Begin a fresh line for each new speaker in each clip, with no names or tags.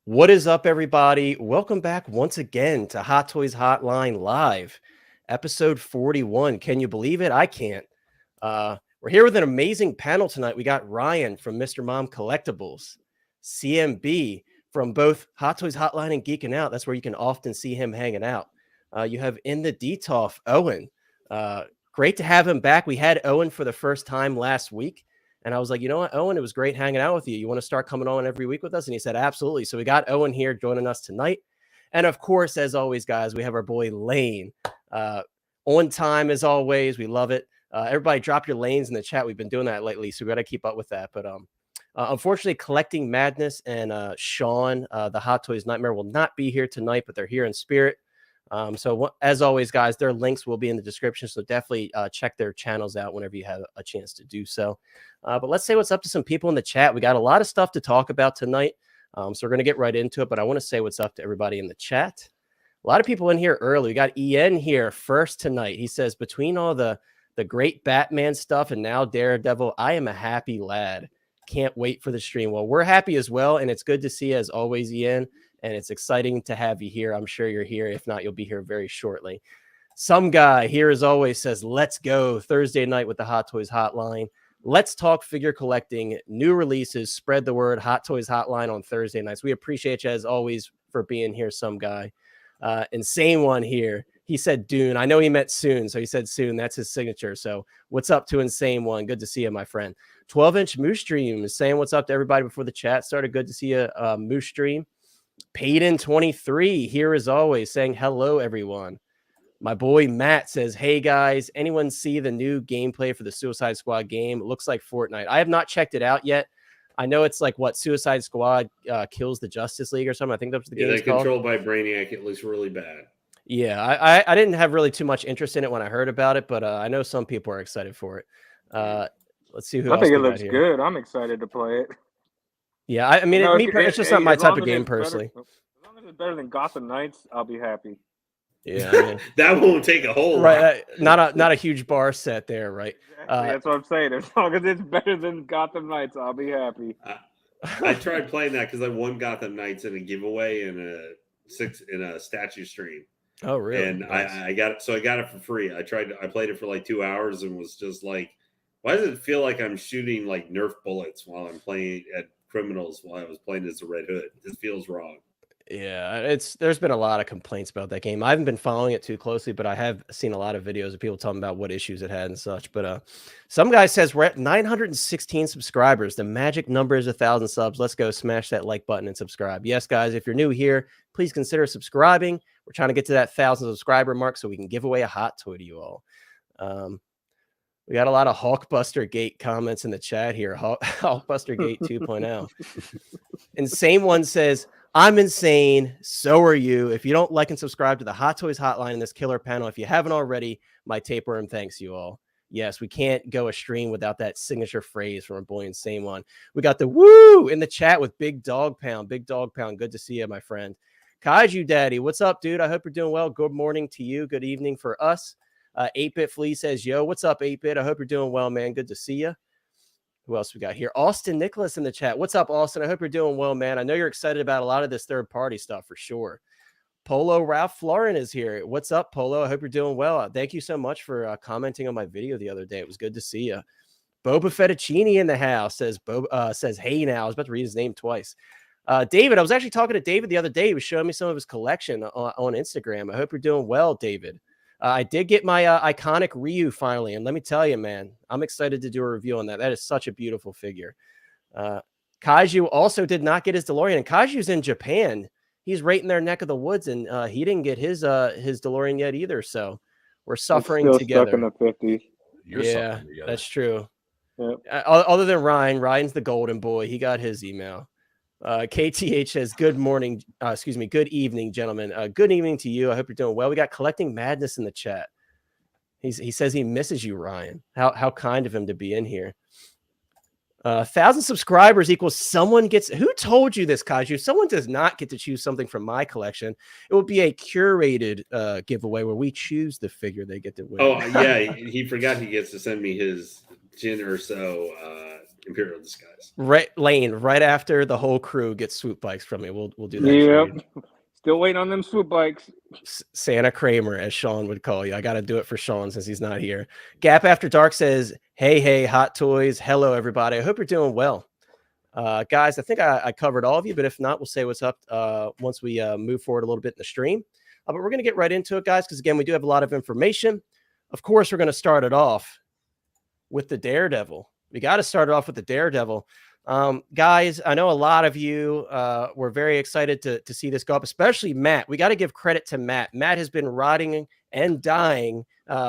What is up, everybody? Welcome back once again to Hot Toys Hotline Live, episode 41. Can you believe it? I can't. We're here with an amazing panel tonight. We got Ryan from Mr. Mom Collectibles, CMB from both Hot Toys Hotline and Geeking Out. That's where you can often see him hanging out. You have in the DTOF, Owen. Great to have him back. We had Owen for the first time last week. And I was like, you know what, Owen, it was great hanging out with you. You want to start coming on every week with us? And he said, absolutely. So we got Owen here joining us tonight. And of course, as always, guys, we have our boy Lane on time as always. We love it. Everybody drop your lanes in the chat. We've been doing that lately, so we got to keep up with that. But unfortunately, Collecting Madness and Sean, the Hot Toys Nightmare, will not be here tonight, but they're here in spirit. As always, guys, their links will be in the description, so definitely check their channels out whenever you have a chance to do so. But let's say what's up to some people in the chat. We got a lot of stuff to talk about tonight, so we're going to get right into it, but I want to say what's up to everybody in the chat. A lot of people in here early. We got Ian here first tonight. He says, between all the great Batman stuff and now Daredevil, I am a happy lad. Can't wait for the stream. Well, we're happy as well, and it's good to see you as always, Ian. And it's exciting to have you here. I'm sure you're here. If not, you'll be here very shortly. Some guy here, as always, says, let's go Thursday night with the Hot Toys Hotline. Let's talk figure collecting, new releases, spread the word, Hot Toys Hotline on Thursday nights. We appreciate you, as always, for being here, some guy. Insane one here. He said Dune. I know he meant soon, so he said soon. That's his signature. So what's up to Insane One? Good to see you, my friend. 12-inch Moose Stream is saying what's up to everybody before the chat started. Good to see you, Moose Stream. Payton 23 here as always saying hello everyone. My boy Matt says, hey guys, anyone see the new gameplay for the Suicide Squad game? It looks like Fortnite. I have not checked it out yet. I know it's like what Suicide Squad kills the Justice League or something. I think that's what the game's called.
Controlled by Brainiac. It looks really bad.
Yeah, I didn't have really too much interest in it when I heard about it, but I know some people are excited for it. Let's see who else.
I think it looks good. I'm excited to play it.
Yeah, I mean, it's just not my type of game personally.
As long as it's better than Gotham Knights, I'll be happy.
Yeah, I mean,
that won't take a whole
right. Not a huge bar set there, right?
Exactly. That's what I'm saying. As long as it's better than Gotham Knights, I'll be happy.
I tried playing that because I won Gotham Knights in a giveaway in a statue stream.
Oh, really?
And nice. I got it. So I got it for free. I played it for like 2 hours and was just like, why does it feel like I'm shooting like Nerf bullets while I'm playing at criminals while I was playing as a Red Hood? This feels wrong.
Yeah, there's been a lot of complaints about that game. I haven't been following it too closely, but I have seen a lot of videos of people talking about what issues it had and such. But some guy says we're at 916 subscribers. The magic number is 1,000 subs. Let's go smash that like button and subscribe. Yes, guys, if you're new here, please consider subscribing. We're trying to get to that 1,000 subscriber mark so we can give away a hot toy to you all. We got a lot of Hulkbuster Gate comments in the chat here. Hulkbuster Gate 2.0. Insane One says, I'm insane. So are you. If you don't like and subscribe to the Hot Toys Hotline in this killer panel, if you haven't already, my tapeworm thanks you all. Yes, we can't go a stream without that signature phrase from our boy Insane One. We got the woo in the chat with Big Dog Pound. Big Dog Pound. Good to see you, my friend. Kaiju Daddy, what's up, dude? I hope you're doing well. Good morning to you. Good evening for us. 8-Bit Flea says, yo, what's up, 8-Bit? I hope you're doing well, man. Good to see you. Who else we got here? Austin Nicholas in the chat. What's up, Austin? I hope you're doing well, man. I know you're excited about a lot of this third-party stuff for sure. Polo Ralph Florin is here. What's up, Polo? I hope you're doing well. Thank you so much for commenting on my video the other day. It was good to see you. Boba Fettuccine in the house says, hey now. I was about to read his name twice. David, I was actually talking to David the other day. He was showing me some of his collection on Instagram. I hope you're doing well, David. I did get my iconic Ryu finally, and let me tell you, man, I'm excited to do a review on that. That is such a beautiful figure. Kaiju also did not get his DeLorean, and Kaiju's in Japan. He's right in their neck of the woods, and he didn't get his DeLorean yet either. So we're suffering together.
Stuck in the 50s.
Yeah, that's true.
Yep.
Other than Ryan's the golden boy. He got his email. KTH says, good evening, gentlemen. Good evening to you. I hope you're doing well. We got Collecting Madness in the chat. He says he misses you, Ryan. How kind of him to be in here. 1,000 subscribers equals someone gets. Who told you this, Kaiju? Someone does not get to choose something from my collection. It will be a curated giveaway where we choose the figure they get to win.
Oh, yeah. He forgot he gets to send me his Jin or so Imperial disguise.
Right, Lane. Right after the whole crew gets swoop bikes from me, we'll do that. For
Yep.
you.
Still waiting on them swoop bikes.
Santa Kramer, as Sean would call you. I got to do it for Sean since he's not here. Gap After Dark says, hey, Hot Toys. Hello, everybody. I hope you're doing well. Guys, I think I covered all of you, but if not, we'll say what's up once we move forward a little bit in the stream. But we're going to get right into it, guys, because, again, we do have a lot of information. Of course, we're going to start it off with the Daredevil. We got to start it off with the Daredevil. Guys, I know a lot of you were very excited to see this go up, especially Matt. We got to give credit to Matt. Matt has been rotting and dying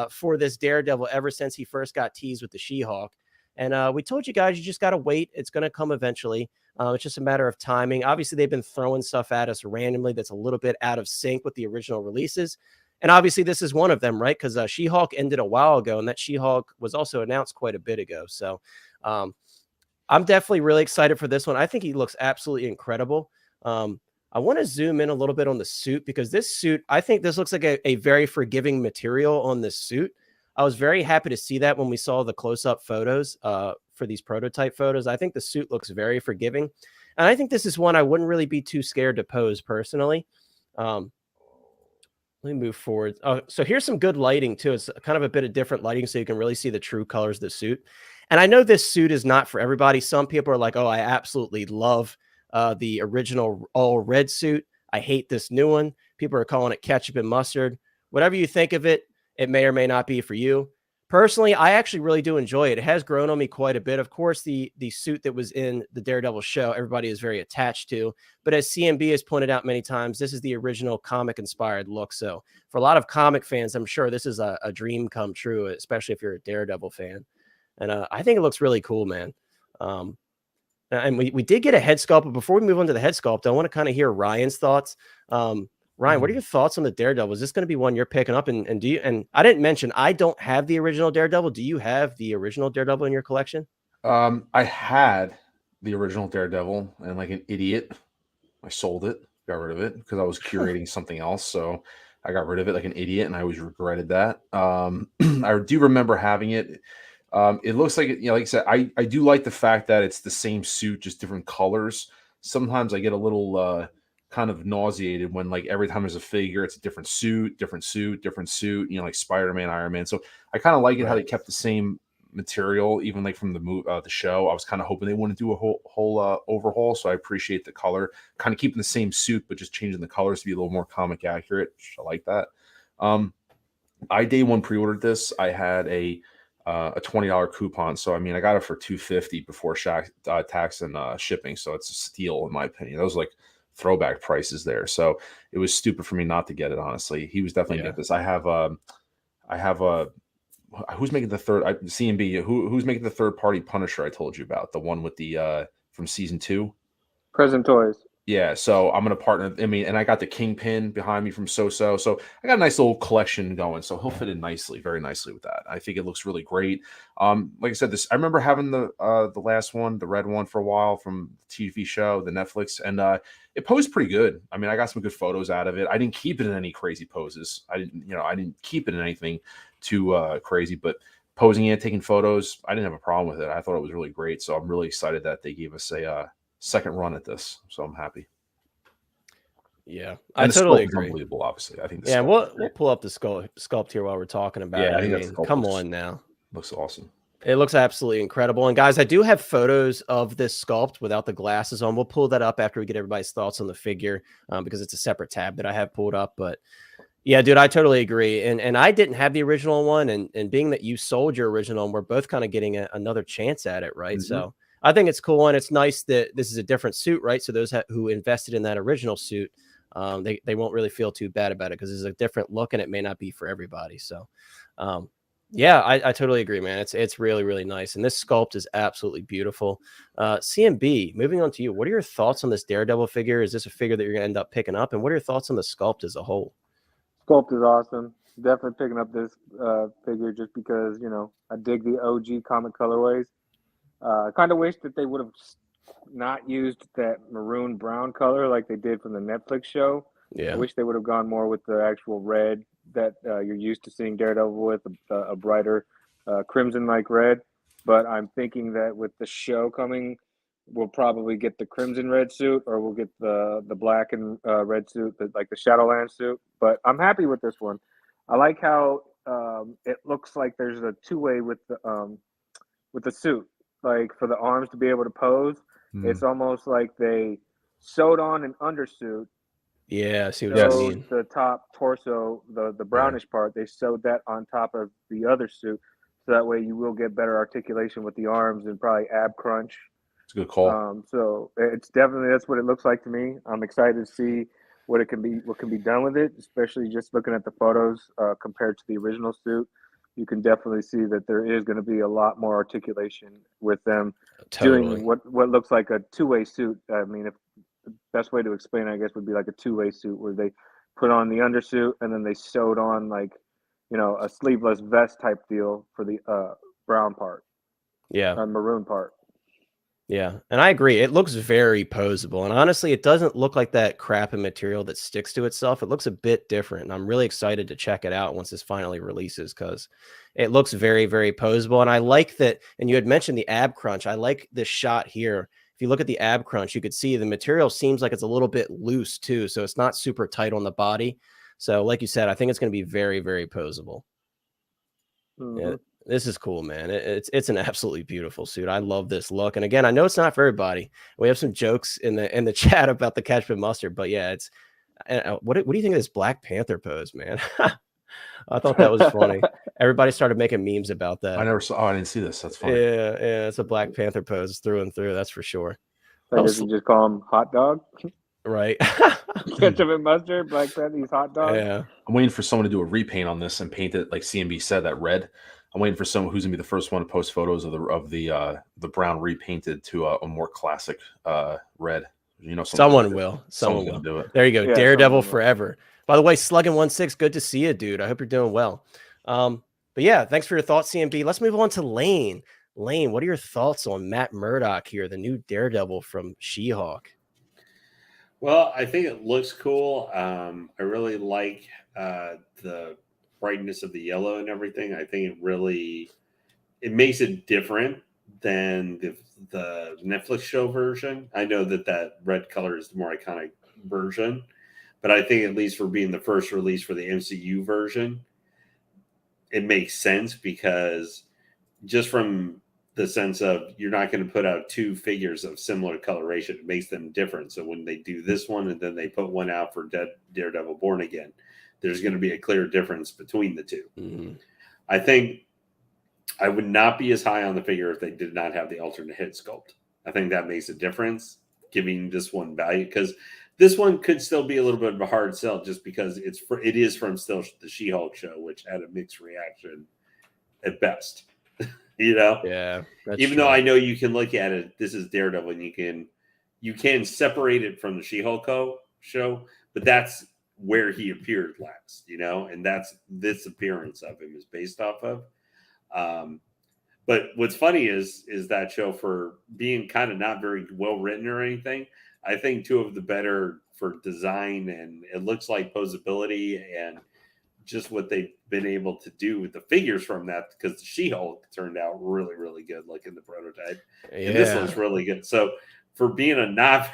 for this Daredevil ever since he first got teased with the She-Hulk. And we told you guys, you just got to wait. It's going to come eventually. It's just a matter of timing. Obviously, they've been throwing stuff at us randomly that's a little bit out of sync with the original releases. And obviously, this is one of them, right? Because She-Hulk ended a while ago, and that She-Hulk was also announced quite a bit ago. So I'm definitely really excited for this one. I think he looks absolutely incredible. I want to zoom in a little bit on the suit, because this suit, I think this looks like a very forgiving material on this suit. I was very happy to see that when we saw the close-up photos for these prototype photos. I think the suit looks very forgiving. And I think this is one I wouldn't really be too scared to pose personally. Let me move forward. So here's some good lighting too. It's kind of a bit of different lighting so you can really see the true colors of the suit. And I know this suit is not for everybody. Some people are like, oh, I absolutely love the original all red suit. I hate this new one. People are calling it ketchup and mustard. Whatever you think of it, it may or may not be for you. Personally, I actually really do enjoy it. It has grown on me quite a bit. Of course, the suit that was in the Daredevil show, everybody is very attached to. But as CMB has pointed out many times, this is the original comic-inspired look. So for a lot of comic fans, I'm sure this is a dream come true, especially if you're a Daredevil fan. And I think it looks really cool, man. And we did get a head sculpt. But before we move on to the head sculpt, I want to kind of hear Ryan's thoughts. Ryan, what are your thoughts on the Daredevil? Is this going to be one you're picking up? And do you? And I didn't mention, I don't have the original Daredevil. Do you have the original Daredevil in your collection?
I had the original Daredevil, and like an idiot, I sold it, got rid of it because I was curating something else. So I got rid of it like an idiot, and I always regretted that. I do remember having it. It looks like, like I said, I do like the fact that it's the same suit, just different colors. Sometimes I get a little kind of nauseated when, like, every time there's a figure, it's a different suit, like Spider-Man, Iron Man. So I kind of like it how they kept the same material, even like from the show. I was kind of hoping they wouldn't do a whole overhaul. So I appreciate the color, kind of keeping the same suit, but just changing the colors to be a little more comic accurate. I like that. I day one pre-ordered this. I had a $20 coupon. So, I mean, I got it for $250 before tax and shipping. So it's a steal in my opinion. That was like throwback prices there. So it was stupid for me not to get it. Honestly, he was definitely get this. I have who's making the third CMB, who's making the third party Punisher I told you about, the one with the from season 2,
Present Toys.
Yeah, so I'm gonna partner. I mean, and I got the Kingpin behind me from So, so I got a nice little collection going. So he'll fit in nicely, very nicely with that. I think it looks really great. Like I said, I remember having the last one, the red one, for a while from the TV show, the Netflix, and it posed pretty good. I mean, I got some good photos out of it. I didn't keep it in any crazy poses. I didn't keep it in anything too crazy, but posing it, taking photos, I didn't have a problem with it. I thought it was really great. So I'm really excited that they gave us a second run at this, so I'm happy.
Yeah,
I
totally agree.
Unbelievable, obviously. I think.
We'll pull up the sculpt here while we're talking about it.
I mean,
come on now,
looks awesome.
It looks absolutely incredible. And guys, I do have photos of this sculpt without the glasses on. We'll pull that up after we get everybody's thoughts on the figure, because it's a separate tab that I have pulled up. But yeah, dude, I totally agree. And I didn't have the original one, and being that you sold your original, and we're both kind of getting another chance at it, right? Mm-hmm. So I think it's cool, and it's nice that this is a different suit, right? So those who invested in that original suit, they won't really feel too bad about it, because it's a different look, and it may not be for everybody. So, yeah, I totally agree, man. It's really, really nice, and this sculpt is absolutely beautiful. CMB, moving on to you. What are your thoughts on this Daredevil figure? Is this a figure that you're gonna end up picking up, and what are your thoughts on the sculpt as a whole?
Sculpt is awesome. Definitely picking up this figure just because I dig the OG comic colorways. I kind of wish that they would have not used that maroon brown color like they did from the Netflix show.
Yeah,
I wish they would have gone more with the actual red that you're used to seeing Daredevil with, a brighter crimson like red. but I'm thinking that with the show coming, we'll probably get the crimson red suit, or we'll get the black and red suit, like the Shadowland suit. But I'm happy with this one. I like how it looks like there's a two-way with the suit, like for the arms to be able to pose. It's almost like they sewed on an undersuit.
Yeah, I see what
Yes.
you
So
mean.
the top torso, the brownish part, they sewed that on top of the other suit, so that way you will get better articulation with the arms and probably ab crunch.
It's a good call.
So it's definitely, that's what it looks like to me. I'm excited to see what can be done with it, especially just looking at the photos compared to the original suit. You can definitely see that there is going to be a lot more articulation with them
Totally.
doing what looks like a two-way suit. I mean, if the best way to explain it, I guess, would be like a two-way suit where they put on the undersuit and then they sewed on, like, a sleeveless vest type deal for the brown part,
Yeah.
maroon part.
Yeah, and I agree. It looks very posable, and honestly, it doesn't look like that crap and material that sticks to itself. It looks a bit different, and I'm really excited to check it out once this finally releases because it looks very, very posable. And I like that. And you had mentioned the ab crunch. I like this shot here. If you look at the ab crunch, you could see the material seems like it's a little bit loose too, so it's not super tight on the body. So, like you said, I think it's going to be very, very posable. Yeah, this is cool, man. It's an absolutely beautiful suit. I love this look. And again, I know it's not for everybody. We have some jokes in the chat about the ketchup and mustard, but yeah, it's what do you think of this Black Panther pose, man? I thought that was funny. Everybody started making memes about that.
I never saw. Oh, I didn't see this. That's funny.
Yeah, it's a Black Panther pose through and through. That's for sure.
I guess you just call him hot dog.
Right.
Ketchup and mustard, Black Panther's hot dog.
Yeah.
I'm waiting for someone to do a repaint on this and paint it like CMB said, that red. I'm waiting for someone who's gonna be the first one to post photos of the brown repainted to a more classic red.
Someone will. Someone will
do it.
There you go.
Yeah,
Daredevil forever. By the way, Sluggin16, good to see you, dude. I hope you're doing well. But yeah, thanks for your thoughts, CMB. Let's move on to Lane. Lane, what are your thoughts on Matt Murdock here, the new Daredevil from She-Hulk?
Well, I think it looks cool. I really like the brightness of the yellow and everything. I think it makes it different than the Netflix show version. I know that red color is the more iconic version, but I think at least for being the first release for the MCU version, it makes sense because just from the sense of you're not going to put out two figures of similar coloration, it makes them different. So when they do this one and then they put one out for Daredevil Born Again, there's going to be a clear difference between the two.
Mm-hmm.
I think I would not be as high on the figure if they did not have the alternate head sculpt. I think that makes a difference, giving this one value, because this one could still be a little bit of a hard sell just because it is from still the She-Hulk show, which had a mixed reaction at best.
Yeah.
Even though I know you can look at it, this is Daredevil, and you can separate it from the She-Hulk show, but that's where he appeared last, and that's this appearance of him is based off of. But what's funny is that show, for being kind of not very well written or anything, I think two of the better for design, and it looks like posability and just what they've been able to do with the figures from that, because the She-Hulk turned out really, really good looking, the prototype. Yeah. And this looks really good. So for being a not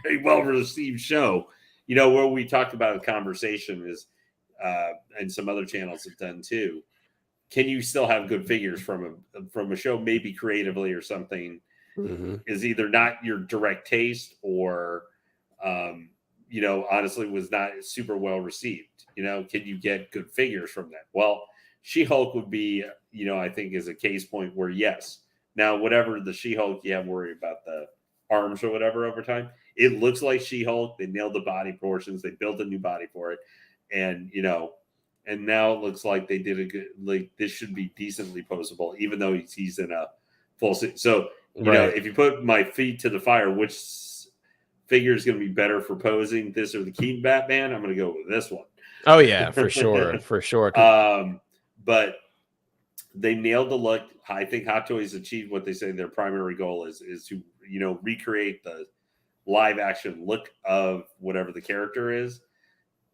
very well-received show, where we talked about a conversation is, and some other channels have done too, can you still have good figures from a show, maybe creatively or something, is either not your direct taste or, honestly was not super well received. Can you get good figures from that? Well, She-Hulk would be, I think is a case point where yes. Now, whatever the She-Hulk, you have worry about the arms or whatever over time. It looks like She-Hulk. They nailed the body proportions. They built a new body for it. And, and now it looks like they did a good, like this should be decently posable, even though he's in a full suit. So, if you put my feet to the fire, which figure is going to be better for posing, this or the Keaton Batman, I'm going to go with this one.
Oh yeah, for sure, for sure.
But they nailed the look. I think Hot Toys achieved what they say their primary goal is to recreate the live action look of whatever the character is,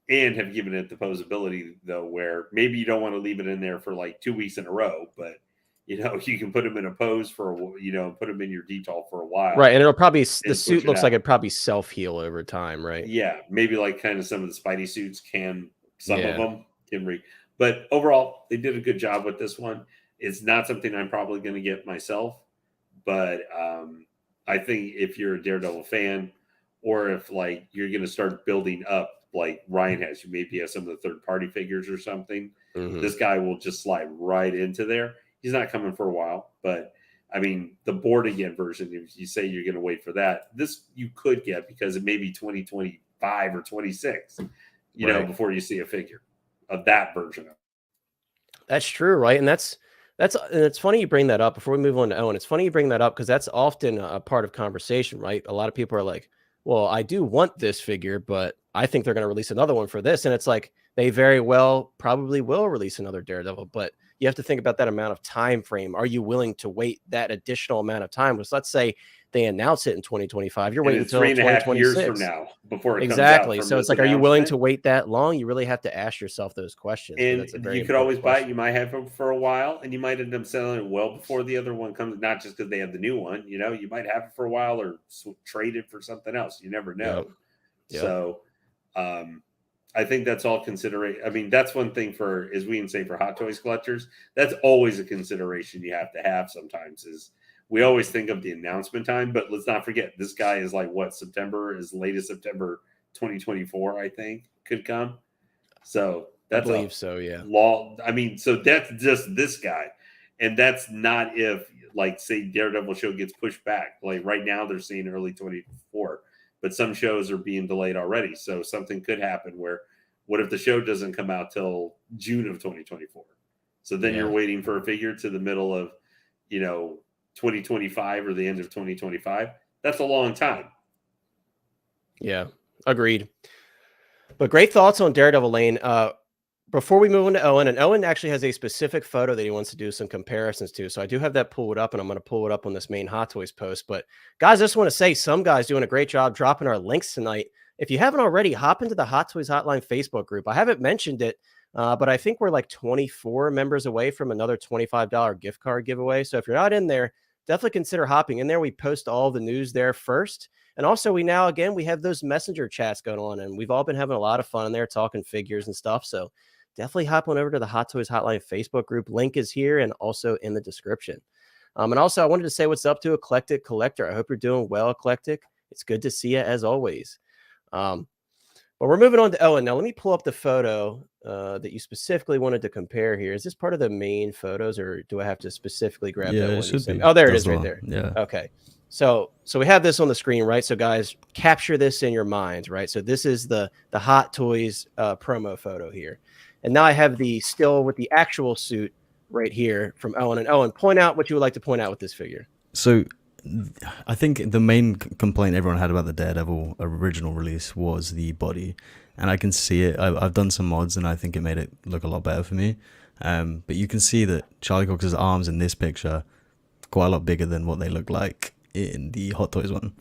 and have given it the posability though, where maybe you don't want to leave it in there for like 2 weeks in a row, but You can put him in a pose for put him in your detail for a while,
Right, and it'll probably the
and
suit
switch it
looks like
out.
it probably self-heal over time, right?
Yeah, maybe like kind of some of the Spidey suits can, some of
Yeah.
them can but overall they did a good job with this one. It's not something I'm probably going to get myself, but I think if you're a Daredevil fan, or if like you're going to start building up like Ryan has, you maybe have some of the third party figures or something.
Mhm.
This guy will just slide right into there. He's not coming for a while, but I mean, the board again version, if you say you're going to wait for that, this you could get because it may be 2025 or 26,
Right.
before you see a figure of that version of it.
That's true, right? And it's funny you bring that up before we move on to Owen. It's funny you bring that up because that's often a part of conversation, right? A lot of people are like, well, I do want this figure, but I think they're going to release another one for this. And it's like, they very well probably will release another Daredevil, but you have to think about that amount of time frame. Are you willing to wait that additional amount of time? Because let's say they announce it in 2025, you're
And
waiting
it's
until
3.5 years from
2026.
now before it
Exactly.
comes out.
So it's like, are you willing to wait that long? You really have to ask yourself those questions.
And
That's a very
you could
important
always buy it.
question.
You might have it for a while, and you might end up selling it well before the other one comes. Not just because they have the new one. You might have it for a while or trade it for something else. You never know.
Yep.
So, I think that's all consideration. I mean, that's one thing as we can say for Hot Toys collectors, that's always a consideration you have to have sometimes is we always think of the announcement time, but let's not forget this guy is like September, as late as September 2024, I think could come. So
I
that's
believe so, yeah.
law. I mean, so that's just this guy. And that's not if like say Daredevil show gets pushed back. Like right now they're saying early 2024. But some shows are being delayed already. So something could happen where what if the show doesn't come out till June of 2024? So then you're waiting for a figure to the middle of, 2025 or the end of 2025. That's a long time.
Yeah, agreed. But great thoughts on Daredevil Lane. Before we move on to Owen, and Owen actually has a specific photo that he wants to do some comparisons to. So I do have that pulled up, and I'm going to pull it up on this main Hot Toys post. But guys, I just want to say some guys doing a great job dropping our links tonight. If you haven't already, hop into the Hot Toys Hotline Facebook group. I haven't mentioned it, but I think we're like 24 members away from another $25 gift card giveaway. So if you're not in there, definitely consider hopping in there. We post all the news there first. And also we have those messenger chats going on, and we've all been having a lot of fun in there talking figures and stuff. So definitely hop on over to the Hot Toys Hotline Facebook group. Link is here and also in the description. And also I wanted to say what's up to Eclectic Collector. I hope you're doing well, Eclectic. It's good to see you as always. But we're moving on to Owen. Now let me pull up the photo that you specifically wanted to compare here. Is this part of the main photos, or do I have to specifically grab that one?
It should be.
Oh, there it
That's
is
the
right
one.
there.
Yeah.
Okay. So we have this on the screen, right? So guys, capture this in your minds, right? So this is the Hot Toys promo photo here. And now I have the still with the actual suit right here from Owen. And Owen, point out what you would like to point out with this figure.
So I think the main complaint everyone had about the Daredevil original release was the body. And I can see it. I've done some mods, and I think it made it look a lot better for me. But you can see that Charlie Cox's arms in this picture quite a lot bigger than what they look like in the Hot Toys one.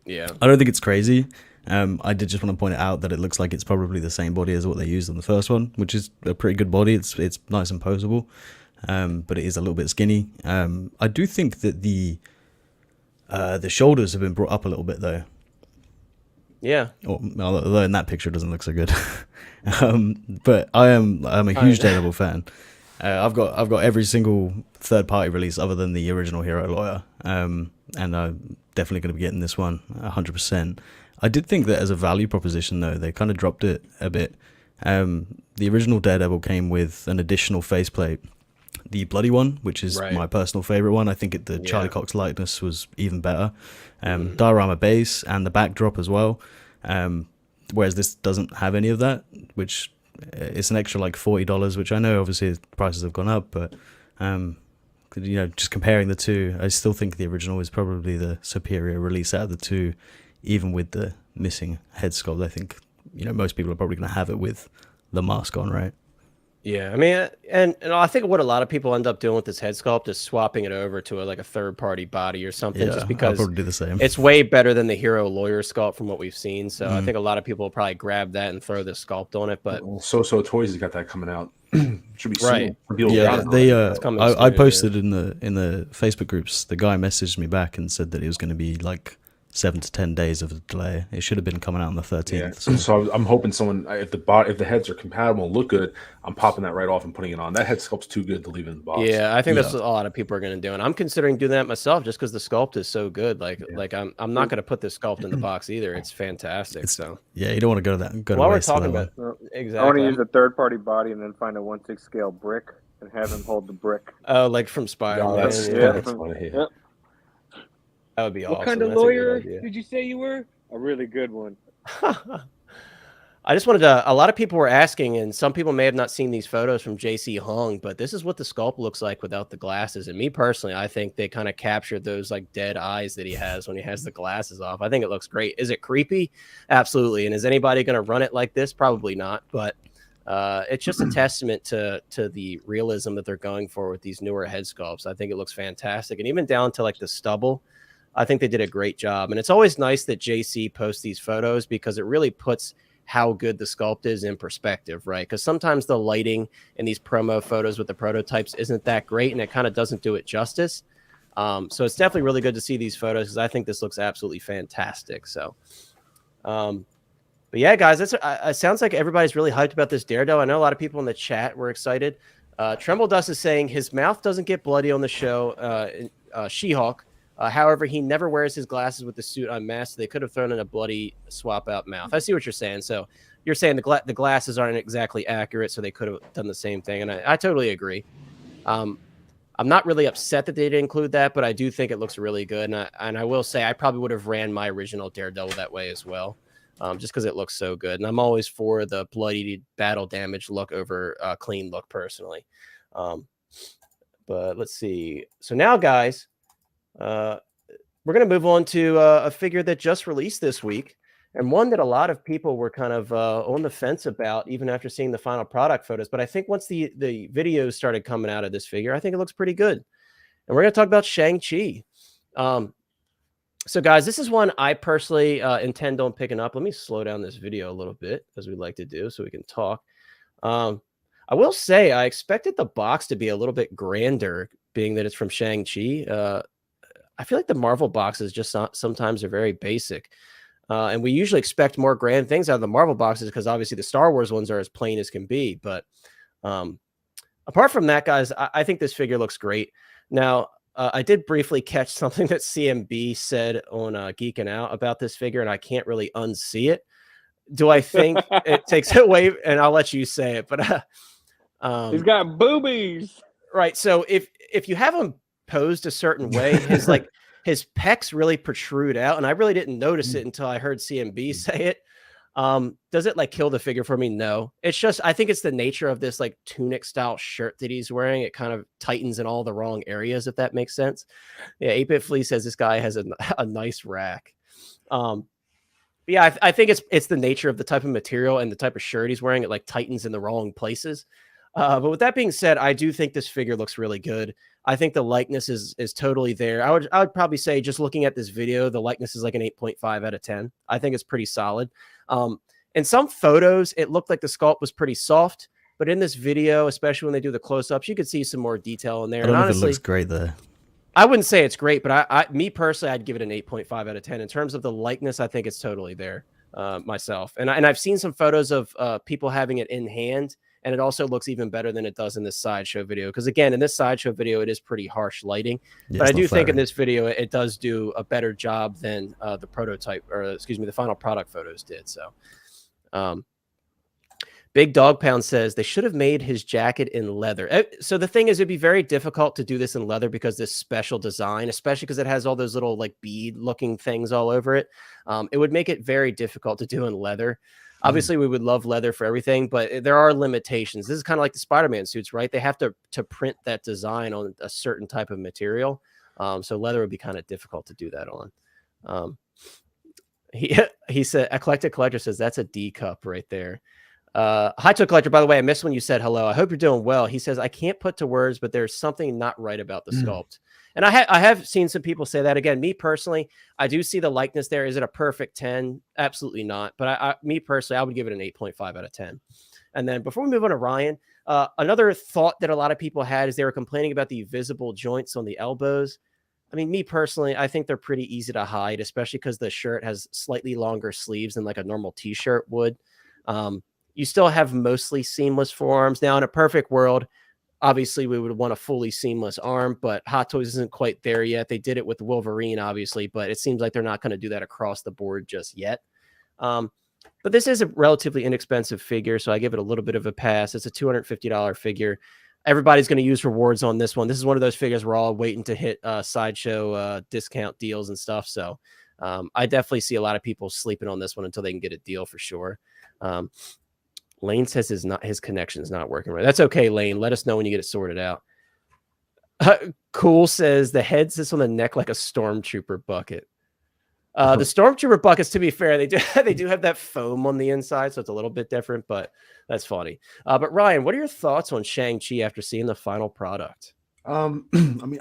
Yeah.
I don't think it's crazy. I did just want to point out that it looks like it's probably the same body as what they used on the first one, which is a pretty good body. It's nice and posable, but it is a little bit skinny. I do think that the shoulders have been brought up a little bit though.
Yeah.
Although in that picture it doesn't look so good. But I'm a huge Daredevil fan. I've got every single third party release other than the original Hero Lawyer. And I'm definitely going to be getting this one 100%. I did think that as a value proposition though, they kind of dropped it a bit. The original Daredevil came with an additional faceplate, the bloody one, which is my personal favorite one. I think the Charlie Cox likeness was even better. Diorama base and the backdrop as well. Whereas this doesn't have any of that, which it's an extra like $40, which I know obviously prices have gone up, but just comparing the two, I still think the original is probably the superior release out of the two, even with the missing head sculpt. I think most people are probably going to have it with the mask on, right?
Yeah, I mean, and I think what a lot of people end up doing with this head sculpt is swapping it over to like a third party body or something,
Yeah,
just
I'll
because
probably do the same.
it's way better than the hero lawyer sculpt from what we've seen. So I
Mm.
think a lot of people will probably grab that and throw this sculpt on it. But
Well, Toys has got that coming out. Should be
Right.
soon. Some people
Yeah,
got it
they
already.
It's coming
I
soon, yeah.
posted in the Facebook groups. The guy messaged me back and said that it was going to be like 7 to 10 days of a delay. It should have been coming out on the 13th.
Yeah.
So
So I'm hoping someone, if the heads are compatible and look good, I'm popping that right off and putting it on. That head sculpt's too good to leave in the box.
Yeah, I think that's
Yeah.
what a lot of people are going to do, and I'm considering doing that myself just because the sculpt is so good. Like I'm not going to put this sculpt in the box either. It's fantastic. So
yeah, you don't want to go to
while we're
waste for
talking
that
about
one.
exactly,
I want to use a third party body and then find a 1/6 scale brick and have him hold the brick.
like from Spider-Man.
No, that's,
yeah.
that's funny.
Yep.
That would be awesome.
What kind of
That's a good
lawyer
idea.
did you say you were? A really good one.
I just wanted to. A lot of people were asking, and some people may have not seen these photos from JC Hung, but this is what the sculpt looks like without the glasses. And me personally, I think they kind of captured those like dead eyes that he has when he has the glasses off. I think it looks great. Is it creepy? Absolutely. And is anybody going to run it like this? Probably not. But it's just a testament to the realism that they're going for with these newer head sculpts. I think it looks fantastic, and even down to like the stubble. I think they did a great job. And it's always nice that JC posts these photos because it really puts how good the sculpt is in perspective, right? Because sometimes the lighting in these promo photos with the prototypes isn't that great, and it kind of doesn't do it justice. So it's definitely really good to see these photos because I think this looks absolutely fantastic. So, but yeah, guys, it sounds like everybody's really hyped about this Daredevil. I know a lot of people in the chat were excited. Tremble Dust is saying his mouth doesn't get bloody on the show. She-Hulk. However, he never wears his glasses with the suit unmasked. So they could have thrown in a bloody swap out mouth. I see what you're saying. So you're saying the glasses aren't exactly accurate, so they could have done the same thing. And I totally agree. I'm not really upset that they didn't include that, but I do think it looks really good. And I will say I probably would have ran my original Daredevil that way as well, just because it looks so good. And I'm always for the bloody battle damage look over clean look personally. But let's see. So now, guys, we're going to move on to a figure that just released this week, and one that a lot of people were kind of on the fence about even after seeing the final product photos. But I think once the videos started coming out of this figure, I think it looks pretty good. And we're going to talk about Shang-Chi. So guys, this is one I personally intend on picking up. Let me slow down this video a little bit, as we like to do, so we can talk. I will say I expected the box to be a little bit grander, being that it's from Shang-Chi. I feel like the Marvel boxes just sometimes are very basic. And we usually expect more grand things out of the Marvel boxes because obviously the Star Wars ones are as plain as can be. But apart from that, guys, I think this figure looks great. Now, I did briefly catch something that CMB said on Geeking Out about this figure, and I can't really unsee it. Do I think it takes it away? And I'll let you say it. But
he's got boobies.
Right. So if you have him posed a certain way, his pecs really protrude out, and I really didn't notice it until I heard CMB say it. Does it like kill the figure for me? No, it's just I think it's the nature of this like tunic style shirt that he's wearing. It kind of tightens in all the wrong areas, if that makes sense. Yeah, 8-Bit Flea says this guy has a nice rack. But yeah, I think it's the nature of the type of material and the type of shirt he's wearing. It like tightens in the wrong places. But with that being said, I do think this figure looks really good. I think the likeness is totally there. I would probably say, just looking at this video, the likeness is like an 8.5 out of 10. I think it's pretty solid. In some photos, it looked like the sculpt was pretty soft, but in this video, especially when they do the close-ups, you could see some more detail in there.
I don't
and
know
honestly,
if it looks great there.
I wouldn't say it's great, but me personally, I'd give it an 8.5 out of 10. In terms of the likeness, I think it's totally there myself. And I've seen some photos of people having it in hand, and it also looks even better than it does in this sideshow video. Because again, in this sideshow video, it is pretty harsh lighting.
Yeah,
but I
it's
do
not
think in
flattering.
this video, it does do a better job than the prototype, or excuse me, the final product photos did. So Big Dog Pound says they should have made his jacket in leather. So the thing is, it'd be very difficult to do this in leather because this special design, especially because it has all those little like bead looking things all over it. It would make it very difficult to do in leather. Obviously, we would love leather for everything, but there are limitations. This is kind of like the Spider-Man suits, right? They have to print that design on a certain type of material. So leather would be kind of difficult to do that on. He said, Eclectic Collector says that's a D cup right there. Hi to Collector, by the way, I missed when you said hello. I hope you're doing well. He says, I can't put to words, but there's something not right about the sculpt. And I have seen some people say that. Again, me personally, I do see the likeness there. Is it a perfect 10? Absolutely not. But me personally, I would give it an 8.5 out of 10. And then before we move on to Ryan, another thought that a lot of people had is they were complaining about the visible joints on the elbows. I mean, me personally, I think they're pretty easy to hide, especially because the shirt has slightly longer sleeves than like a normal t-shirt would. You still have mostly seamless forearms. Now, in a perfect world, obviously we would want a fully seamless arm, but Hot Toys isn't quite there yet. They did it with Wolverine, obviously, but it seems like they're not going to do that across the board just yet. But this is a relatively inexpensive figure, so I give it a little bit of a pass. It's a $250 figure. Everybody's going to use rewards on this one. This is one of those figures we're all waiting to hit Sideshow discount deals and stuff. So I definitely see a lot of people sleeping on this one until they can get a deal for sure. Lane says his connection is not working right. That's okay, Lane. Let us know when you get it sorted out. Cool says the head sits on the neck like a stormtrooper bucket. The stormtrooper buckets, to be fair, they do have that foam on the inside, so it's a little bit different, but that's funny. But Ryan, what are your thoughts on Shang-Chi after seeing the final product?
I mean,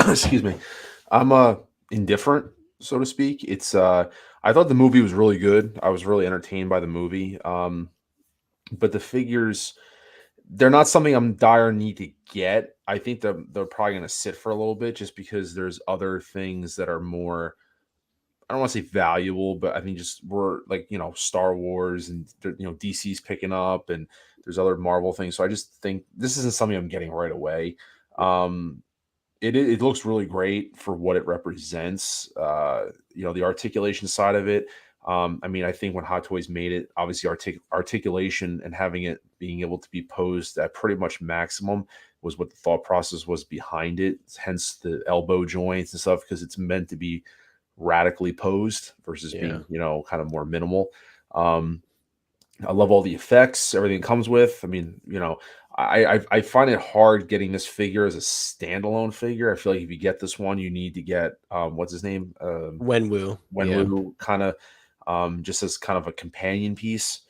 excuse me. I'm indifferent, so to speak. It's I thought the movie was really good. I was really entertained by the movie. But the figures, they're not something I'm dire need to get. I think they're probably going to sit for a little bit just because there's other things that are more, I don't want to say valuable, but I think just we're like, Star Wars and, DC's picking up and there's other Marvel things. So I just think this isn't something I'm getting right away. It looks really great for what it represents. The articulation side of it. I mean, I think when Hot Toys made it, obviously articulation and having it being able to be posed at pretty much maximum was what the thought process was behind it. Hence the elbow joints and stuff, because it's meant to be radically posed versus being, kind of more minimal. I love all the effects, everything it comes with. I mean, I find it hard getting this figure as a standalone figure. I feel like if you get this one, you need to get what's his name?
Wenwu.
Kind of just as kind of a companion piece.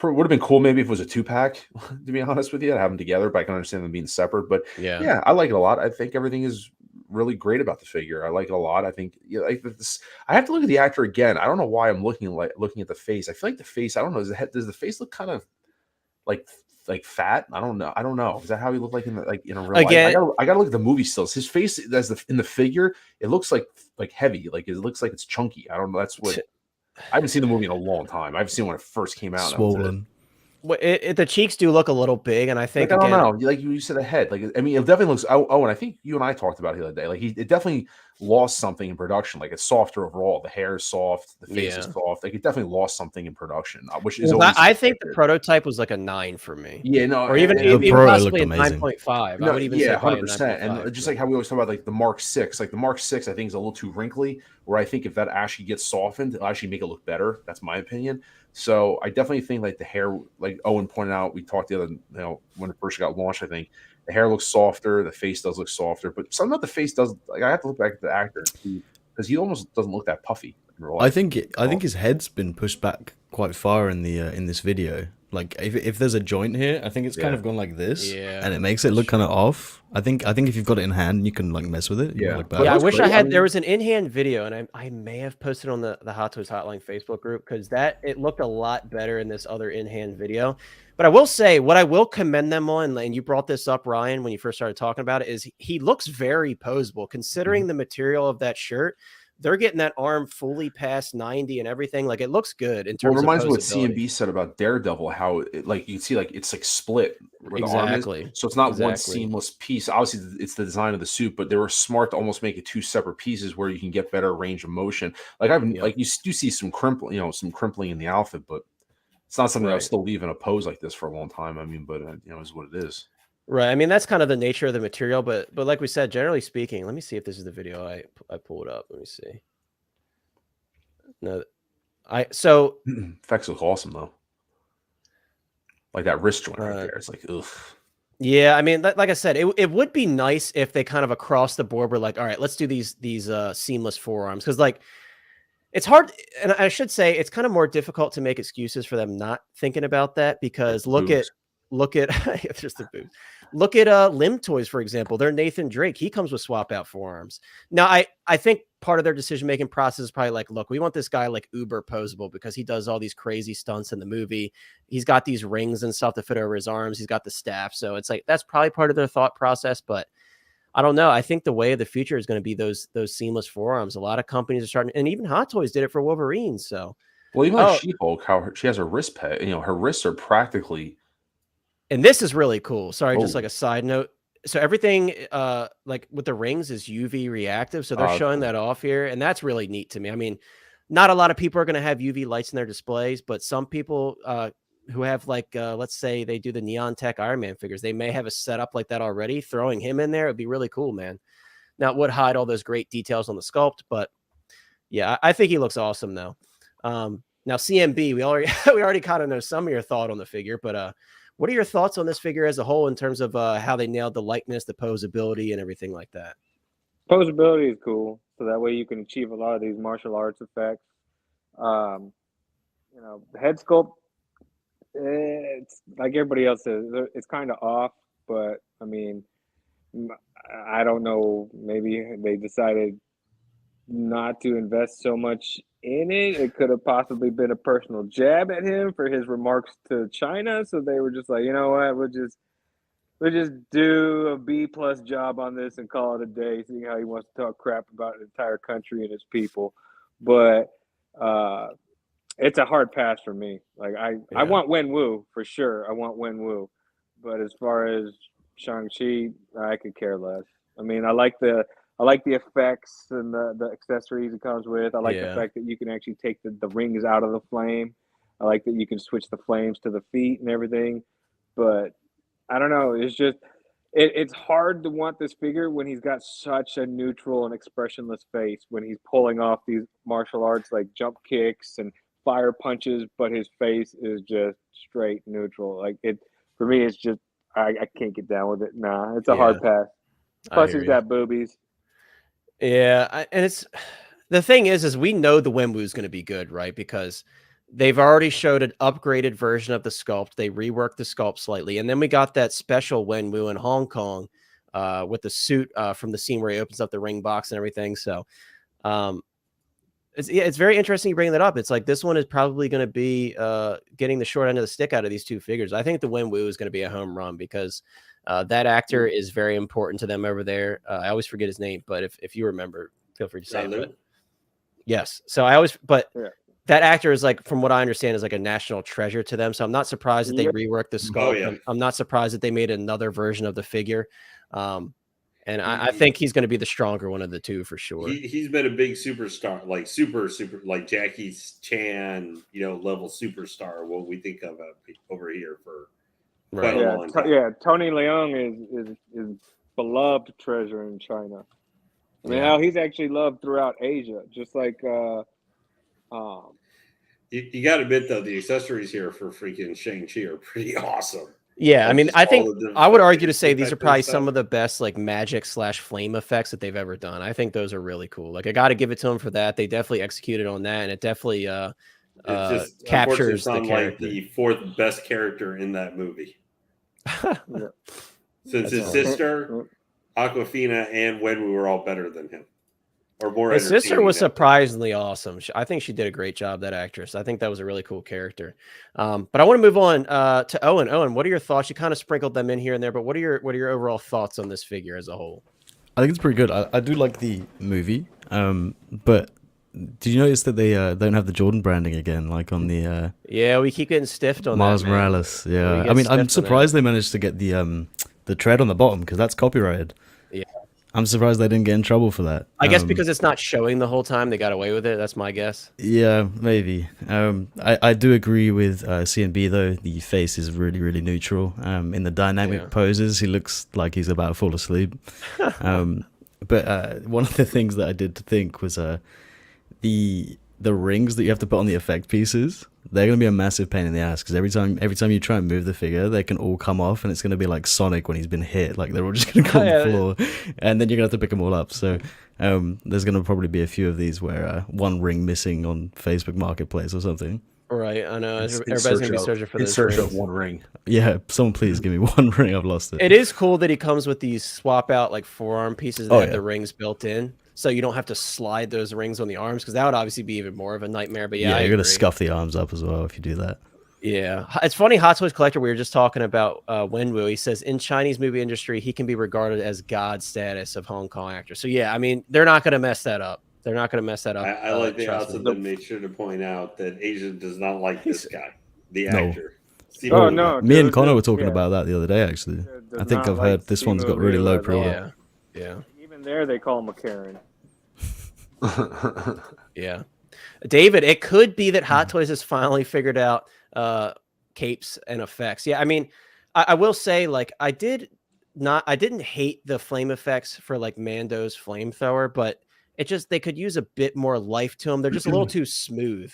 Would have been cool maybe if it was a 2-pack, to be honest with you. I have them together, but I can understand them being separate. But yeah, I like it a lot. I think everything is really great about the figure. I like it a lot. I think like this. I have to look at the actor again. I don't know why I'm looking at the face. I feel like the face. I don't know. Does the face look kind of like fat? I don't know. Is that how he looked like in real life? I gotta look at the movie stills. His face in the figure, it looks like heavy. Like it looks like it's chunky. I don't know. That's what. I haven't seen the movie in a long time. I've seen when it first came out.
Swollen.
Well, the cheeks do look a little big, and I think
I don't know. Like you said, the head. Like I mean, it definitely looks. Oh, and I think you and I talked about it the other day. Like it definitely lost something in production. Like it's softer overall. The hair is soft. The face is soft. Like it definitely lost something in production, which is.
I think the prototype was like a 9 for me.
Yeah, no,
or even possibly a 9.5.
No,
I would even say
100%. And just like how we always talk about like the Mark 6, like the Mark 6, I think is a little too wrinkly. Where I think if that actually gets softened, it'll actually make it look better. That's my opinion. So I definitely think like the hair, like Owen pointed out, we talked the other, when it first got launched, I think the hair looks softer, the face does look softer, but something about the face does. Like I have to look back at the actor because he almost doesn't look that puffy.
I think his head's been pushed back quite far in the in this video. Like if there's a joint here, I think it's kind of gone like this, and it makes it look kind of off. I think if you've got it in hand, you can like mess with it.
I wish I had. There was an in-hand video, and I may have posted on the Hot Toys Hotline Facebook group because it looked a lot better in this other in-hand video. But I will say, what I will commend them on, and you brought this up, Ryan, when you first started talking about it, is he looks very posable considering the material of that shirt. They're getting that arm fully past 90 and everything. Like it looks good in terms of
reminds me what CMB said about Daredevil, how like you can see like it's like split where the arm is. So it's not one seamless piece. Obviously it's the design of the suit, but they were smart to almost make it 2 separate pieces where you can get better range of motion. Like like you do see some crimpling in the outfit, but it's not something that I'll still leave in a pose like this for a long time. I mean, but is what it is.
Right. I mean, that's kind of the nature of the material, but like we said, generally speaking, let me see if this is the video I pulled up. Let me see. No, so
effects look awesome though. Like that wrist joint right there. It's like, ugh.
Yeah, I mean, like I said, it would be nice if they kind of across the board were like, all right, let's do these seamless forearms because like It's hard, and I should say it's kind of more difficult to make excuses for them not thinking about that because
Boobs.
look at it's just the boobs. Look at Limb Toys, for example. They're Nathan Drake. He comes with swap out forearms. Now, I think part of their decision making process is probably like, look, we want this guy like uber posable because he does all these crazy stunts in the movie. He's got these rings and stuff to fit over his arms. He's got the staff, so it's like that's probably part of their thought process, but. I don't know. I think the way of the future is going to be those seamless forearms. A lot of companies are starting, and even Hot Toys did it for Wolverine. So,
Well, even like She-Hulk, how she has her wrist pad. Her wrists are practically.
and this is really cool. Sorry, just
Oh.
like a side note. So everything, like with the rings, is UV reactive. So they're showing that off here, and that's really neat to me. I mean, not a lot of people are going to have UV lights in their displays, but some people who have like, let's say they do the Neon Tech Iron Man figures, they may have a setup like that already. Throwing him in there would be really cool, man. Now, it would hide all those great details on the sculpt, but yeah, I think he looks awesome though. Now CMB, we already kind of know some of your thought on the figure, but what are your thoughts on this figure as a whole in terms of how they nailed the likeness, the posability, and everything like that?
Posability is cool, so that way you can achieve a lot of these martial arts effects. The head sculpt, it's like everybody else says, it's kind of off, but I mean, I don't know, maybe they decided not to invest so much in it. It could have possibly been a personal jab at him for his remarks to China, so they were just like, you know what, we'll just do a B+ job on this and call it a day, seeing how he wants to talk crap about an entire country and his people. But it's a hard pass for me. Like I want Wenwu for sure. I want Wenwu, but as far as Shang-Chi, I could care less. I mean, I like the effects and the accessories it comes with. I like the fact that you can actually take the rings out of the flame. I like that you can switch the flames to the feet and everything. But I don't know. It's just it's hard to want this figure when he's got such a neutral and expressionless face when he's pulling off these martial arts like jump kicks and fire punches, but his face is just straight neutral. Like it for me, it's just I can't get down with it. Nah, it's a hard pass. Plus, he's got boobies.
Yeah, and it's the thing is we know the Wenwu is going to be good, right? Because they've already showed an upgraded version of the sculpt. They reworked the sculpt slightly, and then we got that special Wenwu in Hong Kong with the suit from the scene where he opens up the ring box and everything. So, it's very interesting you bring that up. It's like this one is probably going to be getting the short end of the stick out of these two figures. I think the Wenwu is going to be a home run because that actor is very important to them over there. I always forget his name, but if you remember, feel free to say it. Yes. So that actor is like, from what I understand, is like a national treasure to them. So I'm not surprised that they reworked the sculpt. I'm not surprised that they made another version of the figure. And I think he's going to be the stronger one of the two for sure.
He's been a big superstar, like super, like Jackie Chan, level superstar. What we think of over here for quite a long time.
Tony Leung is beloved treasure in China. I mean, how he's actually loved throughout Asia, just like. You
got to admit though, the accessories here for freaking Shang-Chi are pretty awesome.
Yeah, I mean, I think I would argue to say these are probably some of the best like magic / flame effects that they've ever done. I think those are really cool. Like I got to give it to them for that. They definitely executed on that, and it definitely captures the character.
Like the fourth best character in that movie. Since his sister, Aquafina, and Wenwu were all better than him. Or more.
His sister was surprisingly awesome. I think she did a great job, that actress. I think that was a really cool character. But I want to move on to Owen. Owen, what are your thoughts? You kind of sprinkled them in here and there, but what are your overall thoughts on this figure as a whole?
I think it's pretty good. I do like the movie, but did you notice that they don't have the Jordan branding again, like on the
yeah, we keep getting stiffed on
Miles
that,
Morales. Yeah, I mean, I'm surprised they managed to get the tread on the bottom because that's copyrighted.
Yeah.
I'm surprised they didn't get in trouble for that.
I guess because it's not showing the whole time, they got away with it. That's my guess.
Yeah, maybe. I do agree with CNB, though. The face is really, really neutral. In the dynamic poses, he looks like he's about to fall asleep. But one of the things that I did think was the rings that you have to put on the effect pieces. They're going to be a massive pain in the ass because every time you try and move the figure, they can all come off, and it's going to be like Sonic when he's been hit. Like they're all just going to go on the floor, and then you're going to have to pick them all up. So There's going to probably be a few of these where one ring missing on Facebook Marketplace or something.
Right, I know.
In
Everybody's going to be searching for
in
those
search
rings.
of one ring.
Yeah, someone please give me one ring. I've lost it.
It is cool that he comes with these swap out like forearm pieces that
Oh,
have
yeah.
the rings built in, so you don't have to slide those rings on the arms because that would obviously be even more of a nightmare. But yeah, I
you're going to
agree.
scuff the arms up as well if you do that.
Yeah, it's funny. Hot Toys Collector. We were just talking about Wenwu. He says in Chinese movie industry, he can be regarded as god status of Hong Kong actor. So yeah, I mean, they're not going to mess that up. They're not going to mess that up.
I like they
trust
also
me.
then made sure to point out that Asia does not like this guy, the
No.
actor.
Oh, no.
Me and
dude,
Connor
dude,
were talking
yeah.
about that the other day, actually.
Does
I think
not
I've
like
heard this one's got
Simu
really
Liu
low
at all.
pre-order.
Yeah,
Even there, they call him a Karen.
yeah. David, it could be that Hot Toys has finally figured out capes and effects. Yeah, I mean, I will say, like, I didn't hate the flame effects for like Mando's flamethrower, but it just they could use a bit more life to them. They're just a little too smooth.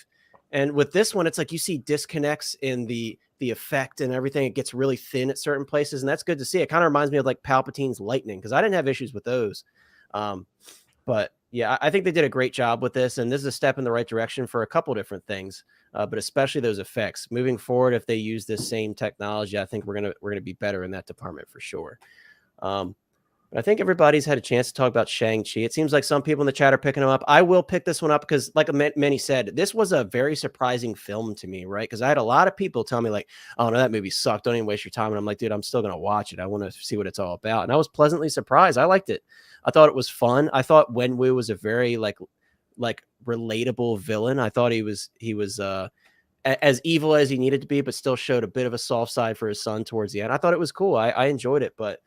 And with this one, it's like you see disconnects in the effect and everything. It gets really thin at certain places, and that's good to see. It kind of reminds me of like Palpatine's lightning because I didn't have issues with those. But yeah, I think they did a great job with this, and this is a step in the right direction for a couple different things, but especially those effects. Moving forward, if they use this same technology, I think we're gonna be better in that department for sure. But I think everybody's had a chance to talk about Shang-Chi. It seems like some people in the chat are picking them up. I will pick this one up because, like many said, this was a very surprising film to me, right? Because I had a lot of people tell me, like, oh, no, that movie sucked. Don't even waste your time. And I'm like, dude, I'm still going to watch it. I want to see what it's all about. And I was pleasantly surprised. I liked it. I thought it was fun. I thought Wenwu was a very, like relatable villain. I thought he was as evil as he needed to be, but still showed a bit of a soft side for his son towards the end. I thought it was cool. I enjoyed it, but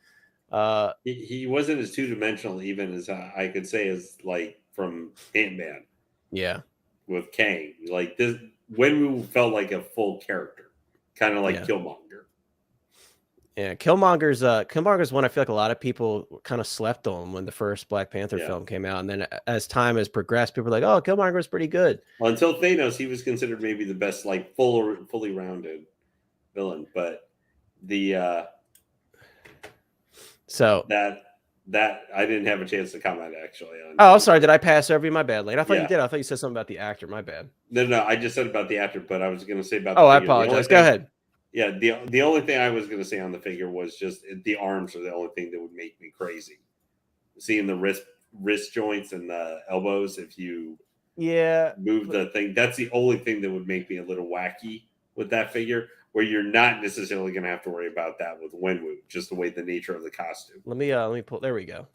he wasn't as two-dimensional even as I could say as like from Ant-Man.
Yeah,
with Kang, like this when we felt like a full character, kind of like Killmonger.
Yeah, Killmonger's one I feel like a lot of people kind of slept on when the first Black Panther film came out, and then as time has progressed, people were like, "Oh, Killmonger was pretty good."
Well, until Thanos, he was considered maybe the best, like fully rounded villain, but the
so
that I didn't have a chance to comment actually on.
Oh, I'm sorry. Did I pass over you? My bad, Lane. I thought you
Yeah.
did. I thought you said something about the actor. My bad.
No, I just said about the actor, but I was going to say about.
Oh,
the
I
figure. The only
apologize.
thing-
Go ahead.
Yeah, the only thing I was going to say on the figure was just the arms are the only thing that would make me crazy. Seeing the wrist joints and the elbows, if you move the thing, that's the only thing that would make me a little wacky with that figure. Where you're not necessarily going to have to worry about that with Wenwu, just the way the nature of the costume.
Let me pull. There we go.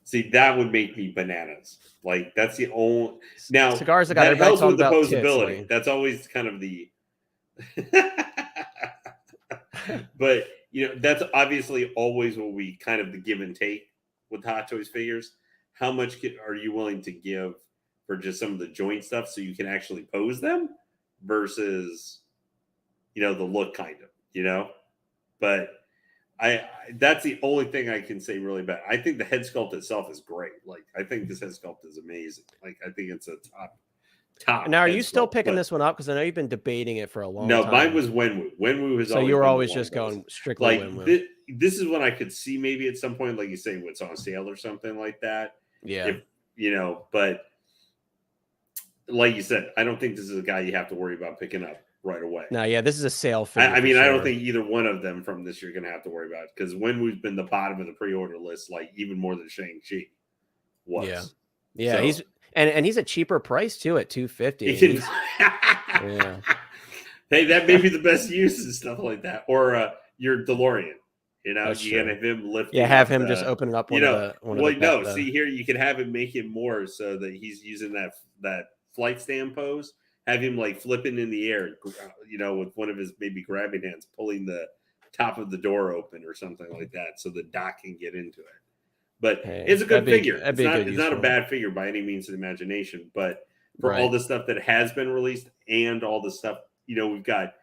See, that would make me bananas. Like that's the only now
cigars that got
that
everybody
helps with the
talking about
posability.
tits,
That's always kind of the. But that's obviously always what we kind of the give and take with Hot Toys figures. How much are you willing to give for just some of the joint stuff so you can actually pose them versus the look kind of, but I that's the only thing I can say really bad. I think the head sculpt itself is great. Like I think this head sculpt is amazing. Like I think it's a top.
Now, are you still
sculpt,
picking
but
this one up? Because I know you've been debating it for a long time.
No, mine was Wenwu. Wenwu is
so you were always just going strictly
like
Wenwu.
this is what I could see maybe at some point, like you say, what's on sale or something like that.
Yeah,
if, but like you said, I don't think this is a guy you have to worry about picking up right away.
No, yeah, this is a sale figure.
I mean, I don't think either one of them from this you're going to have to worry about because Wenwu's been the bottom of the pre-order list, like even more than Shang-Chi was.
Yeah,
so,
he's a cheaper price too at $250. Yeah.
Hey, that may be the best use and stuff like that, or your DeLorean.
That's
you
true.
can have him lift.
Yeah, have him just opening up one of the
see here, you can have him make it more so that he's using that flight stand pose. Have him like flipping in the air, with one of his maybe grabbing hands, pulling the top of the door open or something like that, so the doc can get into it. But it's a good figure. It's not a bad figure by any means of the imagination. But for all the stuff that has been released and all the stuff we've got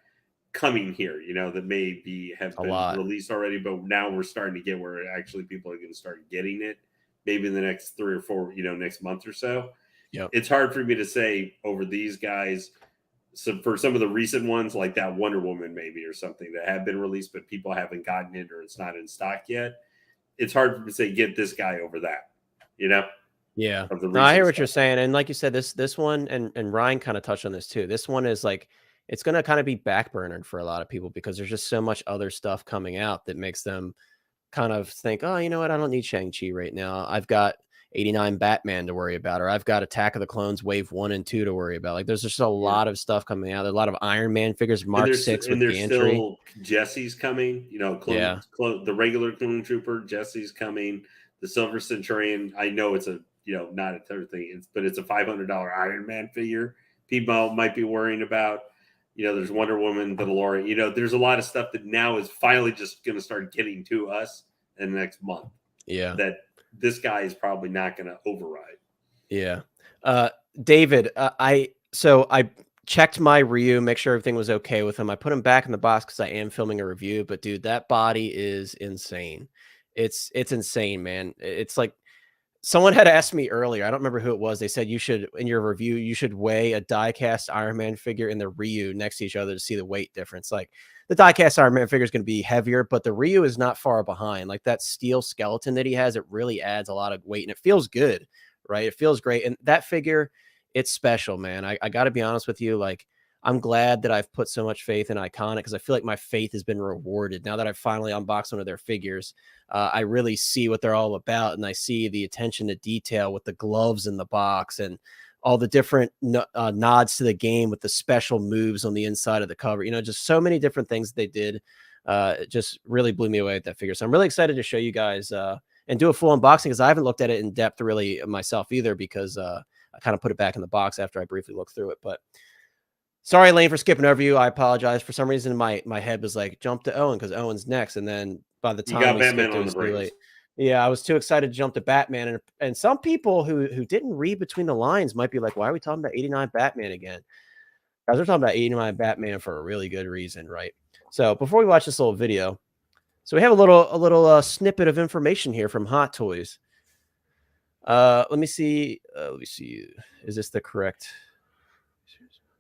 coming here, that may have been released already, but now we're starting to get where actually people are going to start getting it. Maybe in the next 3 or 4, next month or so.
Yep.
It's hard for me to say over these guys. So for some of the recent ones, like that Wonder Woman maybe or something that have been released, but people haven't gotten it or it's not in stock yet. It's hard for me to say get this guy over that,
Yeah.
of the
No, I hear
recent
what you're
stuff.
saying. And like you said, this one and Ryan kind of touched on this too. This one is like it's gonna kind of be backburnered for a lot of people because there's just so much other stuff coming out that makes them kind of think, oh, you know what? I don't need Shang-Chi right now. I've got 89 Batman to worry about, or I've got Attack of the Clones Wave 1 and 2 to worry about. Like there's just a
Yeah.
lot of stuff coming out. There's a lot of Iron Man figures,
And
Mark 6 with
there's
Gantry.
still Jesse's coming. You know,
Yeah.
the regular Clone Trooper Jesse's coming. The Silver Centurion. I know it's a not a third thing, but it's a $500 Iron Man figure. People might be worrying about. There's Wonder Woman, the DeLorean. There's a lot of stuff that now is finally just going to start getting to us in the next month.
Yeah.
That this guy is probably not going to override.
Yeah. David, I checked my Ryu, make sure everything was okay with him. I put him back in the box because I am filming a review, but dude, that body is insane. It's insane, man. It's like someone had asked me earlier. I don't remember who it was. They said you should, in your review, you should weigh a die-cast Iron Man figure and the Ryu next to each other to see the weight difference. Like the die-cast Iron Man figure is going to be heavier, but the Ryu is not far behind. Like that steel skeleton that he has, it really adds a lot of weight and it feels good, right? It feels great. And that figure, it's special, man. I got to be honest with you. Like I'm glad that I've put so much faith in Iconic because I feel like my faith has been rewarded now that I've finally unboxed one of their figures. I really see what they're all about, and I see the attention to detail with the gloves in the box and all the different nods to the game with the special moves on the inside of the cover. Just so many different things they did. It just really blew me away at that figure. So I'm really excited to show you guys and do a full unboxing because I haven't looked at it in depth really myself either because I kind of put it back in the box after I briefly looked through it. But sorry, Lane, for skipping over you. I apologize. For some reason, my head was like, jump to Owen because Owen's next. And then by the
You
time
got
we
Batman
skipped, it
on
was
the
too
brains.
late. Yeah, I was too excited to jump to Batman. And some people who didn't read between the lines might be like, why are we talking about 89 Batman again? Guys, we're talking about 89 Batman for a really good reason, right? So before we watch this little video, so we have a little snippet of information here from Hot Toys. Let me see. Is this the correct?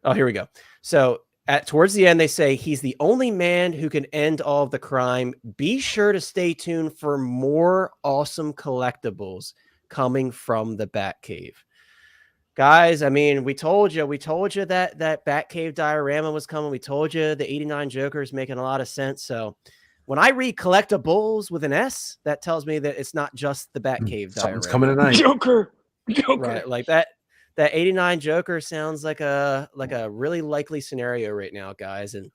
Oh, here we go. So towards the end, they say he's the only man who can end all of the crime. Be sure to stay tuned for more awesome collectibles coming from the Batcave. Guys, I mean, we told you that Batcave diorama was coming. We told you the 89 Joker is making a lot of sense. So when I read Collectibles with an S, that tells me that it's not just the Batcave diorama.
Something's coming tonight.
Joker.
Right, like that 89 Joker sounds like a really likely scenario right now, guys. And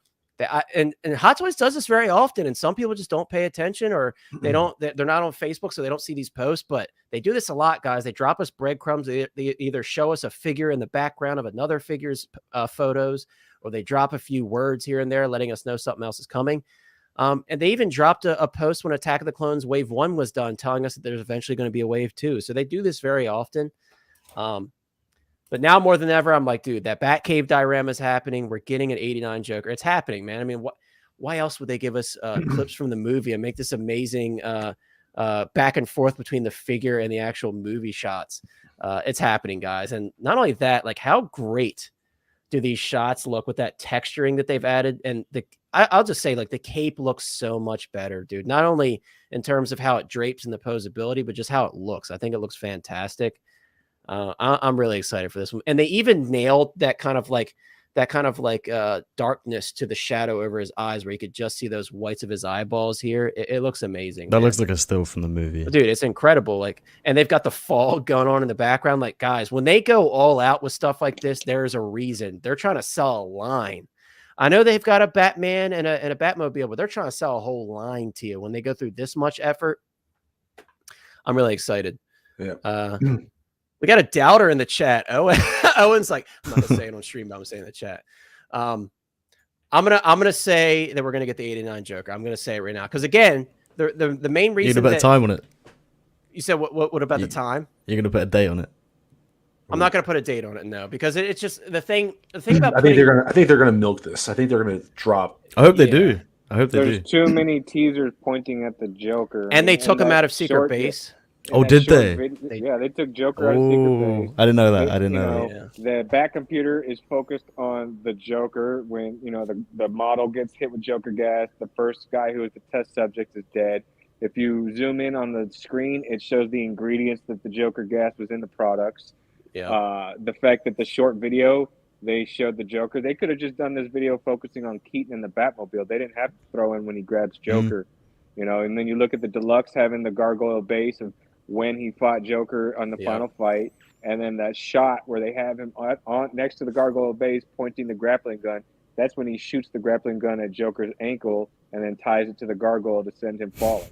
and Hot Toys does this very often, and some people just don't pay attention, or they're not on Facebook, so they don't see these posts. But they do this a lot, guys. They drop us breadcrumbs. They either show us a figure in the background of another figure's photos, or they drop a few words here and there, letting us know something else is coming. And they even dropped a post when Attack of the Clones Wave 1 was done, telling us that there's eventually going to be a Wave 2. So they do this very often. But now more than ever, I'm like, dude, that Batcave diorama is happening. We're getting an 89 Joker. It's happening, man. I mean, why else would they give us clips from the movie and make this amazing back and forth between the figure and the actual movie shots? It's happening, guys. And not only that, like, how great do these shots look with that texturing that they've added? And I'll just say, like, the cape looks so much better, dude. Not only in terms of how it drapes and the posability, but just how it looks. I think it looks fantastic. I'm really excited for this one. And they even nailed that kind of like darkness to the shadow over his eyes, where you could just see those whites of his eyeballs here. It looks amazing.
That looks like a still from the movie.
Dude, it's incredible. Like, and they've got the fog going on in the background. Like, guys, when they go all out with stuff like this, there's a reason. They're trying to sell a line. I know they've got a Batman and a Batmobile, but they're trying to sell a whole line to you when they go through this much effort. I'm really excited.
Yeah.
We got a doubter in the chat. Owen's like, I'm not gonna say it on stream, but I'm gonna say in the chat. I'm gonna say that we're gonna get the 89 Joker. I'm gonna say it right now because again, the main reason.
You're gonna put a time on it.
You said what about the time?
You're gonna put a date on it.
I'm not gonna put a date on it, no, because it's just the thing about.
I think they're gonna milk this. I think they're gonna drop.
I hope they do. I hope they do.
There's too many teasers pointing at the Joker,
and they took him out of Secret Base.
Oh, did they?
Yeah, they took Joker out of Secret Base.
I didn't know that. I didn't know that.
The Bat computer is focused on the Joker. When the model gets hit with Joker gas, the first guy who was the test subject is dead. If you zoom in on the screen, it shows the ingredients that the Joker gas was in the products.
Yeah.
The fact that the short video they showed the Joker, they could have just done this video focusing on Keaton and the Batmobile. They didn't have to throw in when he grabs Joker, you know. And then you look at the deluxe having the gargoyle base of when he fought Joker on the final fight, and then that shot where they have him on next to the gargoyle base pointing the grappling gun. That's when he shoots the grappling gun at Joker's ankle and then ties it to the gargoyle to send him falling.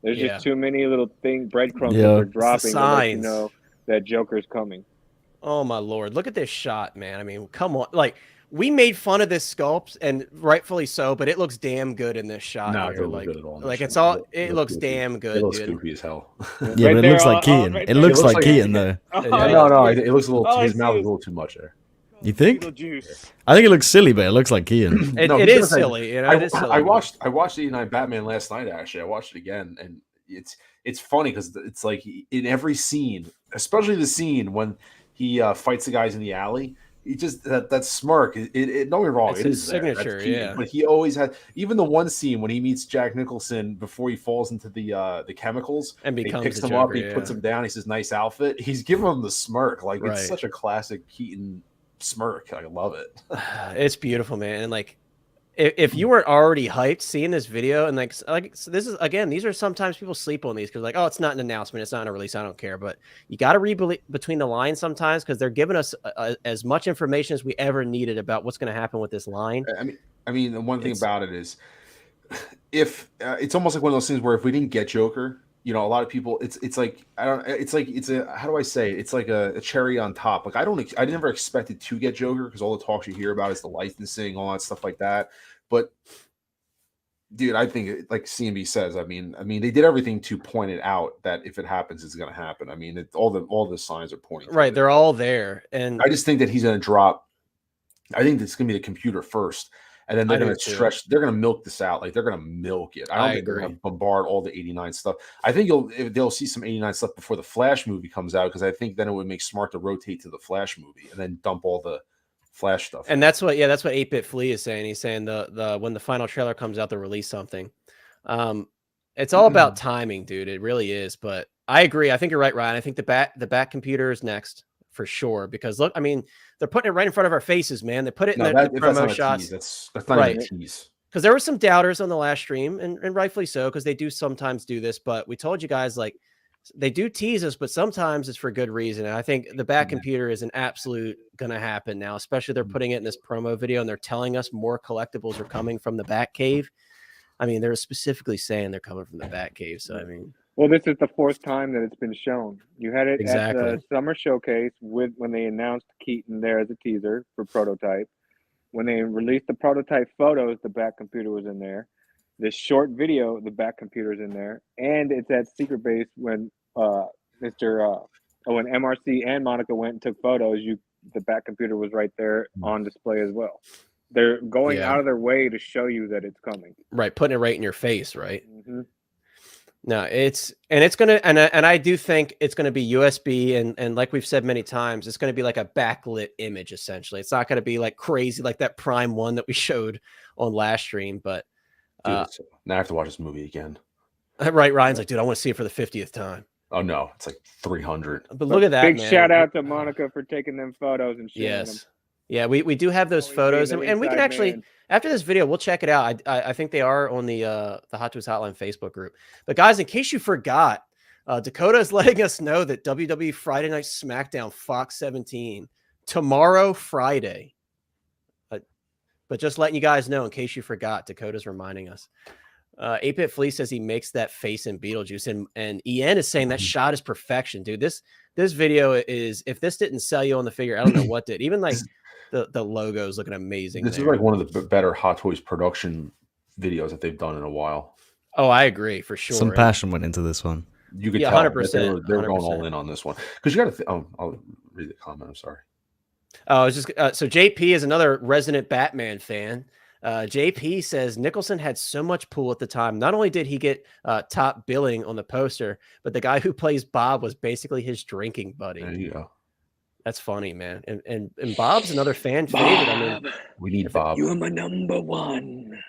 There's just too many little breadcrumbs that they're dropping to let you know that Joker's coming.
Oh my Lord. Look at this shot, man. I mean, come on. Like, we made fun of this sculpt, and rightfully so, but it looks damn good in this shot.
No,
here.
it doesn't
Like,
look good at all.
Like, it's all, it looks
goofy.
damn good,
It looks
dude.
goofy as hell.
Yeah, but it looks like Keaton. It looks like Keaton, though.
No, it looks a little, his mouth is a little too much there.
You think? I think it looks silly, but it looks like Keaton.
It is silly. You know, it is silly.
I watched 89 Batman last night, actually. I watched it again, and it's funny because it's like in every scene, especially the scene when he fights the guys in the alley, he just that smirk. Don't get me wrong,
it's
it
his
is
signature, yeah.
But he always had, even the one scene when he meets Jack Nicholson before he falls into the chemicals
and
he picks him
Joker,
up, he puts him down. He says, "Nice outfit." He's giving him the smirk, like it's such a classic Keaton smirk. I love it.
It's beautiful, man. And like, if you weren't already hyped seeing this video, and like so this is, again, these are sometimes people sleep on these because like, oh, it's not an announcement, it's not a release, I don't care. But you got to read between the lines sometimes because they're giving us as much information as we ever needed about what's going to happen with this line.
I mean, the one thing about it is, if it's almost like one of those things where if we didn't get Joker, you know, a lot of people, it's like, it's a, how do I say it? It's like a cherry on top. Like I never expected to get Joker because all the talks you hear about is the licensing, all that stuff like that. But dude, I think, like CMB says, I mean, they did everything to point it out that if it happens, it's going to happen. I mean, all the signs are pointing.
Right, they're all there, and
I just think that he's going to drop. I think it's going to be the computer first. And then they're going to stretch. They're going to milk this out. Like they're going to milk it. I don't think they're going to bombard all the 89 stuff. I think they'll see some 89 stuff before the Flash movie comes out because I think then it would make smart to rotate to the Flash movie and then dump all the Flash stuff.
And that's what 8-Bit Flea is saying. He's saying the when the final trailer comes out, they'll release something. It's all about timing, dude. It really is. But I agree. I think you're right, Ryan. I think the Bat computer is next. For sure, because look, I mean, they're putting it right in front of our faces, man. They put it in the promo shots.
That's not right. A tease.
Because there were some doubters on the last stream, and rightfully so, because they do sometimes do this. But we told you guys, like, they do tease us, but sometimes it's for good reason. And I think the Bat computer is an absolute gonna happen now, especially they're putting it in this promo video, and they're telling us more collectibles are coming from the Bat Cave. I mean, they're specifically saying they're coming from the Bat Cave. So I mean.
Well, this is the fourth time that it's been shown. You had it at the summer showcase when they announced Keaton there as a teaser for prototype. When they released the prototype photos, the Bat computer was in there. This short video, the Bat computer is in there, and it's at Secret Base when when MRC and Monica went and took photos. The Bat computer was right there on display as well. They're going out of their way to show you that it's coming.
Right, putting it right in your face, right? Mm-hmm. No, it's gonna, and I do think it's gonna be USB, and like we've said many times, it's gonna be like a backlit image essentially. It's not gonna be like crazy like that Prime one that we showed on last stream. But
dude, now I have to watch this movie again.
Right, Ryan's like, dude, I want to see it for the 50th time.
Oh no, it's like 300.
But look at that!
Big shout out to Monica for taking them photos and showing them.
Yeah, we do have those photos, and we can actually, after this video, we'll check it out. I think they are on the Hot Toys Hotline Facebook group. But guys, in case you forgot, Dakota is letting us know that WWE Friday Night SmackDown Fox 17 tomorrow, Friday. But just letting you guys know, in case you forgot, Dakota's reminding us. 8-Bit Flea says he makes that face in Beetlejuice, and Ian is saying that shot is perfection, dude. This video is, if this didn't sell you on the figure, I don't know what did. Even like the logo is looking amazing.
This is like one of the better Hot Toys production videos that they've done in a while.
Oh, I agree for sure.
Some passion went into this one.
You could tell 100%. They're going all in on this one because you got to. I'll read the comment. I'm sorry.
Oh, it's just so JP is another resident Batman fan. JP says Nicholson had so much pull at the time. Not only did he get top billing on the poster, but the guy who plays Bob was basically his drinking buddy.
There you go.
That's funny, man. And Bob's another fan favorite. I mean,
we need Bob.
You're my number one.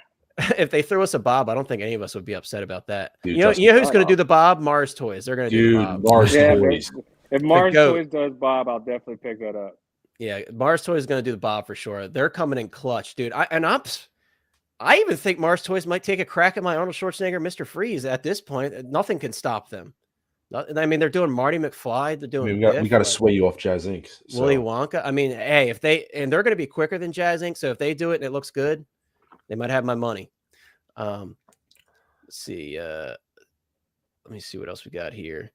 if they throw us a Bob, I don't think any of us would be upset about that.
Dude,
you know,
trust
you know
me.
who's going to do the Bob? Mars Toys. They're going to do the
Dude,
Bob.
Mars
Yeah,
Toys.
if Mars
goat.
Toys does Bob, I'll definitely pick that up.
Yeah, Mars Toys is going to do the Bob for sure. They're coming in clutch, dude. I even think Mars Toys might take a crack at my Arnold Schwarzenegger Mr. Freeze at this point. Nothing can stop them. I mean, they're doing Marty McFly. They're doing.
We got to sway you off Jazz Inc. So.
Willy Wonka. I mean, hey, they're going to be quicker than Jazz Inc. So if they do it and it looks good, they might have my money. Let's see. Let me see what else we got here.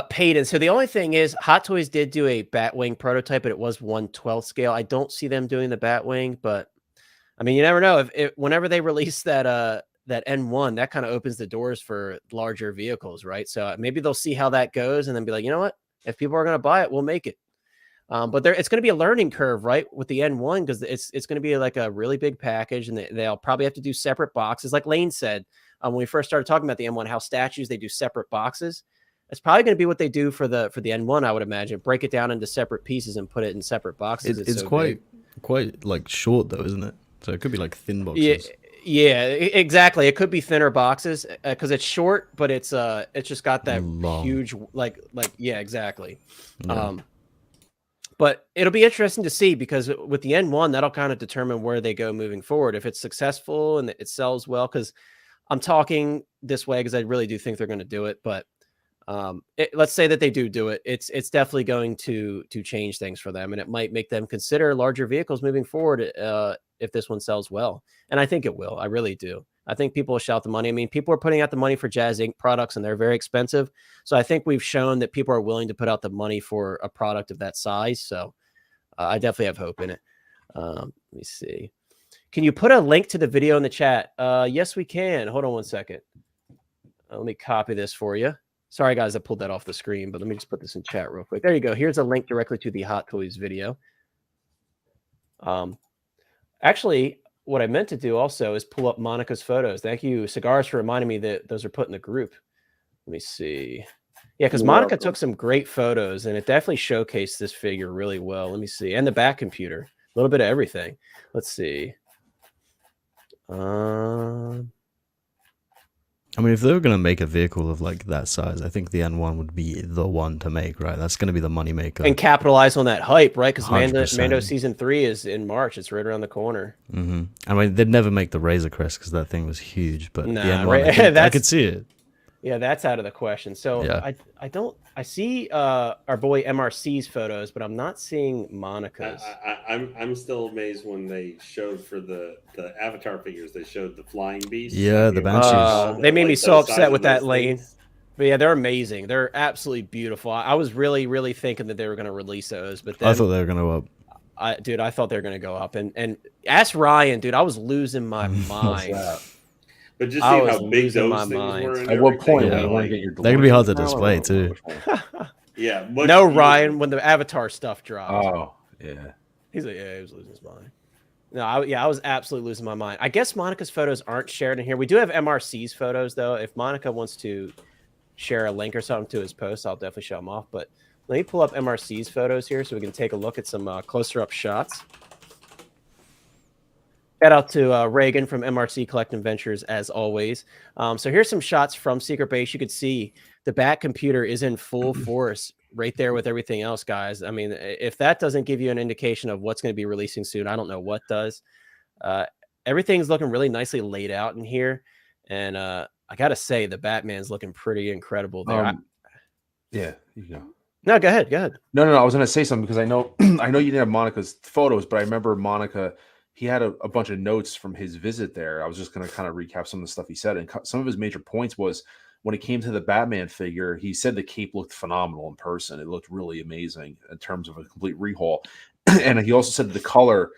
Payton. So the only thing is, Hot Toys did do a Batwing prototype, but it was 1/12 scale. I don't see them doing the Batwing, but I mean, you never know. If whenever they release that N1, that kind of opens the doors for larger vehicles, right? So maybe they'll see how that goes and then be like, you know what? If people are going to buy it, we'll make it. But it's going to be a learning curve, right, with the N1, because it's going to be like a really big package, and they'll probably have to do separate boxes, like Lane said when we first started talking about the N1, how statues they do separate boxes. It's probably going to be what they do for the N1, I would imagine. Break it down into separate pieces and put it in separate boxes.
It's
so
quite like short though, isn't it? So it could be like thin boxes.
Yeah, exactly. It could be thinner boxes because it's short, but it's just got that
long.
huge yeah, exactly.
Yeah.
But it'll be interesting to see, because with the N1, that'll kind of determine where they go moving forward. If it's successful and it sells well, because I'm talking this way because I really do think they're going to do it. But let's say that they do it. It's definitely going to change things for them, and it might make them consider larger vehicles moving forward if this one sells well. And I think it will. I really do. I think people will shout the money. I mean, people are putting out the money for Jazz Inc. products, and they're very expensive. So I think we've shown that people are willing to put out the money for a product of that size. So I definitely have hope in it. Let me see. Can you put a link to the video in the chat? Yes, we can. Hold on one second. Let me copy this for you. Sorry, guys, I pulled that off the screen, but let me just put this in chat real quick. There you go. Here's a link directly to the Hot Toys video. Actually, what I meant to do also is pull up Monica's photos. Thank you, Cigars, for reminding me that those are put in the group. Let me see. Yeah, because Monica took some great photos, and it definitely showcased this figure really well. Let me see. And the back computer. A little bit of everything. Let's see.
I mean, if they were going to make a vehicle of like that size, I think the N1 would be the one to make, right? That's going to be the money maker.
And capitalize on that hype, right? Because
100%.
Mando Season 3 is in March. It's right around the corner.
Mm-hmm. I mean, they'd never make the Razor Crest because that thing was huge, but
Nah,
the N1, I could see it.
Yeah, that's out of the question. So
Yeah.
I see our boy MRC's photos, but I'm not seeing Monica's.
I'm still amazed when they showed for the Avatar figures. They showed the flying beast.
Yeah, the Banshees.
They made me so
those
upset
size
with
of
that
those
lane.
things.
But yeah, they're amazing. They're absolutely beautiful. I was really, really thinking that they were going to release those, but then
I thought they were going to go up.
I thought they were going to go up. And ask Ryan, dude, I was losing my mind.
But just
I
see
was
how big
losing
those
my
things
mind.
were. And
At what point
everything,
you
like-
want to get your
They're going to be hard to
delivery?
display too.
Yeah.
No, Ryan, when the Avatar stuff dropped.
Oh, yeah.
He's like, yeah, he was losing his mind. No, I was absolutely losing my mind. I guess Monica's photos aren't shared in here. We do have MRC's photos, though. If Monica wants to share a link or something to his post, I'll definitely show them off. But let me pull up MRC's photos here so we can take a look at some closer-up shots. Shout out to Reagan from MRC Collecting Ventures, as always. So here's some shots from Secret Base. You could see the back computer is in full force right there with everything else, guys. I mean, if that doesn't give you an indication of what's going to be releasing soon, I don't know what does. Everything's looking really nicely laid out in here. And I got to say, the Batman's looking pretty incredible there.
Yeah, you go.
No, go ahead. Go ahead.
No. I was going to say something because I know I know you didn't have Monica's photos, but I remember Monica. He had a bunch of notes from his visit there. I was just going to kind of recap some of the stuff he said. And some of his major points was when it came to the Batman figure, he said the cape looked phenomenal in person. It looked really amazing in terms of a complete rehaul. And he also said the color,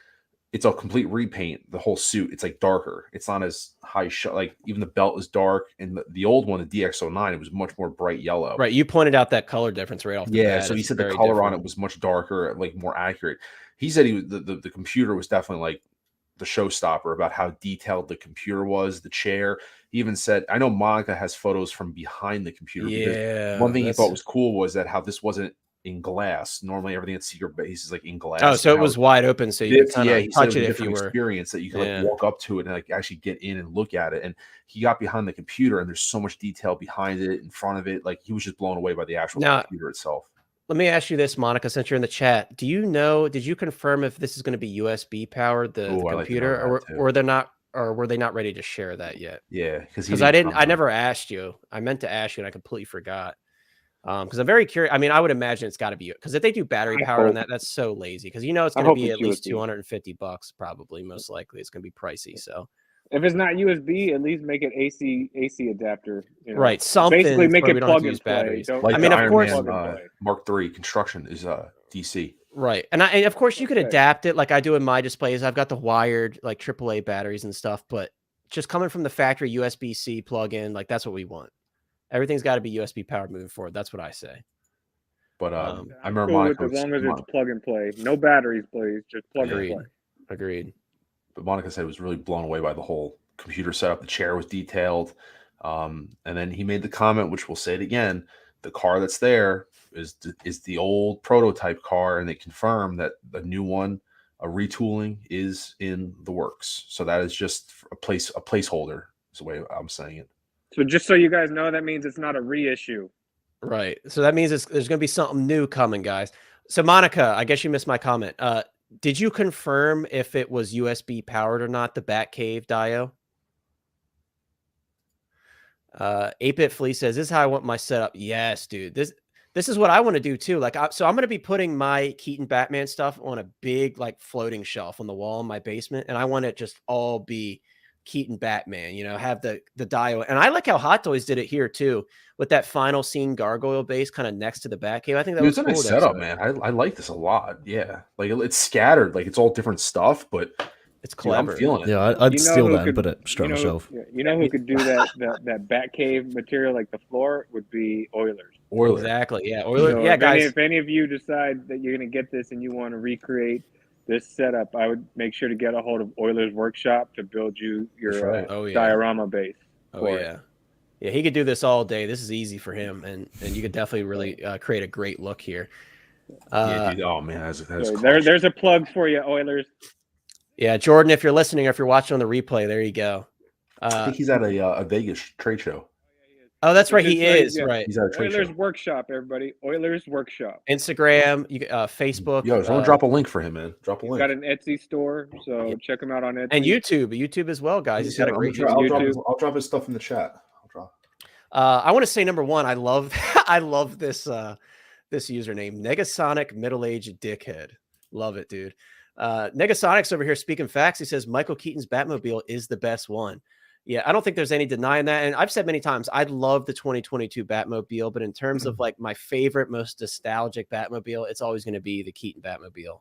it's a complete repaint, the whole suit. It's like darker. It's not as high shot. Like even the belt is dark. And the old one, the DX09, it was much more bright yellow.
Right. You pointed out that color difference right off the bat.
So he
It's
said the
very
color
different.
on it was much darker, like more accurate. He said the computer was definitely like the showstopper about how detailed the computer was, the chair. He even said, I know Monica has photos from behind the computer.
Yeah.
One thing he thought was cool was that how this wasn't in glass. Normally, everything at Secret Base is like in glass.
Oh, so it was wide open, so you could kind of
he said it
touch
was
it
a
if
different
you were.
experience that you could like walk up to it and like actually get in and look at it. And he got behind the computer, and there's so much detail behind it, in front of it. Like he was just blown away by the actual computer itself.
Let me ask you this, Monica, since you're in the chat. Do you know, did you confirm if this is going to be USB powered, the computer, or they're not, or were they not ready to share that yet?
Yeah, because
I never asked you. I meant to ask you and I completely forgot. Because I'm very curious. I mean, I would imagine it's got to be, because if they do battery power on that, that's so lazy. Because it's going to be at least $250 probably. Most likely, it's going to be pricey. So
if it's not USB, at least make it AC adapter.
Right, something.
Basically, make it plug and play.
Batteries.
Like
I mean, of course,
Mark III construction is DC.
Right, and of course you could adapt it like I do in my displays. I've got the wired like AAA batteries and stuff, but just coming from the factory USB-C plug-in, like that's what we want. Everything's got to be USB powered moving forward. That's what I say.
But I remember Monica,
as long as it's plug and play, no batteries, please, just plug and play.
Agreed.
But Monica said it was really blown away by the whole computer setup. The chair was detailed, and then he made the comment, which we'll say it again: the car that's there is the old prototype car, and they confirmed that the new one, a retooling, is in the works. So that is just a placeholder. Is the way I'm saying it.
So just so you guys know, that means it's not a reissue.
Right. So that means there's going to be something new coming, guys. So Monica, I guess you missed my comment. Did you confirm if it was USB powered or not, the Batcave Dio? 8-Bit Flea says, this is how I want my setup. Yes, dude. This is what I want to do too. Like, so I'm going to be putting my Keaton Batman stuff on a big, like, floating shelf on the wall in my basement. And I want it just all be Keaton Batman, have the Dio. And I like how Hot Toys did it here too, with that final scene gargoyle base kind of next to the Batcave. I think that was
a nice setup, man. I like this a lot. Yeah, like it's scattered, like it's all different stuff, but
it's clever.
I'm feeling it.
Yeah, I'd steal that and put it straight on the shelf.
You know who could do that Batcave material, like the floor, would be Oilers.
Exactly. Yeah, Oilers.
So
guys.
If any of you decide that you're going to get this and you want to recreate this setup, I would make sure to get a hold of Oilers Workshop to build you your diorama base.
Yeah, he could do this all day. This is easy for him, and you could definitely really create a great look here.
Dude, oh man,
there's a plug for you, Oilers.
Yeah, Jordan, if you're listening or if you're watching on the replay, there you go.
I think he's at a Vegas trade show.
Oh, that's right. He is right.
He's at a trade
Oilers
show.
Workshop, everybody. Oilers Workshop.
Instagram, Facebook.
Yo, someone drop a link for him, man. Drop a link.
Got an Etsy store, so check him out on Etsy
and YouTube as well, guys. He's got a great YouTube.
I'll drop his stuff in the chat.
I want to say number one, I love this this username, Negasonic middle-aged dickhead. Love it, dude. Negasonic's over here speaking facts. He says Michael Keaton's Batmobile is the best one. Yeah, I don't think there's any denying that. And I've said many times, I love the 2022 Batmobile, but in terms of like my favorite, most nostalgic Batmobile, it's always going to be the Keaton Batmobile.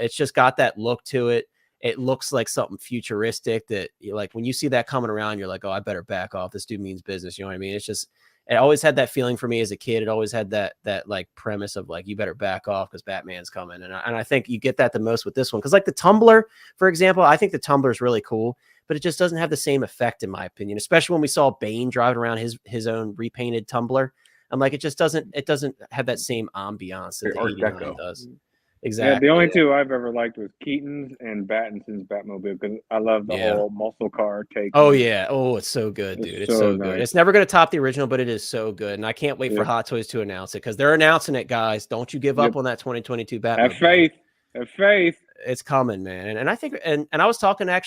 It's just got that look to it. It looks like something futuristic that, like, when you see that coming around, you're like, oh, I better back off. This dude means business. You know what I mean? It's just, it always had that feeling for me as a kid. It always had that like premise of like, you better back off because Batman's coming. And I think you get that the most with this one. Because like the Tumbler, for example, I think the Tumbler is really cool, but it just doesn't have the same effect in my opinion, especially when we saw Bane driving around his own repainted Tumbler. I'm like, it doesn't have that same ambiance that the 89 does. Exactly.
Yeah, the only two I've ever liked was Keaton's and Battinson's Batmobile because I love the whole muscle car take.
Oh yeah, it's so good, dude. It's so good. It's never going to top the original, but it is so good, and I can't wait for Hot Toys to announce it because they're announcing it, guys. Don't you give up on that 2022 Batmobile.
Have faith.
It's coming, man. And I think, and I was talking I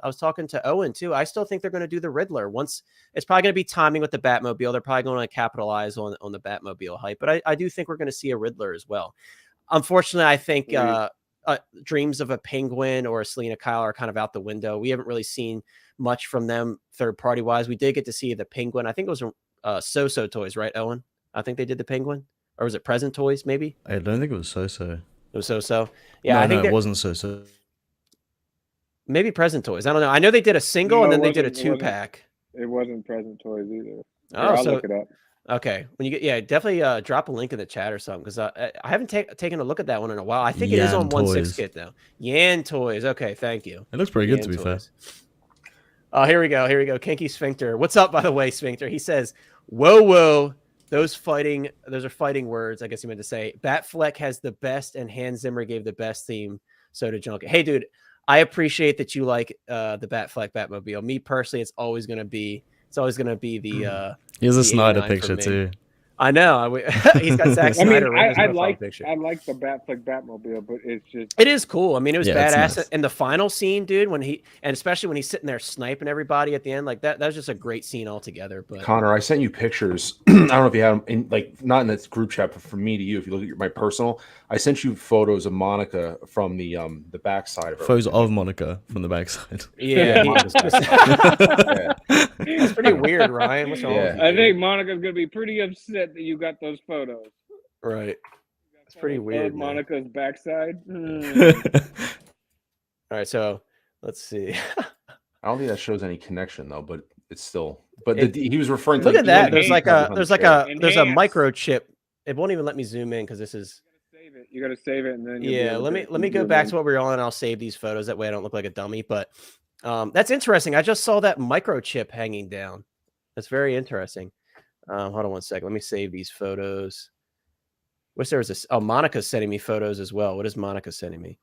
was talking to Owen too. I still think they're going to do the Riddler. Once it's probably going to be timing with the Batmobile. They're probably going to capitalize on the Batmobile hype, but I do think we're going to see a Riddler as well. Unfortunately, I think dreams of a Penguin or a Selena Kyle are kind of out the window. We haven't really seen much from them third-party wise. We did get to see the Penguin. I think it was So-So Toys, right, Owen? I think they did the Penguin. Or was it Present Toys, maybe?
I don't think it was So-So.
It was So-So? Yeah,
no, it wasn't So-So.
Maybe Present Toys. I don't know. I know they did a single and then they did a two-pack.
It wasn't Present Toys either.
I'll
look it up.
Okay, when you get definitely drop a link in the chat or something because I haven't taken a look at that one in a while. I think it is on 1/6 kit though. Yan Toys. Okay, thank you.
It looks pretty good to be fair.
Oh, here we go. Kinky Sphincter. What's up, by the way, Sphincter? He says, "Whoa, those are fighting words. I guess you meant to say. Batfleck has the best, and Hans Zimmer gave the best theme. So did Junkie. Hey, dude, I appreciate that you like the Batfleck Batmobile. Me personally, it's always gonna be the.
Here's a
the
Snyder
89 for
picture
me.
too.
I know. He's got Zack
I mean,
Snyder. written his
I
profile
like
picture.
the Batfleck Batmobile, but it's just
It is cool. I mean, it was
Yeah, it's
badass.
nice.
And the final scene, dude, and especially when he's sitting there sniping everybody at the end, like that was just a great scene altogether. But
Connor, I sent you pictures. I don't know if you had them in, like, not in this group chat, but from me to you. If you look at my personal, I sent you photos of Monica from the backside of her.
Photos of Monica from the backside.
yeah,
Monica's
yeah.
yeah.
It's pretty weird, Ryan. What's wrong with you?
I
dude?
think Monica's gonna be pretty upset that you got those photos.
Right. It's pretty weird, man.
Monica's backside.
All right, so let's see.
I don't think that shows any connection though, but it's still. But
It-
he was referring to.
Look at
the
that.
image
There's
behind the chair.
there's a
Enhance.
microchip. It won't even let me zoom in because this is.
Save it. You gotta save it, and then you'll be
Yeah,
able
let
to
me go
zoom
back
in.
to what we were on, and I'll save these photos. That way I don't look like a dummy. But that's interesting. I just saw that microchip hanging down. That's very interesting. Hold on one second. Let me save these photos. Wish there was this. Oh, Monica's sending me photos as well. What is Monica sending me?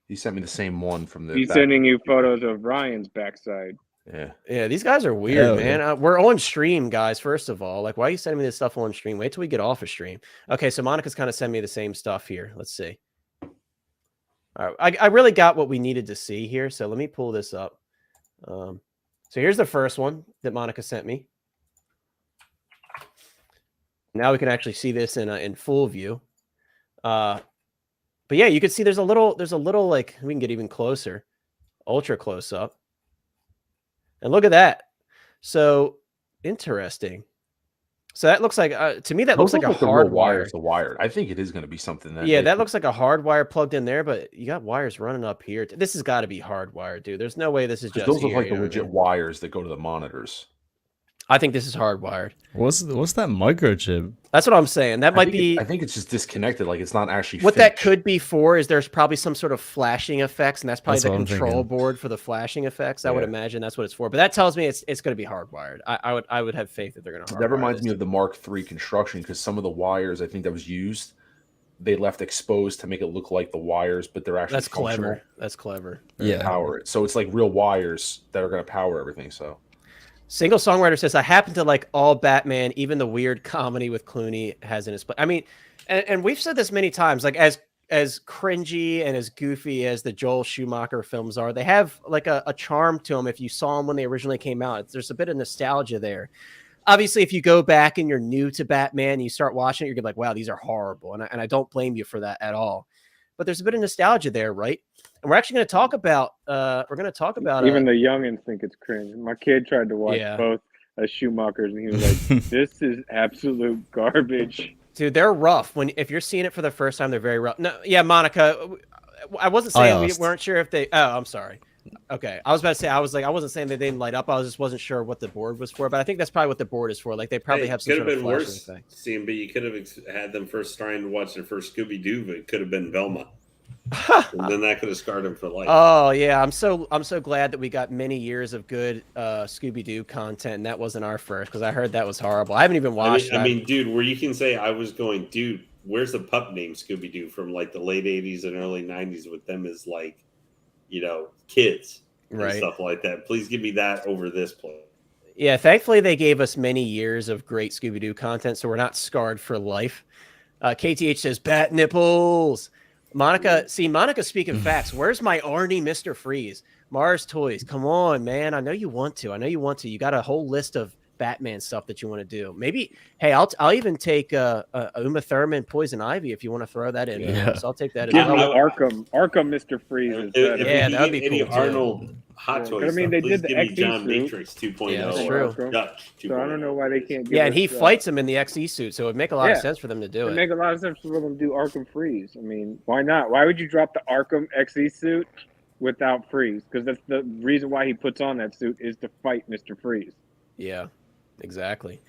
He sent me the same one from the.
He's
back.
sending you photos of Ryan's backside.
Yeah.
Yeah, these guys are weird,
Hell
man. We're on stream, guys. First of all, like, why are you sending me this stuff on stream? Wait till we get off of stream. Okay, so Monica's kind of sending me the same stuff here. Let's see. All right, I really got what we needed to see here. So let me pull this up. So here's the first one that Monica sent me. Now we can actually see this in full view. But yeah, you can see there's a little like, we can get even closer, ultra close up. And look at that. So interesting. So that looks like to me that looks like a
the real
hard
wires.
wire.
The wire. I think it is going to be something that.
Yeah, that looks like a hard wire plugged in there, but you got wires running up here. This has got to be hardwired, dude. There's no way this is just.
Those look
here,
like
you
the
know what I
legit
mean?
wires that go to the monitors.
I think this is hardwired.
What's that microchip?
That's what I'm saying. That might be.
I think it's just disconnected. Like it's not actually.
What that
finished.
could be for is there's probably some sort of flashing effects, and that's probably
That's
the
what I'm
control
thinking.
board for the flashing effects. I would
Yeah.
imagine that's what it's for. But that tells me it's going to be hardwired. I would have faith that they're going to.
That reminds me of the Mark III construction because some of the wires I think that was used, they left exposed to make it look like the wires, but they're actually
That's
functional
clever. That's clever.
to
Yeah.
power it. So it's like real wires that are going to power everything. So
Single songwriter says, I happen to like all Batman, even the weird comedy with Clooney has in his play. I mean, and we've said this many times, like as cringy and as goofy as the Joel Schumacher films are, they have like a charm to them. If you saw them when they originally came out, there's a bit of nostalgia there. Obviously, if you go back and you're new to Batman, you start watching it, you're gonna be like, wow, these are horrible. And I don't blame you for that at all. But there's a bit of nostalgia there, right? And we're actually going to talk about
Even the youngins think it's cringe. My kid tried to watch
Yeah.
both Schumachers, and he was like, "This is absolute garbage."
dude, they're rough. If you're seeing it for the first time, they're very rough. No, yeah, Monica, I wasn't saying we
asked.
weren't sure if they. Oh, I'm sorry. Okay, I was about to say I wasn't saying they didn't light up. I just wasn't sure what the board was for, but I think that's probably what the board is for. Like they probably have some
could
sort
have
of
been
flashing
worse.
thing.
Seeing, but you could have had them first trying to watch their first Scooby Doo, but it could have been Velma, and then that could have scarred them for life.
Oh yeah, I'm so glad that we got many years of good Scooby Doo content, and that wasn't our first because I heard that was horrible. I haven't even watched it.
I mean, dude, where you can say I was going, dude, where's the pup named Scooby Doo from like the late '80s and early '90s with them as like, kids. And
right,
stuff like that. Please give me that over this play.
Yeah, thankfully they gave us many years of great Scooby-Doo content, so we're not scarred for life. KTH says, bat nipples. Monica, speaking facts. Where's my Arnie Mr. Freeze? Mars Toys, come on, man. I know you want to. You got a whole list of Batman stuff that you want to do. Maybe, hey, I'll even take Uma Thurman, Poison Ivy if you want to throw that in.
Yeah.
So I'll take that as
Give me
well.
Arkham Mr. Freeze. Is
If
better.
Yeah,
we
that
can
would be
get any
cool, too.
Arnold Hot
Yeah,
Toys.
but I mean, they
please
did the
give me
XE
John
suit.
Matrix 2.0.
Yeah, that's
or
true.
Dutch 2.0.
So I don't know why they can't. Give
Yeah, and
us,
he fights him in the XE suit, so it would make a lot of
Yeah.
sense for them to do
It
it.
make a lot of sense for them to do Arkham Freeze. I mean, why not? Why would you drop the Arkham XE suit without Freeze? Because that's the reason why he puts on that suit is to fight Mr. Freeze.
Yeah, exactly.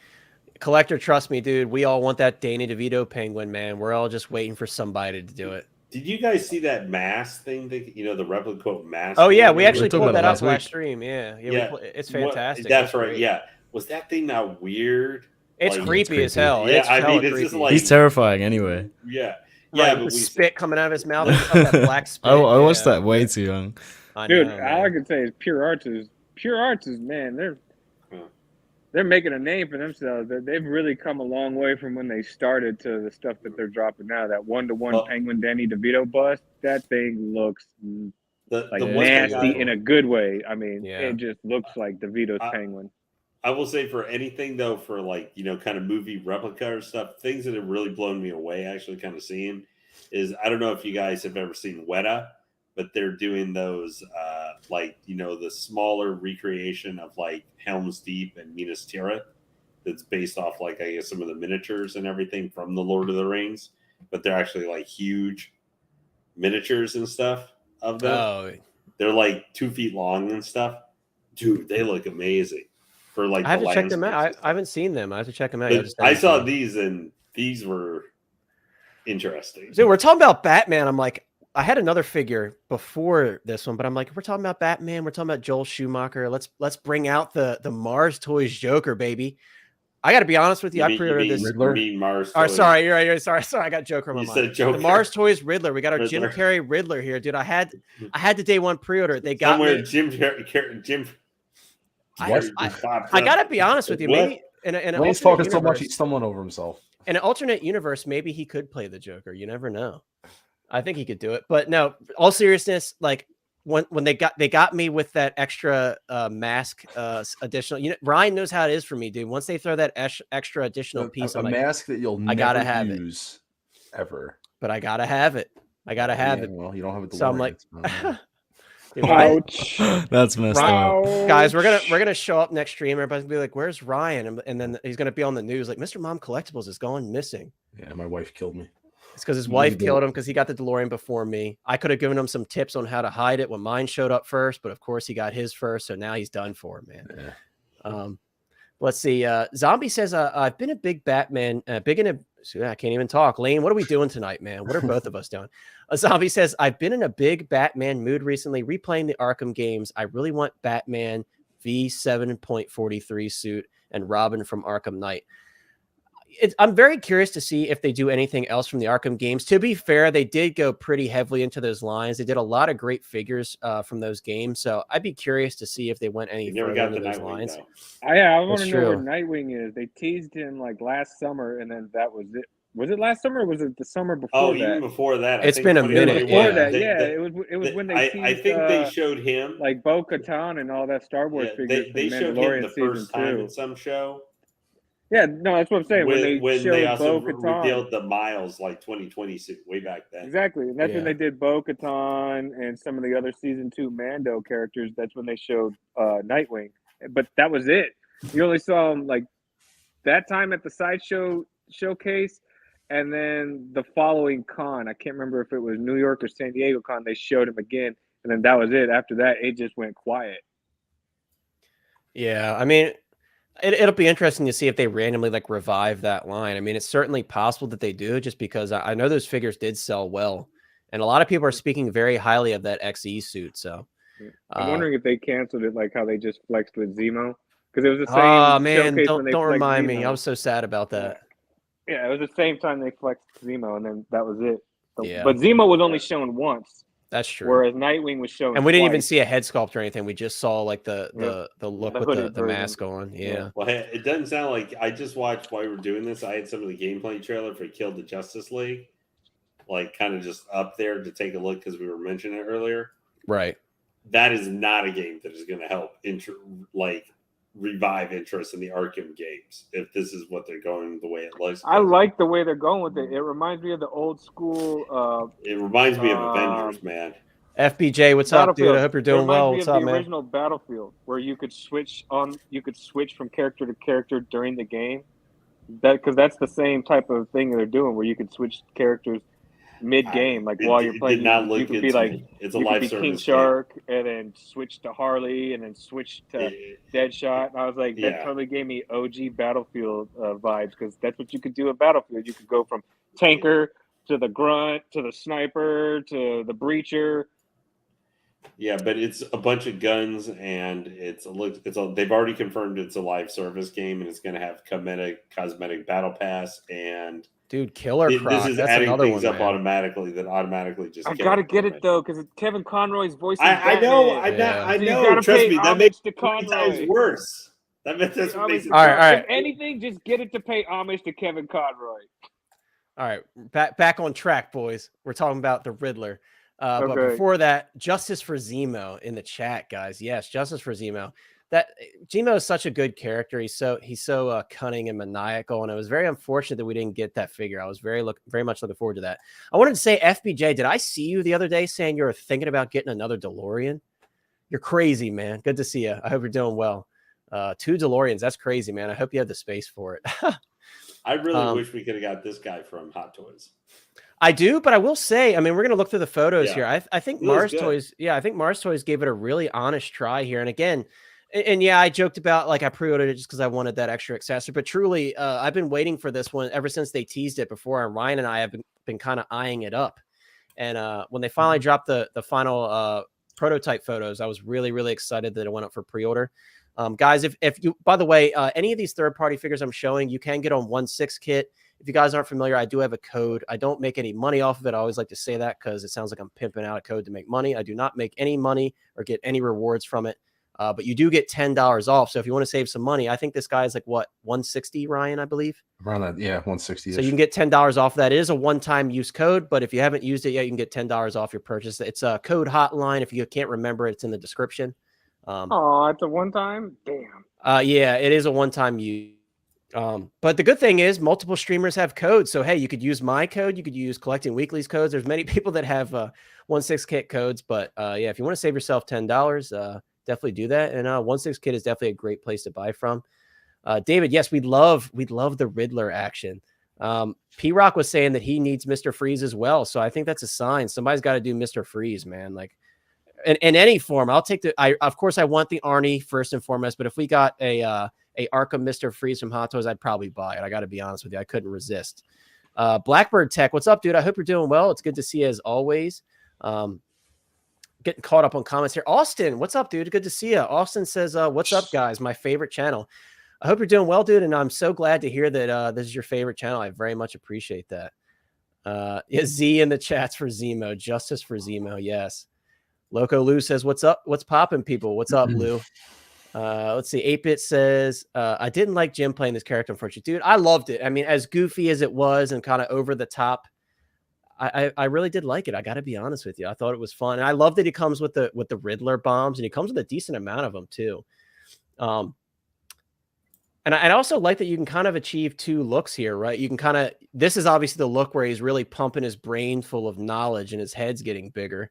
Collector, trust me, dude. We all want that Danny DeVito penguin, man. We're all just waiting for somebody to do it.
Did you guys see that mask thing? The replica mask.
Oh yeah,
thing?
we actually
talked
pulled
about
that
it
up
last
last
week.
stream. Yeah,
Yeah.
it's fantastic.
That's
Looks
right.
great.
Yeah. Was that thing not weird?
It's
Like,
creepy as
creepy.
hell.
Yeah,
It's
I
hella
mean, it's just
creepy.
like
He's terrifying anyway.
yeah,
Right,
yeah,
with
but
the
we
spit coming out of his mouth, and that black spit.
I watched
yeah.
that way too young.
I
Dude,
know,
all I
man.
can say is Pure Arts is man,
Huh.
they're making a name for themselves. They've really come a long way from when they started to the stuff that they're dropping now. That 1-to-1
Well-
Penguin Danny DeVito bust, that thing looks
the
like
one thing
nasty in a good way. I mean,
Yeah.
it just looks like DeVito's Penguin.
I will say for anything though, for like, you know, kind of movie replica or stuff, things that have really blown me away actually kind of seeing is, I don't know if you guys have ever seen Weta, but they're doing those like, you know, the smaller recreation of like Helm's Deep and Minas Tirith that's based off like, I guess, some of the miniatures and everything from the Lord of the Rings, but they're actually like huge miniatures and stuff of them.
Oh,
They're like 2 feet long and stuff. Dude, they look amazing. For like
I have
the
to check them out.
landscapes and
I haven't seen them. I have to check them out.
but
Yeah, just
I saw
haven't seen
these and these were interesting.
them. Dude, we're talking about Batman. I'm like, I had another figure before this one, but I'm like, we're talking about Batman. We're talking about Joel Schumacher. Let's bring out the Mars Toys Joker, baby. I got to be honest with you. I pre-ordered this.
Riddler?
You mean Mars?
Oh,
Toys.
sorry, you're right. Sorry, I got Joker in my
You
mind.
said Joker.
The Mars Toys Riddler. We got our Jim
Riddler.
Carrey Riddler here, dude. I had the day one pre-order. They got
Somewhere
me.
Jim.
I gotta be honest with you.
What?
Maybe in an
He's
alternate
talking so much,
universe,
he's stumbling over himself.
in an alternate universe, maybe he could play the Joker. You never know. I think he could do it. But no, all seriousness, like when they got me with that extra mask additional. You know, Ryan knows how it is for me, dude. Once they throw that extra additional piece,
A
I'm like,
mask that you'll
I
never
gotta have it.
use ever.
but I gotta have it. I gotta have
Yeah,
it.
well, you don't have it.
So I'm like, dude,
Ouch.
That's messed up.
guys, we're gonna show up next stream. Everybody's gonna be like, "Where's Ryan?" And then he's gonna be on the news like, "Mr. Mom Collectibles is going missing."
Yeah, my wife killed me.
It's because his
You
wife
need to-
killed him because he got the DeLorean before me. I could have given him some tips on how to hide it when mine showed up first, but of course he got his first, so now he's done for, man.
Yeah.
Let's see. Zombie says, "I've been a big Batman, big in a." I can't even talk. Lane, what are we doing tonight, man? What are both of us doing? Zombie says, "I've been in a big Batman mood recently, replaying the Arkham games. I really want Batman V7.43 suit and Robin from Arkham Knight." I'm very curious to see if they do anything else from the Arkham games. To be fair, they did go pretty heavily into those lines. They did a lot of great figures from those games. So I'd be curious to see if they went any
You never
further
got
into
the
those
Nightwing
lines.
though.
I want
That's
to know where
true.
Nightwing is. They teased him like last summer, and then that was it. Was it last summer or was it the summer before
Oh,
that?
even before that, I
It's
think
been a
2021,
minute,
Before
yeah.
that,
they-
yeah.
they-
It was when they teased,
I think they showed him.
like Bo-Katan and all that Star Wars
Yeah,
figures
they
from
showed him
Mandalorian
the
season
first time
2.
in some show.
Yeah, no, that's what I'm saying. When they showed
also
Bo-Katan,
revealed the Miles like 2020 suit way back then.
exactly, and that's when
Yeah.
they did Bo-Katan and some of the other season 2 Mando characters. That's when they showed Nightwing, but that was it. You only saw him like that time at the sideshow showcase, and then the following con. I can't remember if it was New York or San Diego con. They showed him again, and then that was it. After that, it just went quiet.
Yeah, I mean, it'll be interesting to see if they randomly like revive that line. I mean, it's certainly possible that they do, just because I know those figures did sell well, and a lot of people are speaking very highly of that XE suit. So
I'm wondering if they canceled it like how they just flexed with Zemo, because it was the same.
oh man,
showcase when they
don't
flexed
remind me.
Zemo.
I was so sad about that.
Yeah, it was the same time they flexed Zemo, and then that was it.
Yeah.
But Zemo was only shown once,
That's true.
whereas Nightwing was shown.
And we didn't even
twice.
see a head sculpt or anything. We just saw like the look
The
with
hooded
the
version.
mask on. Yeah.
Well, hey, it doesn't sound like I just watched while we were doing this. I had some of the gameplay trailer for Kill the Justice League, like kind of just up there to take a look because we were mentioning it earlier.
Right.
That is not a game that is going to help revive interest in the Arkham games if this is what they're going the way it looks.
I like the way they're going with it. It reminds me of the old school.
It reminds me of Avengers, man.
FBJ, what's up, dude? I hope you're
It
doing
reminds
well.
me
What's
of
up,
the
man?
original Battlefield, where you could switch from character to character during the game. Because that's the same type of thing they're doing, where you could switch characters mid-game, like while you're playing.
Did not look
you could
good
be
to
like,
me. It's a
you could
live
be King
service
Shark, and then switch to Harley, and then switch to
game.
Deadshot. And I was like, that
Yeah.
totally gave me OG Battlefield vibes, because that's what you could do at Battlefield. You could go from tanker to the grunt to the sniper to the breacher.
Yeah, but it's a bunch of guns, and they've already confirmed it's a live service game, and it's going to have cosmetic battle pass, and
Dude, Killer
this
Croc.
is
That's
adding
another
things
one,
up
man.
automatically just
I
kill
gotta
it
get
for
it
me.
though, because Kevin Conroy's voicing
I
Batman.
know,
Yeah.
I
So you
know.
gotta
Trust
pay
me, that
homage
makes
to
it 20 times
Conroy.
worse. That's
Pay
what
homage
makes
to
it.
All right,
Con-
all right.
If anything, just get it to pay homage to Kevin Conroy.
All right, back on track, boys. We're talking about the Riddler. But
Okay.
before that, justice for Zemo in the chat, guys. Yes, justice for Zemo. That Zemo is such a good character. He's so cunning and maniacal, and it was very unfortunate that we didn't get that figure. I was very much looking forward to that. I wanted to say, FBJ, did I see you the other day saying you were thinking about getting another DeLorean? You're crazy, man. Good to see you. I hope you're doing well. 2 DeLoreans. That's crazy, man. I hope you have the space for it.
I really wish we could have got this guy from Hot Toys.
I do, but I will say, I mean, we're going to look through the photos
Yeah.
here. I think
He looks
Mars
good.
Toys, I think Mars Toys gave it a really honest try here. And again, and yeah, I joked about like I pre-ordered it just because I wanted that extra accessory, but truly, I've been waiting for this one ever since they teased it before. And Ryan and I have been kind of eyeing it up. And when they finally dropped the final prototype photos, I was really, really excited that it went up for pre-order. Guys, if you, by the way, any of these third-party figures I'm showing, you can get on 1/6 kit. If you guys aren't familiar, I do have a code. I don't make any money off of it. I always like to say that because it sounds like I'm pimping out a code to make money. I do not make any money or get any rewards from it. But you do get $10 off. So if you want to save some money, I think this guy is like what, 160, Ryan, I believe.
Around that, yeah, 160.
So you can get $10 off that. It is a one-time use code, but if you haven't used it yet, you can get $10 off your purchase. It's a code Hotline. If you can't remember it, it's in the description.
Oh, it's a one time? Damn.
Yeah, it is a one-time use. But the good thing is multiple streamers have codes. So, hey, you could use my code. You could use Collecting Weekly's codes. There's many people that have 1/6 kit codes. But yeah, if you want to save yourself $10, definitely do that. And 1/6 kit is definitely a great place to buy from. David, yes, we'd love the Riddler action. P-Rock was saying that he needs Mr. Freeze as well. So I think that's a sign. Somebody's got to do Mr. Freeze, man. Like in any form, I'll take of course I want the Arnie first and foremost, but if we got a Arkham Mr. Freeze from Hot Toys, I'd probably buy it. I got to be honest with you. I couldn't resist. Blackbird Tech, what's up, dude? I hope you're doing well. It's good to see you as always. Getting caught up on comments here. Austin, what's up, dude? Good to see you. Austin says, what's up, guys? My favorite channel. I hope you're doing well, dude. And I'm so glad to hear that this is your favorite channel. I very much appreciate that. Yeah, Z in the chats for Zemo. Justice for Zemo. Yes. Loco Lou says, what's up? What's popping, people? What's up, Lou? Let's see. 8-Bit says, I didn't like Jim playing this character, unfortunately. Dude, I loved it. I mean, as goofy as it was and kind of over the top, I really did like it. I got to be honest with you. I thought it was fun. And I love that he comes with the Riddler bombs, and he comes with a decent amount of them too. And I also like that you can kind of achieve 2 looks here, right? You can kind of, this is obviously the look where he's really pumping his brain full of knowledge and his head's getting bigger.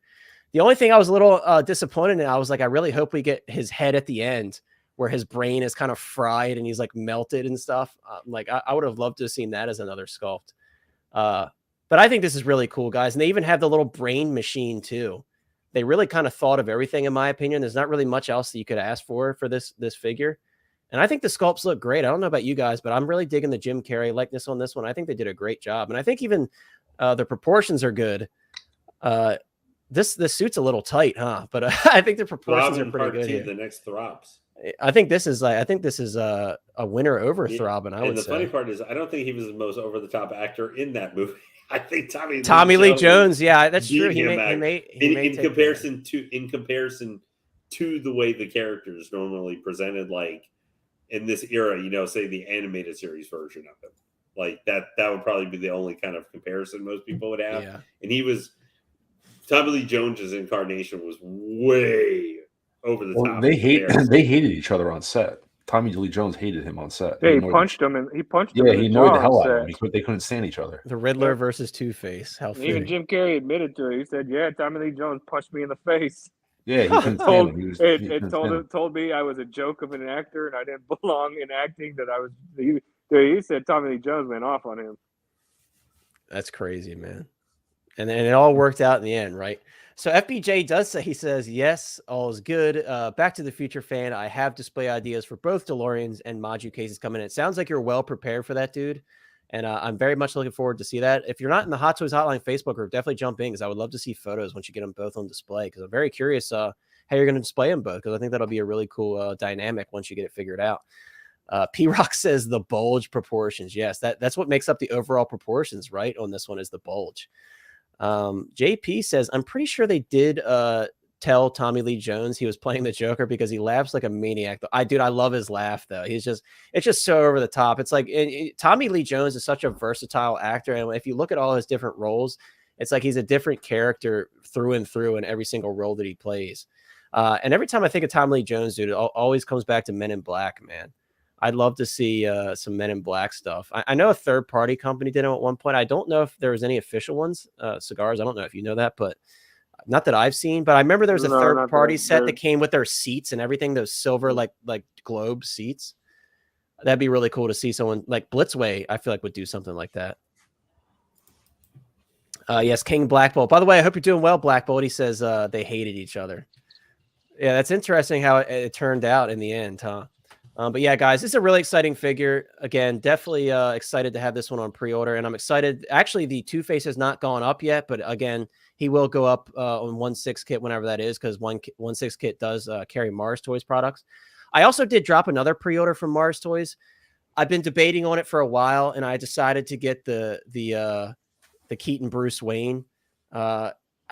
The only thing I was a little disappointed in, I was like, I really hope we get his head at the end where his brain is kind of fried and he's like melted and stuff. Like I would have loved to have seen that as another sculpt. But I think this is really cool, guys. And they even have the little brain machine too. They really kind of thought of everything, in my opinion. There's not really much else that you could ask for this figure. And I think the sculpts look great. I don't know about you guys, but I'm really digging the Jim Carrey likeness on this one. I think they did a great job. And I think even the proportions are good. This suit's a little tight, huh? But I think the proportions are pretty good here.
The next Throbs.
I think this is a winner over Throbbing.
And the funny part is, I don't think he was the most over the top actor in that movie. I think
Tommy Lee Jones. Yeah, that's true.
In comparison to the way the characters normally presented, like in this era, say the animated series version of him, like that would probably be the only kind of comparison most people would have.
Yeah.
And Tommy Lee Jones's incarnation was way over the top.
They hated each other on set. Tommy Lee Jones hated him on set.
Yeah, he punched him, and he punched him.
Yeah, he annoyed the hell out of him. They couldn't stand each other.
The Riddler versus Two-Face. How fitting.
Even Jim Carrey admitted to it. He said, "Yeah, Tommy Lee Jones punched me in the face."
Yeah, he couldn't stand him.
Told me I was a joke of an actor and I didn't belong in acting. That I was. He said Tommy Lee Jones went off on him.
That's crazy, man. And it all worked out in the end, right? So FBJ does say, he says, yes, all is good. Back to the Future fan. I have display ideas for both DeLoreans and Maju cases coming in. It sounds like you're well prepared for that, dude. And I'm very much looking forward to see that. If you're not in the Hot Toys Hotline Facebook group, definitely jump in because I would love to see photos once you get them both on display. Because I'm very curious how you're going to display them both. Because I think that'll be a really cool dynamic once you get it figured out. P Rock says the bulge proportions. Yes, that's what makes up the overall proportions, right? On this one is the bulge. JP says I'm pretty sure they did tell Tommy Lee Jones he was playing the Joker because he laughs like a maniac. I love his laugh though. It's just so over the top. It's like Tommy Lee Jones is such a versatile actor, and if you look at all his different roles, it's like he's a different character through and through in every single role that he plays. And every time I think of Tommy Lee Jones, dude, it always comes back to Men in Black, man. I'd love to see some Men in Black stuff. I know a third-party company did them at one point. I don't know if there was any official ones, cigars. I don't know if you know that, but not that I've seen. But I remember there was a third-party set that came with their seats and everything, those silver like globe seats. That'd be really cool to see someone like Blitzway, I feel like, would do something like that. Yes, King Black Bolt. By the way, I hope you're doing well, Black Bolt. He says they hated each other. Yeah, that's interesting how it turned out in the end, huh? But yeah, guys, this is a really exciting figure. Again, definitely excited to have this one on pre-order, and I'm excited. Actually, the Two-Face has not gone up yet, but again, he will go up on 1/6 kit whenever that is, because 1/6 kit does carry Mars Toys products. I also did drop another pre-order from Mars Toys. I've been debating on it for a while, and I decided to get the Keaton Bruce Wayne.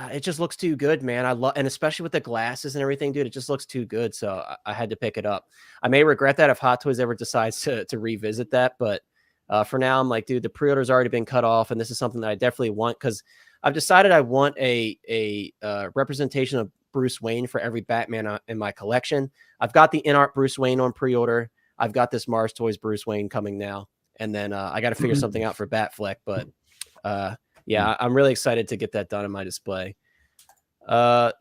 It just looks too good, man. I love, and especially with the glasses and everything, dude, it just looks too good. So I had to pick it up. I may regret that if Hot Toys ever decides to revisit that, but for now, I'm like, dude, the pre-order's already been cut off, and this is something that I definitely want because I've decided I want a representation of Bruce Wayne for every Batman in my collection. I've got the in-art Bruce Wayne on pre-order. I've got this Mars Toys Bruce Wayne coming now, and then I got to figure something out for Batfleck, but yeah, I'm really excited to get that done in my display. So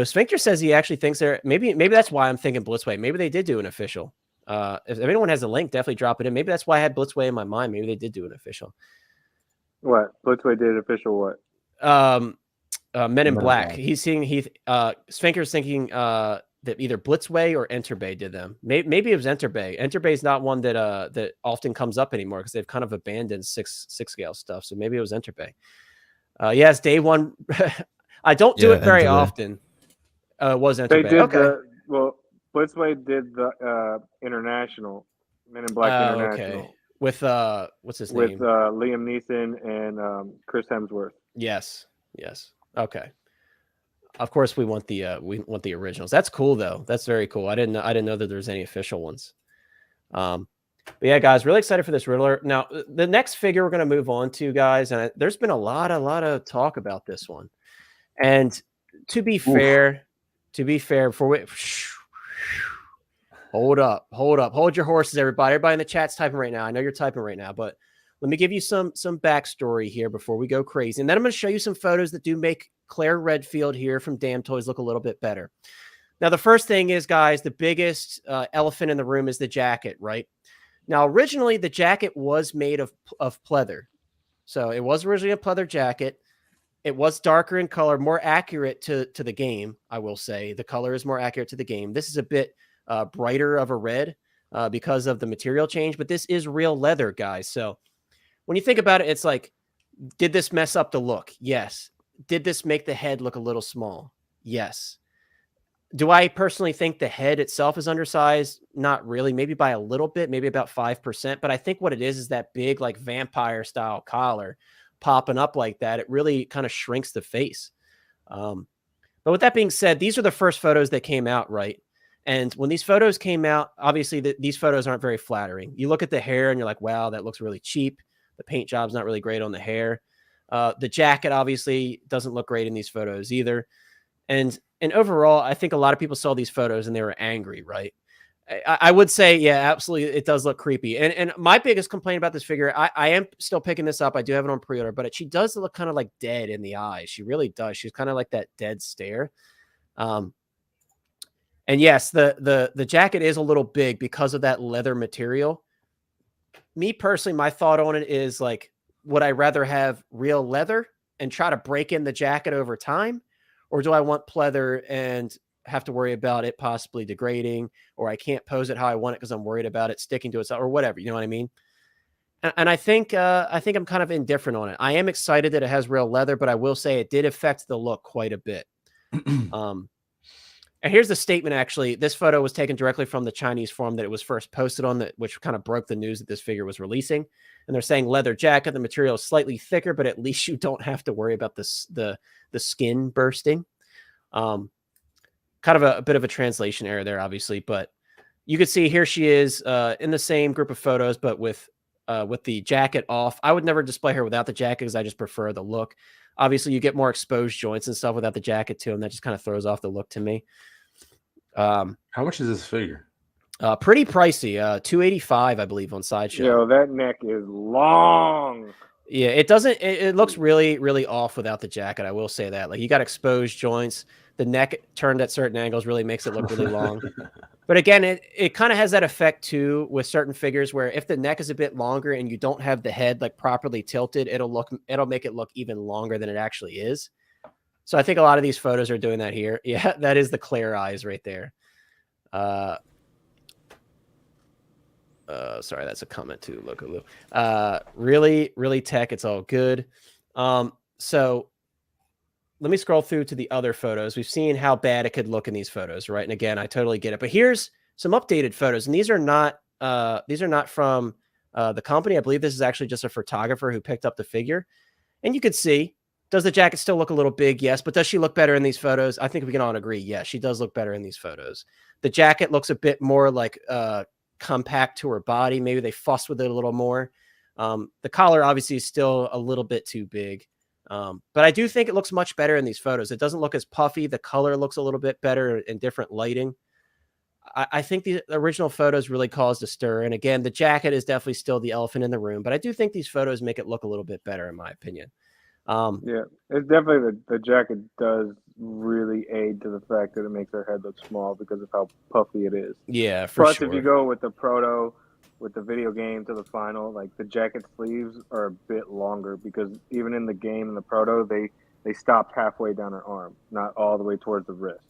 Sphincter says he actually thinks maybe that's why I'm thinking Blitzway. Maybe they did do an official. If anyone has a link, definitely drop it in. Maybe that's why I had Blitzway in my mind. Maybe they did do an official.
What? Blitzway did official what?
Men in Black. He's seeing Sphincter's thinking that either Blitzway or Enterbay did them. Maybe it was Enterbay. Enterbay is not one that often comes up anymore because they've kind of abandoned six scale stuff. So maybe it was Enterbay. Yes, day one. I don't do it very often. It was Enterbay.
They did Blitzway did the international Men in Black International.
Okay. With what's his name?
With Liam Neeson and Chris Hemsworth.
Yes. Okay. Of course, we want the originals. That's cool though. That's very cool. I didn't know that there's any official ones. But yeah, guys, really excited for this Riddler. Now, the next figure we're going to move on to, guys, and there's been a lot of talk about this one. And to be fair, before we hold your horses, everybody. Everybody in the chat's typing right now. I know you're typing right now, but let me give you some backstory here before we go crazy. And then I'm going to show you some photos that do make Claire Redfield here from Damn Toys look a little bit better. Now, the first thing is, guys, the biggest elephant in the room is the jacket, right? Now, originally, the jacket was made of pleather. So it was originally a pleather jacket. It was darker in color, more accurate to the game, I will say. The color is more accurate to the game. This is a bit brighter of a red because of the material change, but this is real leather, guys. So when you think about it, it's like, did this mess up the look? Yes. Did this make the head look a little small? Yes. Do I personally think the head itself is undersized? Not really. Maybe by a little bit, maybe about 5%. But I think what it is that big, like vampire style collar popping up like that. It really kind of shrinks the face. But with that being said, these are the first photos that came out, right? And when these photos came out, obviously these photos aren't very flattering. You look at the hair and you're like, wow, that looks really cheap. The paint job's not really great on the hair. The jacket obviously doesn't look great in these photos either. And overall, I think a lot of people saw these photos and they were angry, right? I would say, yeah, absolutely. It does look creepy. And my biggest complaint about this figure, I am still picking this up. I do have it on pre-order, but she does look kind of like dead in the eyes. She really does. She's kind of like that dead stare. And yes, the jacket is a little big because of that leather material. Me personally, my thought on it is like, would I rather have real leather and try to break in the jacket over time? Or do I want pleather and have to worry about it possibly degrading, or I can't pose it how I want it because I'm worried about it sticking to itself or whatever, you know what I mean? And I think I'm kind of indifferent on it. I am excited that it has real leather, but I will say it did affect the look quite a bit. And here's the statement. Actually, this photo was taken directly from the Chinese forum that it was first posted on, which kind of broke the news that this figure was releasing. And they're saying leather jacket. The material is slightly thicker, but at least you don't have to worry about the skin bursting. Kind of a bit of a translation error there, obviously, but you could see here she is in the same group of photos, but with the jacket off. I would never display her without the jacket because I just prefer the look. Obviously, you get more exposed joints and stuff without the jacket too, and that just kind of throws off the look to me.
How much is this figure?
Pretty pricey. $285, I believe, on Sideshow.
Yo, that neck is long.
Yeah, it doesn't. It looks really, really off without the jacket. I will say that. Like, you got exposed joints. The neck turned at certain angles really makes it look really long. But again, it kind of has that effect too with certain figures where if the neck is a bit longer and you don't have the head like properly tilted, it'll make it look even longer than it actually is. So I think a lot of these photos are doing that here. Yeah, that is the clear eyes right there. Sorry, that's a comment too, Lokaloo. Really, really tech. It's all good. So let me scroll through to the other photos. We've seen how bad it could look in these photos, right? And again, I totally get it. But here's some updated photos, and these are not from the company. I believe this is actually just a photographer who picked up the figure. And you could see, does the jacket still look a little big? Yes. But does she look better in these photos? I think we can all agree. Yes, she does look better in these photos. The jacket looks a bit more like compact to her body. Maybe they fussed with it a little more. The collar obviously is still a little bit too big. But I do think it looks much better in these photos. It doesn't look as puffy. The color looks a little bit better in different lighting. I think the original photos really caused a stir. And again, the jacket is definitely still the elephant in the room, but I do think these photos make it look a little bit better, in my opinion.
Yeah, it's definitely the jacket does really aid to the fact that it makes her head look small because of how puffy it is.
Yeah, for
Plus,
sure.
if you go with the proto, with the video game to the final, like the jacket sleeves are a bit longer because even in the game in the proto, they stopped halfway down her arm, not all the way towards the wrist.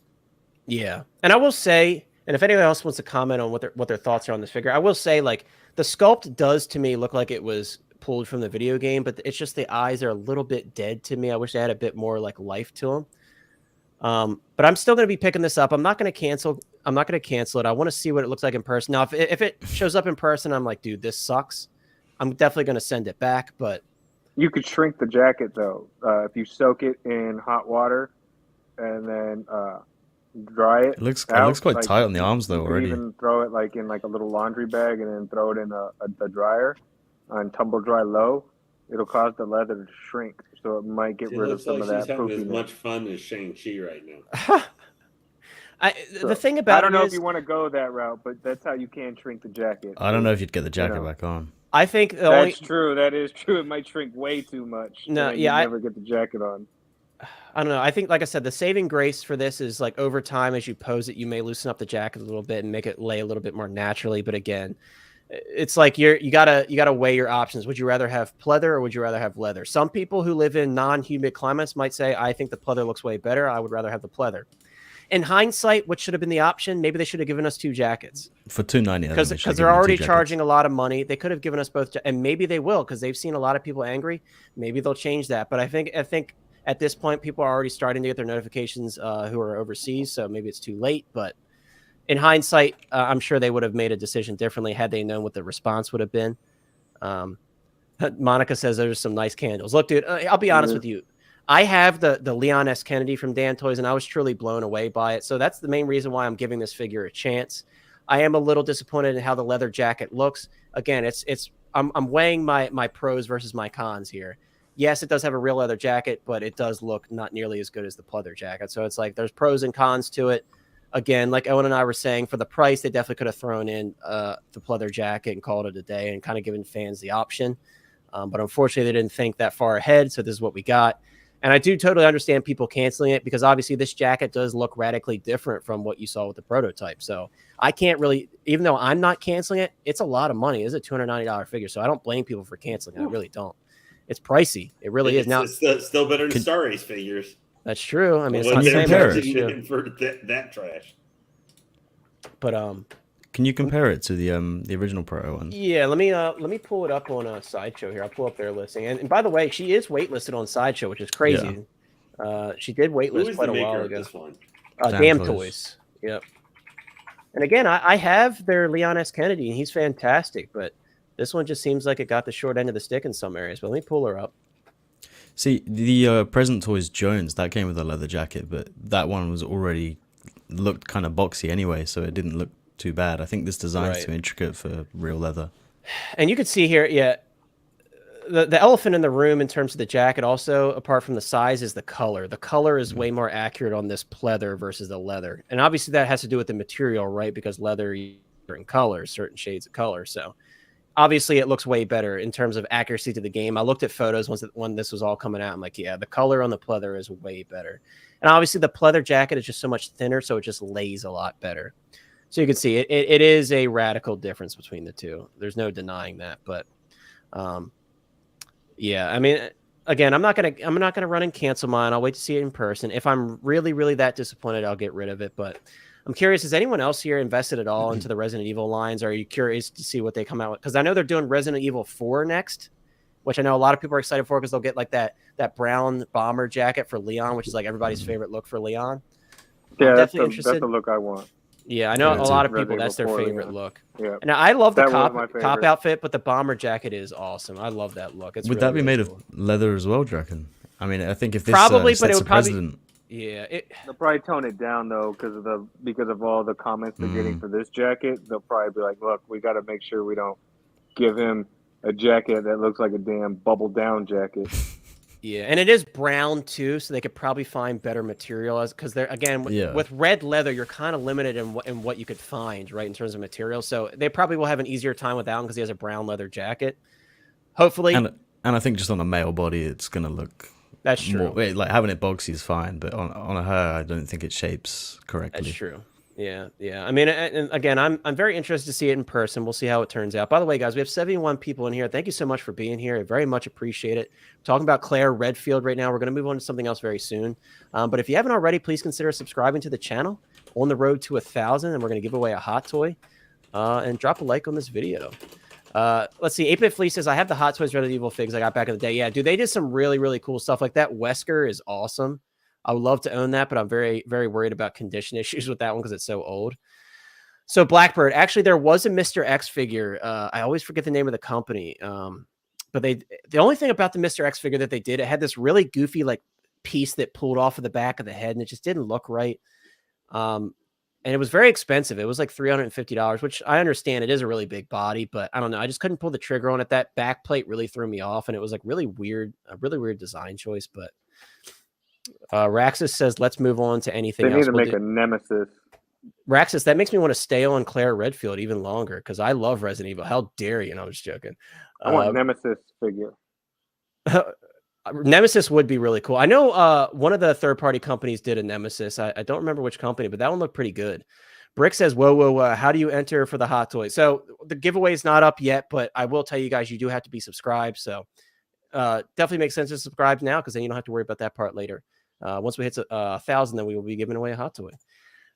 Yeah, and I will say, and if anyone else wants to comment on what their thoughts are on this figure, I will say, like, the sculpt does to me look like it was pulled from the video game, but it's just the eyes are a little bit dead to me. I wish they had a bit more like life to them. But I'm still going to be picking this up. I'm not going to cancel it. I want to see what it looks like in person. Now, if it shows up in person, I'm like, dude, this sucks. I'm definitely going to send it back, but
you could shrink the jacket though. If you soak it in hot water and then dry it.
It looks quite tight on the arms though
you
already.
Even throw it like in like a little laundry bag and then throw it in a dryer on tumble dry low. It'll cause the leather to shrink, so it might get rid of some of that.
She's having
poofiness.
as much fun as Shang-Chi right now.
The thing about
I don't know
it
if you want to go that route, but that's how you can shrink the jacket.
I don't know if you'd get the jacket back on.
I think
that's true. That is true. It might shrink way too much.
No,
you never get the jacket on.
I don't know. I think, like I said, the saving grace for this is like over time, as you pose it, you may loosen up the jacket a little bit and make it lay a little bit more naturally. But again, it's like you gotta weigh your options. Would you rather have pleather or would you rather have leather? Some people who live in non-humid climates might say, I think the pleather looks way better. I would rather have the pleather. In hindsight, what should have been the option? Maybe they should have given us two jackets
for $290
because they're already charging a lot of money. They could have given us both, and maybe they will because they've seen a lot of people angry. Maybe they'll change that. But I think at this point, people are already starting to get their notifications who are overseas, so maybe it's too late. But in hindsight, I'm sure they would have made a decision differently had they known what the response would have been. Monica says there's some nice candles. Look, dude, I'll be honest with you. I have the Leon S. Kennedy from Dan Toys, and I was truly blown away by it. So that's the main reason why I'm giving this figure a chance. I am a little disappointed in how the leather jacket looks. Again, I'm weighing my pros versus my cons here. Yes, it does have a real leather jacket, but it does look not nearly as good as the pleather jacket. So it's like there's pros and cons to it. Again, like Owen and I were saying, for the price, they definitely could have thrown in the pleather jacket and called it a day and kind of given fans the option. But unfortunately, they didn't think that far ahead. So this is what we got. And I do totally understand people canceling it because obviously this jacket does look radically different from what you saw with the prototype. So I can't really, even though I'm not canceling it, it's a lot of money. It's a $290 figure. So I don't blame people for canceling it. I really don't. It's pricey. It really is. Now
it's still better than Star Race figures.
That's true. I mean, it's
not
saying
for that trash.
But
Can you compare it to the original Proto one?
Yeah, let me pull it up on a Sideshow here. I'll pull up their listing. And by the way, she is waitlisted on Sideshow, which is crazy. She did
Who
waitlist
is
quite
the
a while
maker of
ago.
this one?
Damn Toys. Yep. And again, I have their Leon S. Kennedy, and he's fantastic, but this one just seems like it got the short end of the stick in some areas. But let me pull her up.
See, the Present Toys Jones, that came with a leather jacket, but that one was already looked kind of boxy anyway, so it didn't look too bad. I think this design's too intricate for real leather.
And you can see here, yeah, the elephant in the room in terms of the jacket also, apart from the size, is the color. The color is way more accurate on this pleather versus the leather. And obviously that has to do with the material, right? Because leather is certain colors, certain shades of color. So obviously it looks way better in terms of accuracy to the game. I looked at photos when this was all coming out. I'm like, yeah, the color on the pleather is way better. And obviously the pleather jacket is just so much thinner, so it just lays a lot better. So you can see it is a radical difference between the two. There's no denying that. But yeah, I mean, again, I'm not gonna run and cancel mine. I'll wait to see it in person. If I'm really, really that disappointed, I'll get rid of it. But I'm curious, has anyone else here invested at all into the Resident Evil lines? Are you curious to see what they come out with? Because I know they're doing Resident Evil 4 next, which I know a lot of people are excited for because they'll get like that brown bomber jacket for Leon, which is like everybody's favorite look for Leon.
Yeah,
I'm
that's
definitely interested.
That's the look I want.
Yeah, I know a lot of people,
Resident
that's their
Evil 4,
favorite
yeah.
look.
Yeah.
And I love the
That was my
cop
favorite.
outfit, but the bomber jacket is awesome. I love that look. It's
Would
really,
that be
really
made
cool.
of leather as well, do you reckon? I mean, I think if this
Probably, but
sets
it would
a
probably-
precedent,
Yeah,
They'll probably tone it down though because of all the comments they're getting for this jacket. They'll probably be like, "Look, we got to make sure we don't give him a jacket that looks like a damn bubble down jacket."
yeah, and it is brown too, so they could probably find better material because they're again with red leather, you're kind of limited in what you could find, right, in terms of material. So they probably will have an easier time with that one because he has a brown leather jacket. Hopefully,
and I think just on a male body, it's gonna look.
That's true.
Like having it boxy is fine, but on her, I don't think it shapes correctly.
That's true. Yeah. I mean, and again, I'm very interested to see it in person. We'll see how it turns out. By the way, guys, we have 71 people in here. Thank you so much for being here. I very much appreciate it. We're talking about Claire Redfield right now. We're going to move on to something else very soon. But if you haven't already, please consider subscribing to the channel. On the road to 1,000, and we're going to give away a hot toy. And drop a like on this video. Let's see. 8-Bit Flea says, I have the Hot Toys Resident Evil figs I got back in the day. Yeah, dude, they did some really, really cool stuff like that. Wesker is awesome. I would love to own that, but I'm very, very worried about condition issues with that one because it's so old. So Blackbird, actually, there was a Mr. X figure. I always forget the name of the company. But the only thing about the Mr. X figure that they did, it had this really goofy like piece that pulled off of the back of the head, and it just didn't look right. And it was very expensive. It was like $350, which I understand it is a really big body, but I don't know. I just couldn't pull the trigger on it. That back plate really threw me off, and it was like really weird, a really weird design choice. But Raxus says, let's move on to anything else.
They need to make a Nemesis.
Raxus, that makes me want to stay on Claire Redfield even longer because I love Resident Evil. How dare you? And I was joking.
I want Nemesis figure.
Nemesis would be really cool. I know one of the third-party companies did a Nemesis. I don't remember which company, but that one looked pretty good. Brick says, whoa, how do you enter for the hot toy? So the giveaway is not up yet, but I will tell you guys, you do have to be subscribed. So definitely makes sense to subscribe now because then you don't have to worry about that part later. Once we hit 1,000, then we will be giving away a hot toy.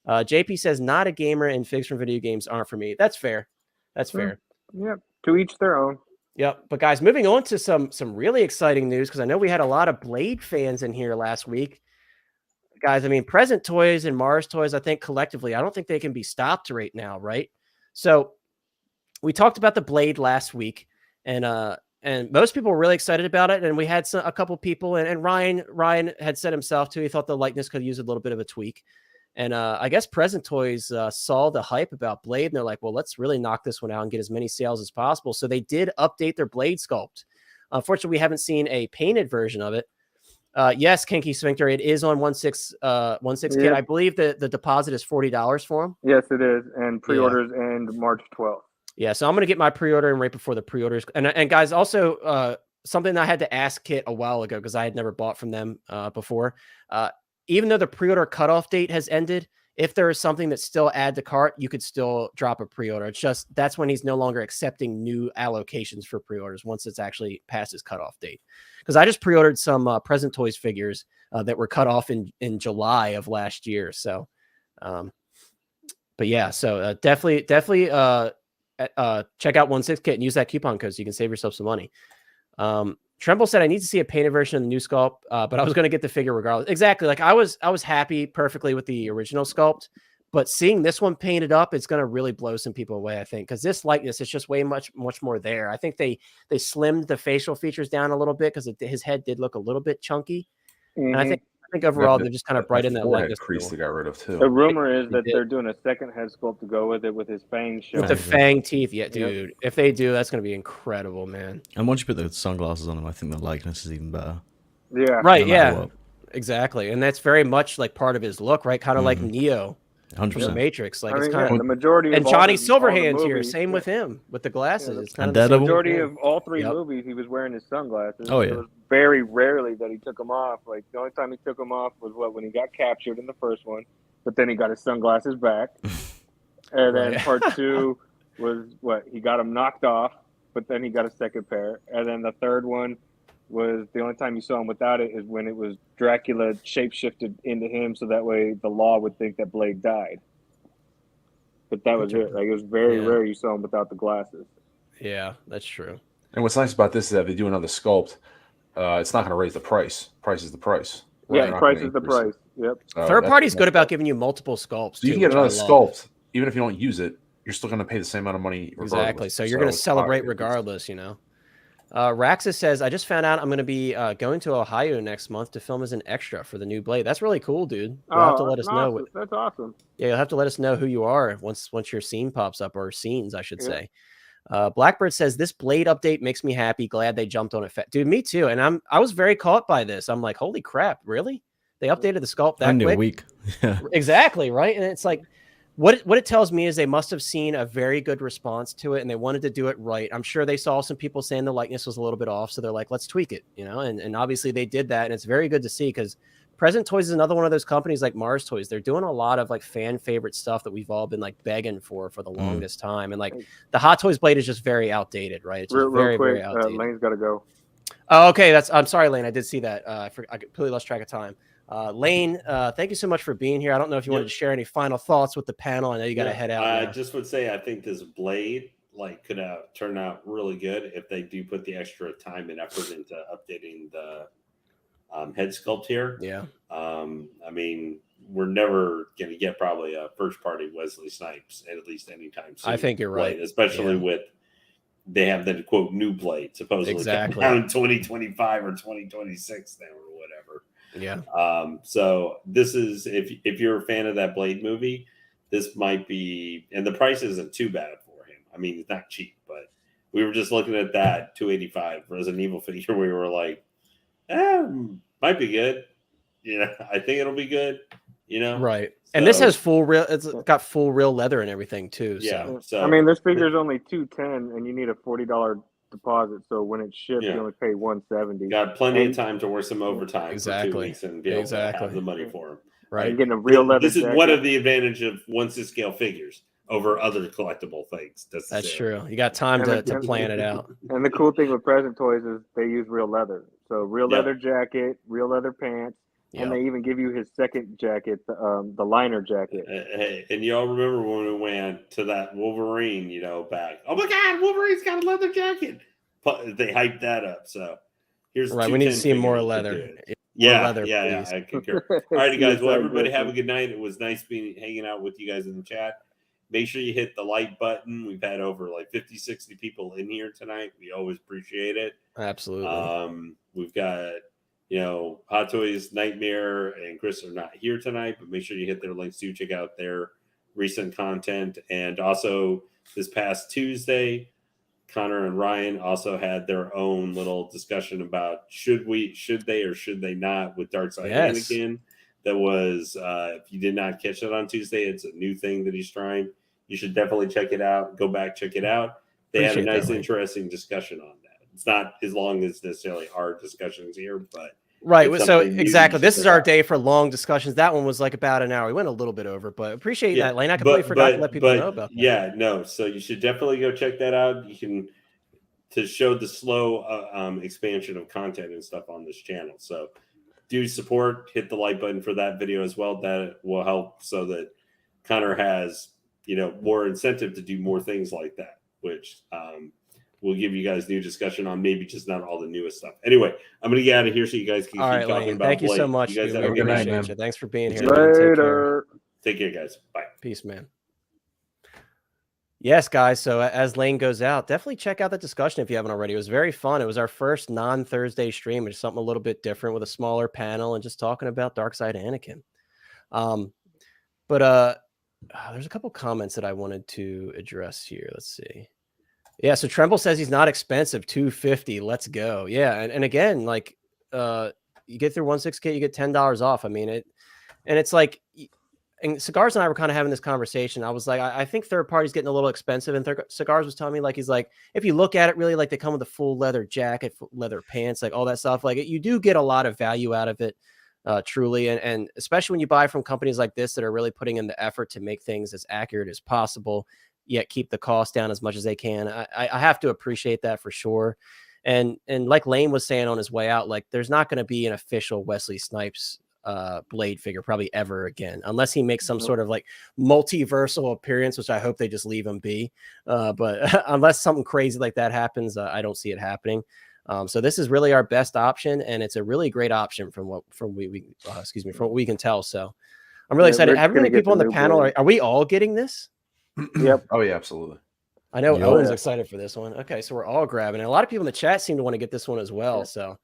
JP says, not a gamer and figs from video games aren't for me. That's fair. That's fair.
Yeah, to each their own.
Yep. But guys, moving on to some really exciting news because I know we had a lot of Blade fans in here last week. Guys, I mean, Present Toys and Mars Toys, I think collectively, I don't think they can be stopped right now, right? So we talked about the Blade last week, and most people were really excited about it. And we had a couple people, and Ryan had said himself too, he thought the likeness could use a little bit of a tweak. And I guess Present Toys saw the hype about Blade, and they're like, well, let's really knock this one out and get as many sales as possible. So they did update their Blade sculpt. Unfortunately, we haven't seen a painted version of it. Yes, Kinky Sphincter, it is on 1/6 kit. I believe that the deposit is $40 for them.
Yes, it is. And pre-orders end March 12th.
Yeah, so I'm going to get my pre-order in right before the pre-orders. And guys, also something I had to ask Kit a while ago because I had never bought from them before. Even though the pre-order cutoff date has ended, if there is something that's still add to cart, you could still drop a pre-order. It's just that's when he's no longer accepting new allocations for pre-orders once it's actually past his cutoff date. Because I just pre-ordered some Present Toys figures that were cut off in July of last year. So, But yeah, so definitely check out 16 Kit and use that coupon code so you can save yourself some money. Tremble said, I need to see a painted version of the new sculpt, but I was going to get the figure regardless. Exactly. Like I was happy perfectly with the original sculpt, but seeing this one painted up, it's going to really blow some people away, I think, because this likeness is just way much more there. I think they slimmed the facial features down a little bit because his head did look a little bit chunky.
Mm-hmm.
And I think overall they're just kind of brightened that likeness.
Crease they got rid of too.
The rumor is that they're doing a second head sculpt to go with it with his fangs showing.
With the fang teeth, yeah, dude. Yep. If they do, that's going to be incredible, man.
And once you put the sunglasses on him, I think the likeness is even better.
Yeah.
Right, yeah. Exactly. And that's very much like part of his look, right? Kind of like Neo.
100%.
From the Matrix. Like,
I mean,
it's kind of
the majority
and
of
Johnny
all
Silverhand's
the
here.
movies,
Same with him with the glasses. It's kind
and
of
Daredevil.
the majority of all three movies, he was wearing his sunglasses.
Oh, yeah.
It was very rarely that he took them off. Like, the only time he took them off was when he got captured in the first one, but then he got his sunglasses back. And then part 2 was he got them knocked off, but then he got a second pair. And then the third one was the only time you saw him without it is when it was Dracula shapeshifted into him, so that way the law would think that Blade died. But that was it. Like, it was very rare you saw him without the glasses.
Yeah, that's true.
And what's nice about this is that if they do another sculpt, it's not going to raise the price. Price is the price.
Yeah, price is the price. Yep.
Third party's good about giving you multiple sculpts.
So you can get another sculpt, even if you don't use it. You're still going to pay the same amount of money regardless.
Exactly. So you're going to celebrate regardless, you know. Raxus says, I just found out I'm going to be going to Ohio next month to film as an extra for the new Blade. That's really cool, dude. You'll have to let us know.
That's awesome.
Yeah, you'll have to let us know who you are once your scene pops up, or scenes, I should say. Blackbird says, this Blade update makes me happy. Glad they jumped on it. Dude, me too. And I was very caught by this. I'm like, holy crap, really? They updated the sculpt that quick?
A week. Yeah.
Exactly, right? And it's like, what it tells me is they must have seen a very good response to it and they wanted to do it right. I'm sure they saw some people saying the likeness was a little bit off, so they're like, let's tweak it, you know? And obviously they did that, and it's very good to see, because Present Toys is another one of those companies like Mars Toys. They're doing a lot of like fan favorite stuff that we've all been like begging for the longest time. And like the Hot Toys Blade is just very outdated, right? It's just very outdated.
Lane's got to go.
Oh, okay. I'm sorry, Lane. I did see that. I completely lost track of time. Lane, thank you so much for being here. I don't know if you wanted to share any final thoughts with the panel. I know you got to head out.
I just would say I think this Blade could have turned out really good if they do put the extra time and effort into updating the head sculpt here.
Yeah.
I mean, we're never going to get probably a first party Wesley Snipes at least anytime soon.
I think you're right.
Blade, especially with they have the quote new Blade supposedly coming out in 2025 or 2026 now or whatever.
Yeah.
So this is if you're a fan of that Blade movie, this might be, and the price isn't too bad for him. I mean, it's not cheap, but we were just looking at that $285 Resident Evil figure. We were like, might be good. You know, I think it'll be good. You know,
right? So, and this has full real. It's got full real leather and everything too.
Yeah. So
I mean, this figure is only $210, and you need a $40 deposit. So when it's shipped, you only pay $170.
Got plenty of time to work some overtime
for 2
weeks and be able to have the money for him.
Right.
And getting a real leather.
This is one of the advantage of 1/6 scale figures over other collectible things.
That's true. You got time to plan it out.
And the cool thing with Present Toys is they use real leather. So real leather jacket, real leather pants. And they even give you his second jacket, the liner jacket.
Hey, and y'all remember when we went to that Wolverine, back? Oh my God, Wolverine's got a leather jacket. They hyped that up. So here's
right. We need to see more leather.
Yeah, I concur. All right, guys. Well, everybody have a good night. It was nice hanging out with you guys in the chat. Make sure you hit the like button. We've had over 50, 60 people in here tonight. We always appreciate it.
Absolutely.
We've got. Hot Toys, Nightmare, and Chris are not here tonight, but make sure you hit their links to check out their recent content. And also, this past Tuesday, Connor and Ryan also had their own little discussion about should they or should they not with Darkseid Anakin. That was, if you did not catch it on Tuesday, it's a new thing that he's trying. You should definitely check it out. Go back, check it out. They had a nice, interesting discussion on that. It's not as long as necessarily our discussions here, but
right. So exactly, this is our day for long discussions. That one was about an hour. We went a little bit over, but appreciate that, Lane. I completely forgot to let people know about that.
Yeah, no. So you should definitely go check that out. You can to show the slow expansion of content and stuff on this channel. So do support, hit the like button for that video as well. That will help so that Connor has more incentive to do more things like that, which we'll give you guys new discussion on, maybe just not all the newest stuff. Anyway, I'm going to get out of here so you guys can
All
keep
right,
talking
Lane.
about
Thank you so
Blade.
much.
You guys
dude.
have a
We
good night,
appreciate
man.
you. Thanks for being here.
Take
man. Take care.
Later.
Take care, guys. Bye.
Peace, man. Yes, guys. So as Lane goes out, definitely check out that discussion if you haven't already. It was very fun. It was our first non-Thursday stream. It's something a little bit different with a smaller panel and just talking about Darkseid Anakin. But there's a couple comments that I wanted to address here. Let's see. Yeah, so Tremble says he's not expensive, $250. Let's go. Yeah, and again, like you get through 16K, you get $10 off. I mean it, and it's like. And Cigars and I were kind of having this conversation. I was like, I think third party's getting a little expensive. And Cigars was telling me, like, he's like, if you look at it really, like they come with a full leather jacket, leather pants, like all that stuff. Like you do get a lot of value out of it, truly. And especially when you buy from companies like this that are really putting in the effort to make things as accurate as possible, yet keep the cost down as much as they can. I have to appreciate that for sure. And like Lane was saying on his way out, like there's not going to be an official Wesley Snipes Blade figure probably ever again, unless he makes some sort of like multiversal appearance, which I hope they just leave him be. But unless something crazy like that happens, I don't see it happening. So this is really our best option, and it's a really great option from what we can tell. So I'm really excited. How many people on the panel are we all getting this?
Yep.
Oh yeah, absolutely.
I know Owen's excited for this one. Okay, so we're all grabbing it. A lot of people in the chat seem to want to get this one as well. So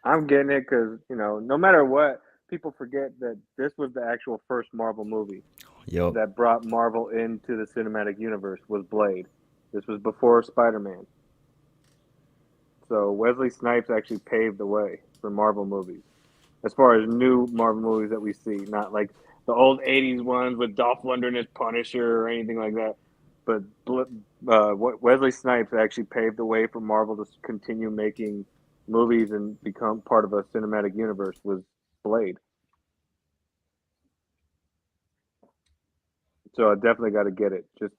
I'm getting it because no matter what, people forget that this was the actual first Marvel movie that brought Marvel into the cinematic universe was Blade. This was before Spider-Man. So Wesley Snipes actually paved the way for Marvel movies. As far as new Marvel movies that we see, not like the old 80s ones with Dolph Lundgren as Punisher or anything like that. But Wesley Snipes actually paved the way for Marvel to continue making movies and become part of a cinematic universe was Blade. So I definitely got to get it just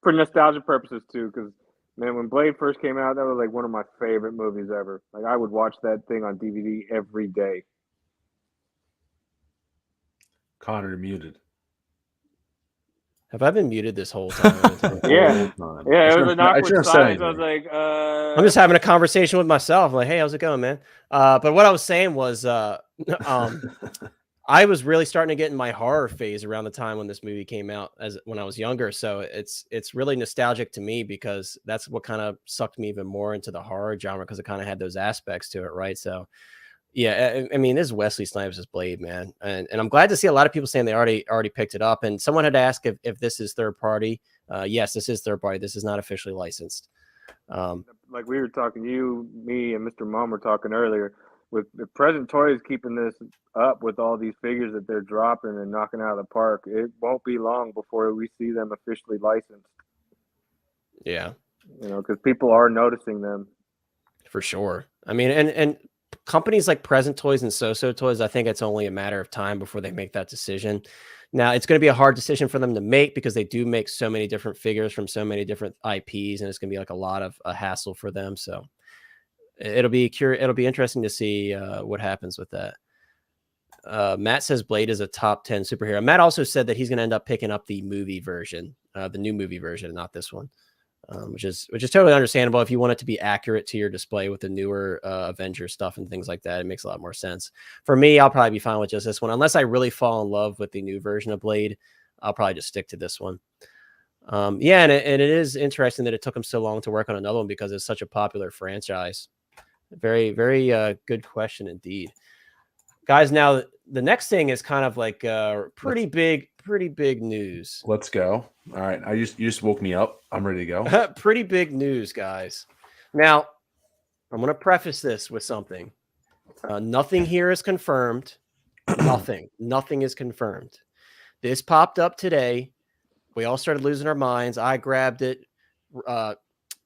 for nostalgia purposes too. Because man, when Blade first came out, that was like one of my favorite movies ever. Like I would watch that thing on DVD every day.
Connor muted.
have I been muted this whole time?
Yeah, it was an awkward silence. I was like,
I'm just having a conversation with myself. I'm like, hey, how's it going, man? But what I was saying was, I was really starting to get in my horror phase around the time when this movie came out, as when I was younger. So it's really nostalgic to me because that's what kind of sucked me even more into the horror genre, because it kind of had those aspects to it, right? So yeah, I mean, this is Wesley Snipes' Blade, man, and I'm glad to see a lot of people saying they already picked it up. And someone had asked if this is third party. Yes, this is third party. This is not officially licensed.
Like we were talking, me, and Mr. Mom were talking earlier. With Present Toys keeping this up with all these figures that they're dropping and knocking out of the park, it won't be long before we see them officially licensed.
Yeah,
because people are noticing them
for sure. I mean, and companies like Present Toys and So Toys, I think it's only a matter of time before they make that decision. Now, it's going to be a hard decision for them to make because they do make so many different figures from so many different IPs, and it's going to be like a lot of a hassle for them. So it'll be interesting to see what happens with that. Matt says Blade is a top 10 superhero. Matt also said that he's going to end up picking up the movie version, the new movie version, not this one, which is totally understandable. If you want it to be accurate to your display with the newer Avengers stuff and things like that, it makes a lot more sense. For me, I'll probably be fine with just this one. Unless I really fall in love with the new version of Blade, I'll probably just stick to this one. Yeah, and it is interesting that it took him so long to work on another one because it's such a popular franchise. Very, very good question indeed. Guys, now the next thing is kind of like pretty big news.
Let's go. All right. You just woke me up. I'm ready to go.
Pretty big news, guys. Now, I'm going to preface this with something. Nothing here is confirmed. Nothing is confirmed. This popped up today. We all started losing our minds. I grabbed it.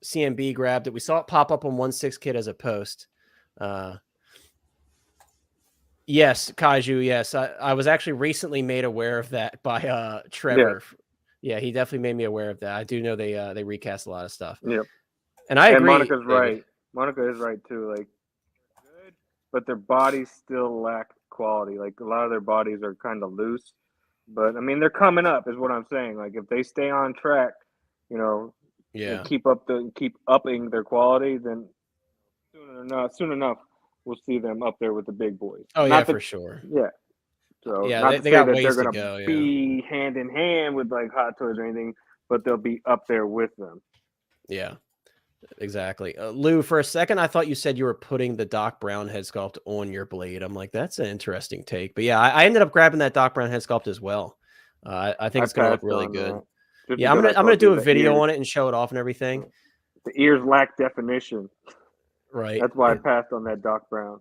CMB grabbed it. We saw it pop up on 16 Kid as a post. Yes, Kaiju. Yes, I was actually recently made aware of that by Trevor. Yeah, he definitely made me aware of that. I do know they recast a lot of stuff.
Yep.
And I agree.
Monica's right. Monica is right too. Like, they're good, but their bodies still lack quality. Like a lot of their bodies are kind of loose. But I mean, they're coming up, is what I'm saying. Like if they stay on track, you know,
Yeah.
and keep upping their quality, then soon enough, we'll see them up there with the big boys.
Oh,
Not
yeah,
that,
for sure.
yeah. So
Yeah,
not
they
to say
got
that
ways
they're
to
gonna
go. Yeah.
be hand in hand with like Hot Toys or anything, but they'll be up there with them.
Yeah. Exactly. Lou, for a second, I thought you said you were putting the Doc Brown head sculpt on your blade. I'm like, that's an interesting take. But yeah, I ended up grabbing that Doc Brown head sculpt as well. I think
I
it's going to look
passed
really
on
good.
that just
Yeah, I'm
because I
gonna
told you
do a
the
video
ears,
on it and show it off and everything.
the ears lack definition.
Right.
That's why I passed on that Doc Brown.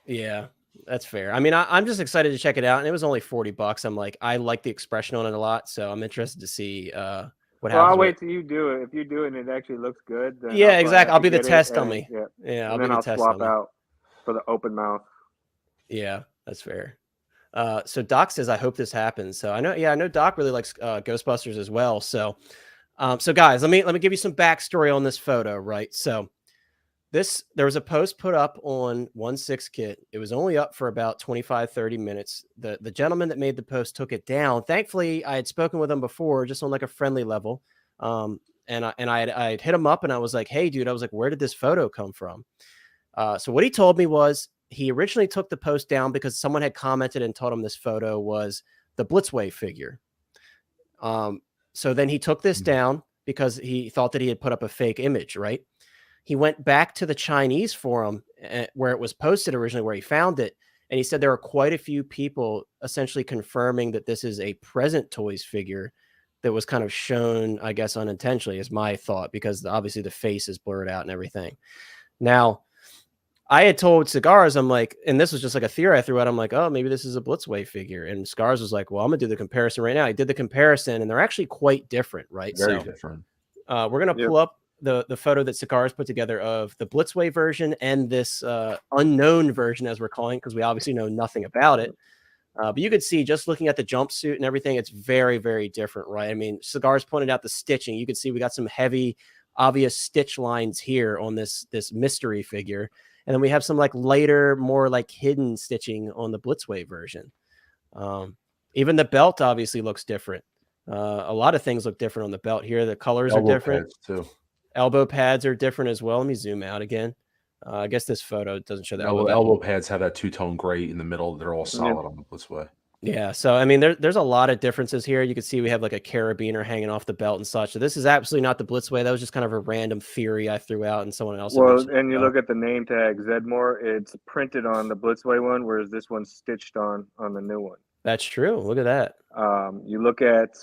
Yeah, that's fair. I mean, I'm just excited to check it out, and it was only $40. I'm like, I like the expression on it a lot, so I'm interested to see what
Well, I'll
happens with
wait till you do it. If you do it and it actually looks good, then
Yeah,
I'll probably
exactly.
have
I'll
to
be the
get it,
test
and
dummy.
yeah,
Yeah, I'll
and
be
then
the
I'll
test
swap
dummy.
out for the open mouth.
Yeah, that's fair. So Doc says, I hope this happens. So I know Doc really likes Ghostbusters as well. So guys, let me give you some backstory on this photo, right? So there was a post put up on 1/6 Kit. It was only up for about 25-30 minutes. The gentleman that made the post took it down. Thankfully, I had spoken with him before, just on like a friendly level. And I had hit him up and I was like, hey dude, I was like, where did this photo come from? So what he told me was he originally took the post down because someone had commented and told him this photo was the Blitzway figure. So then he took this down because he thought that he had put up a fake image, right? He went back to the Chinese forum where it was posted originally, where he found it. And he said there are quite a few people essentially confirming that this is a Present Toys figure that was kind of shown, I guess, unintentionally, is my thought, because obviously the face is blurred out and everything. Now, I had told Cigars, I'm like, and this was just like a theory I threw out. I'm like, oh, maybe this is a Blitzway figure. And Cigars was like, well, I'm going to do the comparison right now. He did the comparison, and they're actually quite different, right?
Very different.
We're going to pull up the photo that Cigars put together of the Blitzway version and this unknown version, as we're calling it, because we obviously know nothing about it. But you could see, just looking at the jumpsuit and everything, it's very, very different, right? I mean, Cigars pointed out the stitching. You could see we got some heavy, obvious stitch lines here on this mystery figure. And then we have some like lighter, more like hidden stitching on the Blitzway version. Even the belt obviously looks different. A lot of things look different on the belt here. The colors are different.
Pads too.
Elbow pads are different as well. Let me zoom out again. I guess this photo doesn't show the
elbow pads have that two-tone gray in the middle. They're all solid on this way.
Yeah, so I mean, there's a lot of differences here. You can see we have like a carabiner hanging off the belt and such. So this is absolutely not the Blitzway. That was just kind of a random theory I threw out, and someone else.
Well, and you look at the name tag, Zedmore. It's printed on the Blitzway one, whereas this one's stitched on the new one.
That's true. Look at that.
You look at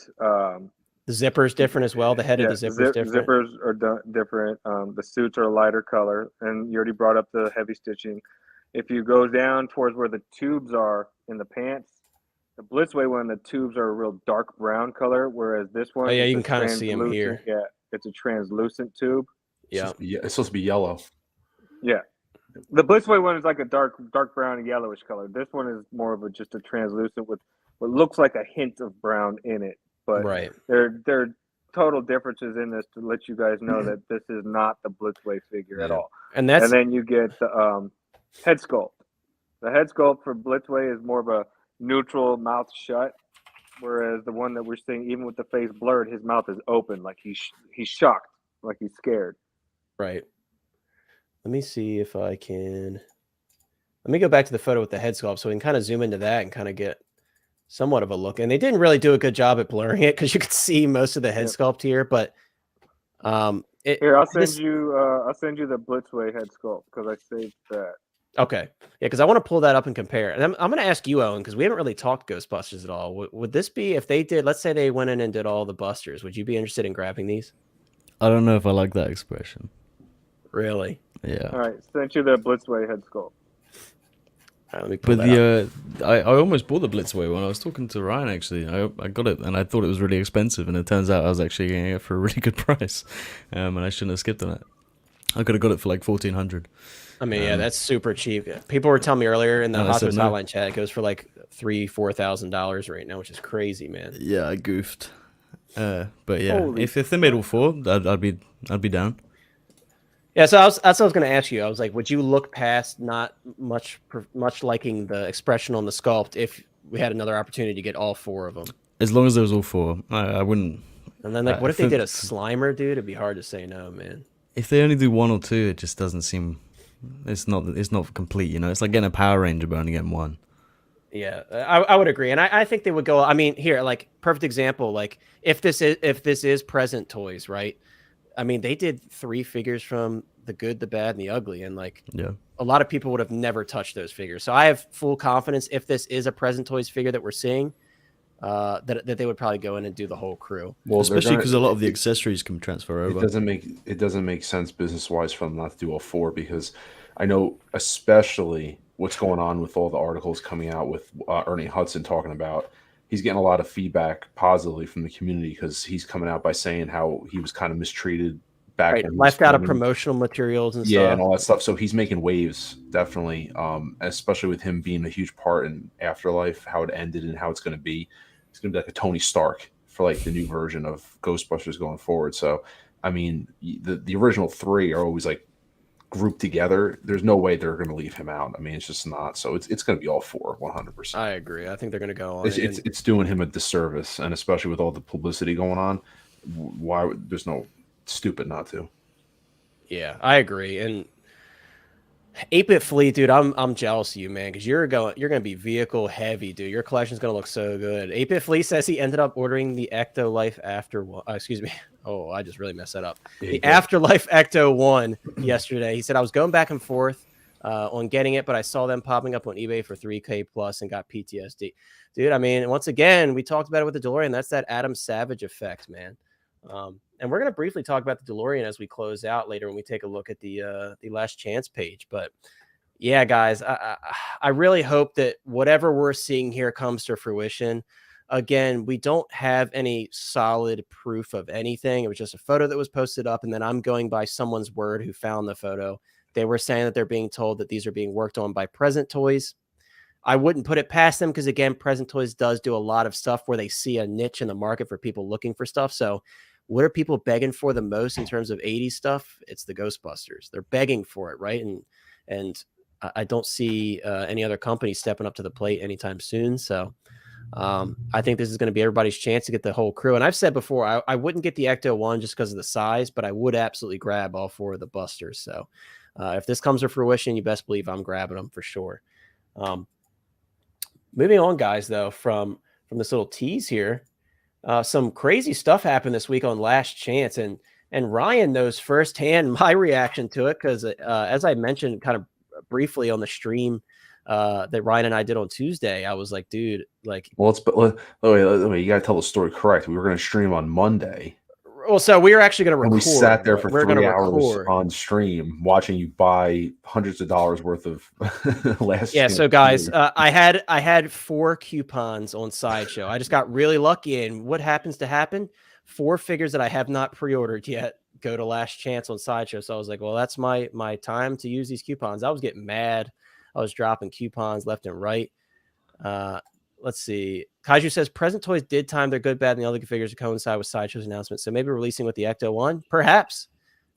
the zipper's different as well. The head of the zipper's different.
Zippers are different. The suits are a lighter color, and you already brought up the heavy stitching. If you go down towards where the tubes are in the pants, the Blitzway one, the tubes are a real dark brown color, whereas this one,
oh yeah, you can kind of see them here.
Yeah, it's a translucent tube.
Yeah,
it's supposed to be yellow.
Yeah, the Blitzway one is like a dark brown yellowish color. This one is more of just a translucent with what looks like a hint of brown in it. But there are total differences in this to let you guys know that this is not the Blitzway figure at all. And then you get the head sculpt. The head sculpt for Blitzway is more of a neutral mouth shut, whereas the one that we're seeing, even with the face blurred, his mouth is open, like he's shocked, like he's scared.
Right. Let me see if I can. Let me go back to the photo with the head sculpt so we can kind of zoom into that and kind of get somewhat of a look. And they didn't really do a good job at blurring it because you could see most of the head sculpt here. But
here, I'll send you the Blitzway head sculpt because I saved that.
Okay, yeah, because I want to pull that up and compare. And I'm going to ask you, Owen, because we haven't really talked Ghostbusters at all. Would this be, if they did, let's say they went in and did all the Busters, would you be interested in grabbing these?
I don't know if I like that expression.
Really?
Yeah.
All right, sent you the Blitzway head sculpt.
Right, let me pull
I almost bought the Blitzway one. I was talking to Ryan actually. I got it and I thought it was really expensive, and it turns out I was actually getting it for a really good price, and I shouldn't have skipped on it. I could have got it for like $1,400.
I mean, yeah, that's super cheap. People were telling me earlier in the Hot Toys Hotline chat, it goes for like $3,000-$4,000 right now, which is crazy, man.
Yeah, I goofed. But yeah, if they made all four, I'd be down.
Yeah, so that's what I was going to ask you. I was like, would you look past not much liking the expression on the sculpt if we had another opportunity to get all 4 of them.
As long as there was all 4, I wouldn't.
And then, like, what if they did a Slimer, dude? It'd be hard to say no, man.
If they only do 1 or 2, it just doesn't seem. It's not complete. You know, it's like getting a Power Ranger but only getting 1.
Yeah, I would agree, and I think they would go. I mean, here, like, perfect example, like if this is present toys, right? I mean, they did 3 figures from the good, the bad, and the ugly, and like, a lot of people would have never touched those figures. So I have full confidence if this is a present toys figure that we're seeing, that they would probably go in and do the whole crew.
Well, especially because a lot of the accessories can transfer over.
It doesn't make sense business wise for them not to do all 4, because I know especially what's going on with all the articles coming out with Ernie Hudson talking about. He's getting a lot of feedback positively from the community because he's coming out by saying how he was kind of mistreated back,
right, left out of promotional materials and stuff.
And all that stuff. So he's making waves, definitely, especially with him being a huge part in Afterlife, how it ended and how it's going to be. It's going to be like a Tony Stark for like the new version of Ghostbusters going forward. So, I mean, the original 3 are always like grouped together. There's no way they're going to leave him out. I mean, it's just not. So it's going to be all 4, 100%.
I agree. I think they're going to go on.
It's doing him a disservice, and especially with all the publicity going on, why there's no stupid not to.
Yeah, I agree. And 8-Bit Fleet, dude, I'm jealous of you, man, because you're gonna be vehicle heavy, dude. Your collection's gonna look so good. 8-Bit Fleet says he ended up ordering the Ecto Life After one. Excuse me. Oh, I just really messed that up. The Afterlife Ecto 1 yesterday. He said I was going back and forth on getting it, but I saw them popping up on eBay for $3K plus and got PTSD. Dude, I mean, once again, we talked about it with the DeLorean. That's that Adam Savage effect, man. And we're going to briefly talk about the DeLorean as we close out later when we take a look at the last chance page. But yeah, guys, I really hope that whatever we're seeing here comes to fruition. Again, we don't have any solid proof of anything. It was just a photo that was posted up, and then I'm going by someone's word who found the photo. They were saying that they're being told that these are being worked on by Present Toys. I wouldn't put it past them because, again, Present Toys does do a lot of stuff where they see a niche in the market for people looking for stuff. So what are people begging for the most in terms of 80s stuff? It's the Ghostbusters. They're begging for it, right? And I don't see any other company stepping up to the plate anytime soon. So I think this is going to be everybody's chance to get the whole crew. And I've said before, I wouldn't get the Ecto 1 just because of the size, but I would absolutely grab all 4 of the Busters. So if this comes to fruition, you best believe I'm grabbing them for sure. Moving on, guys, though, from this little tease here, some crazy stuff happened this week on Last Chance, and Ryan knows firsthand my reaction to it because, as I mentioned kind of briefly on the stream that Ryan and I did on Tuesday, I was like, dude, like,
well, wait, you got to tell the story correct. We were going to stream on Monday.
Well, so we were actually going to record.
And we sat there for 3 hours
record
on stream watching you buy hundreds of dollars worth of Last
Yeah,
Chance.
so guys, I had 4 coupons on Sideshow. I just got really lucky, and what happens to happen? 4 figures that I have not pre-ordered yet go to Last Chance on Sideshow. So I was like, well, that's my time to use these coupons. I was getting mad. I was dropping coupons left and right. Let's see. Kaiju says Present Toys did time their good, bad, and the other figures to coincide with Sideshow's announcement. So maybe releasing with the Ecto 1? Perhaps.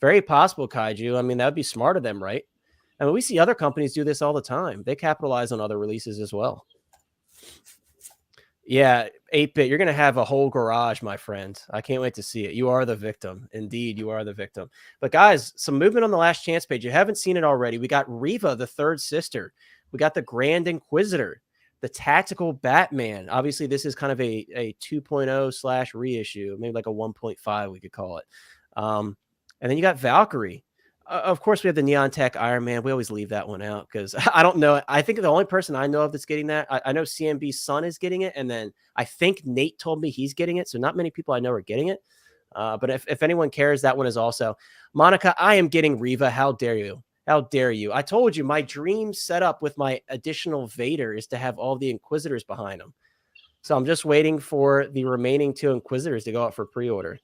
Very possible, Kaiju. I mean, that would be smart of them, right? I mean, we see other companies do this all the time. They capitalize on other releases as well. Yeah, 8-Bit, you're going to have a whole garage, my friend. I can't wait to see it. You are the victim. Indeed, you are the victim. But guys, some movement on the Last Chance page. You haven't seen it already. We got Reva, the third sister. We got the Grand Inquisitor, the Tactical Batman. Obviously, this is kind of a 2.0 / reissue, maybe like a 1.5, we could call it. And then you got Valkyrie. Of course, we have the Neon Tech Iron Man. We always leave that one out because I don't know. I think the only person I know of that's getting that, I know CMB's son is getting it. And then I think Nate told me he's getting it. So not many people I know are getting it. But if anyone cares, that one is also. Monica, I am getting Reva. How dare you? How dare you? I told you my dream setup with my additional Vader is to have all the Inquisitors behind them. So I'm just waiting for the remaining 2 Inquisitors to go out for pre-order.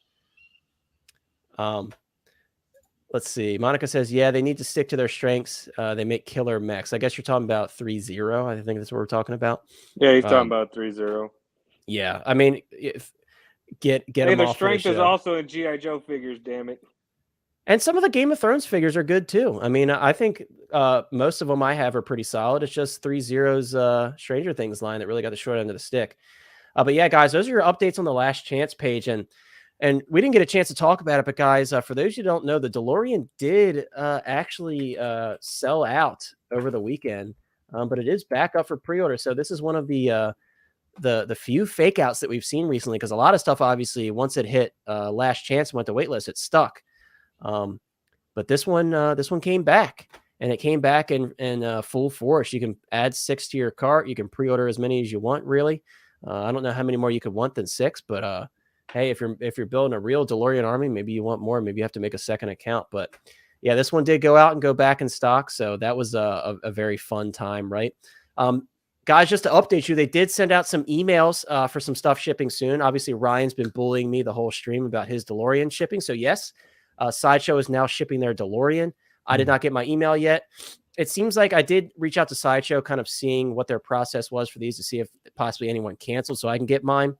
Let's see. Monica says, yeah, they need to stick to their strengths. They make killer mechs. I guess you're talking about 3-0. I think that's what we're talking about.
Yeah, he's talking about 3-0.
Yeah, I mean, get them
their
off
strength
of the
is
show.
also in G.I. Joe figures, damn it.
And some of the Game of Thrones figures are good too. I mean, I think most of them I have are pretty solid. It's just 3-0's Stranger Things line that really got the short end of the stick. But yeah, guys, those are your updates on the Last Chance page, and we didn't get a chance to talk about it. But guys, for those who don't know, the DeLorean did actually sell out over the weekend, but it is back up for pre-order. So this is one of the few fake outs that we've seen recently, because a lot of stuff, obviously, once it hit Last Chance and went to waitlist, it stuck. But this one came back, and it came back in full force. You can add 6 to your cart. You can pre-order as many as you want, really. I don't know how many more you could want than 6, but hey, if you're building a real DeLorean army, maybe you want more. Maybe you have to make a second account. But yeah, this one did go out and go back in stock, so that was a very fun time, right? Guys, just to update you, they did send out some emails for some stuff shipping soon. Obviously, Ryan's been bullying me the whole stream about his DeLorean shipping. So yes, Sideshow is now shipping their DeLorean. I did not get my email yet. It seems like I did reach out to Sideshow, kind of seeing what their process was for these to see if possibly anyone canceled so I can get mine.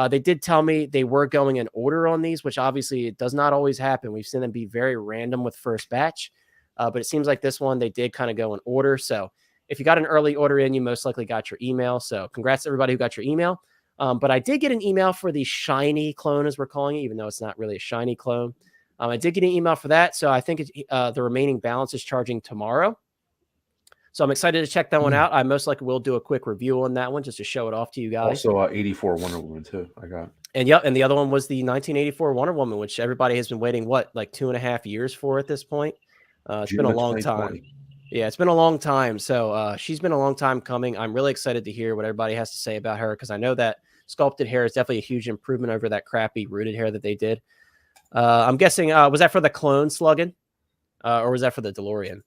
They did tell me they were going in order on these, which obviously it does not always happen. We've seen them be very random with first batch, but it seems like this one, they did kind of go in order. So if you got an early order in, you most likely got your email. So congrats to everybody who got your email. But I did get an email for the shiny clone, as we're calling it, even though it's not really a shiny clone. I did get an email for that. So I think the remaining balance is charging tomorrow. So I'm excited to check that one out. I most likely will do a quick review on that one just to show it off to you guys.
Also, 84 Wonder Woman too. I got.
And yep, and the other one was the 1984 Wonder Woman, which everybody has been waiting like 2.5 years for at this point. It's been a long time. Yeah, it's been a long time. So she's been a long time coming. I'm really excited to hear what everybody has to say about her, because I know that sculpted hair is definitely a huge improvement over that crappy rooted hair that they did. I'm guessing, was that for the clone Sluggin? Or was that for the DeLorean?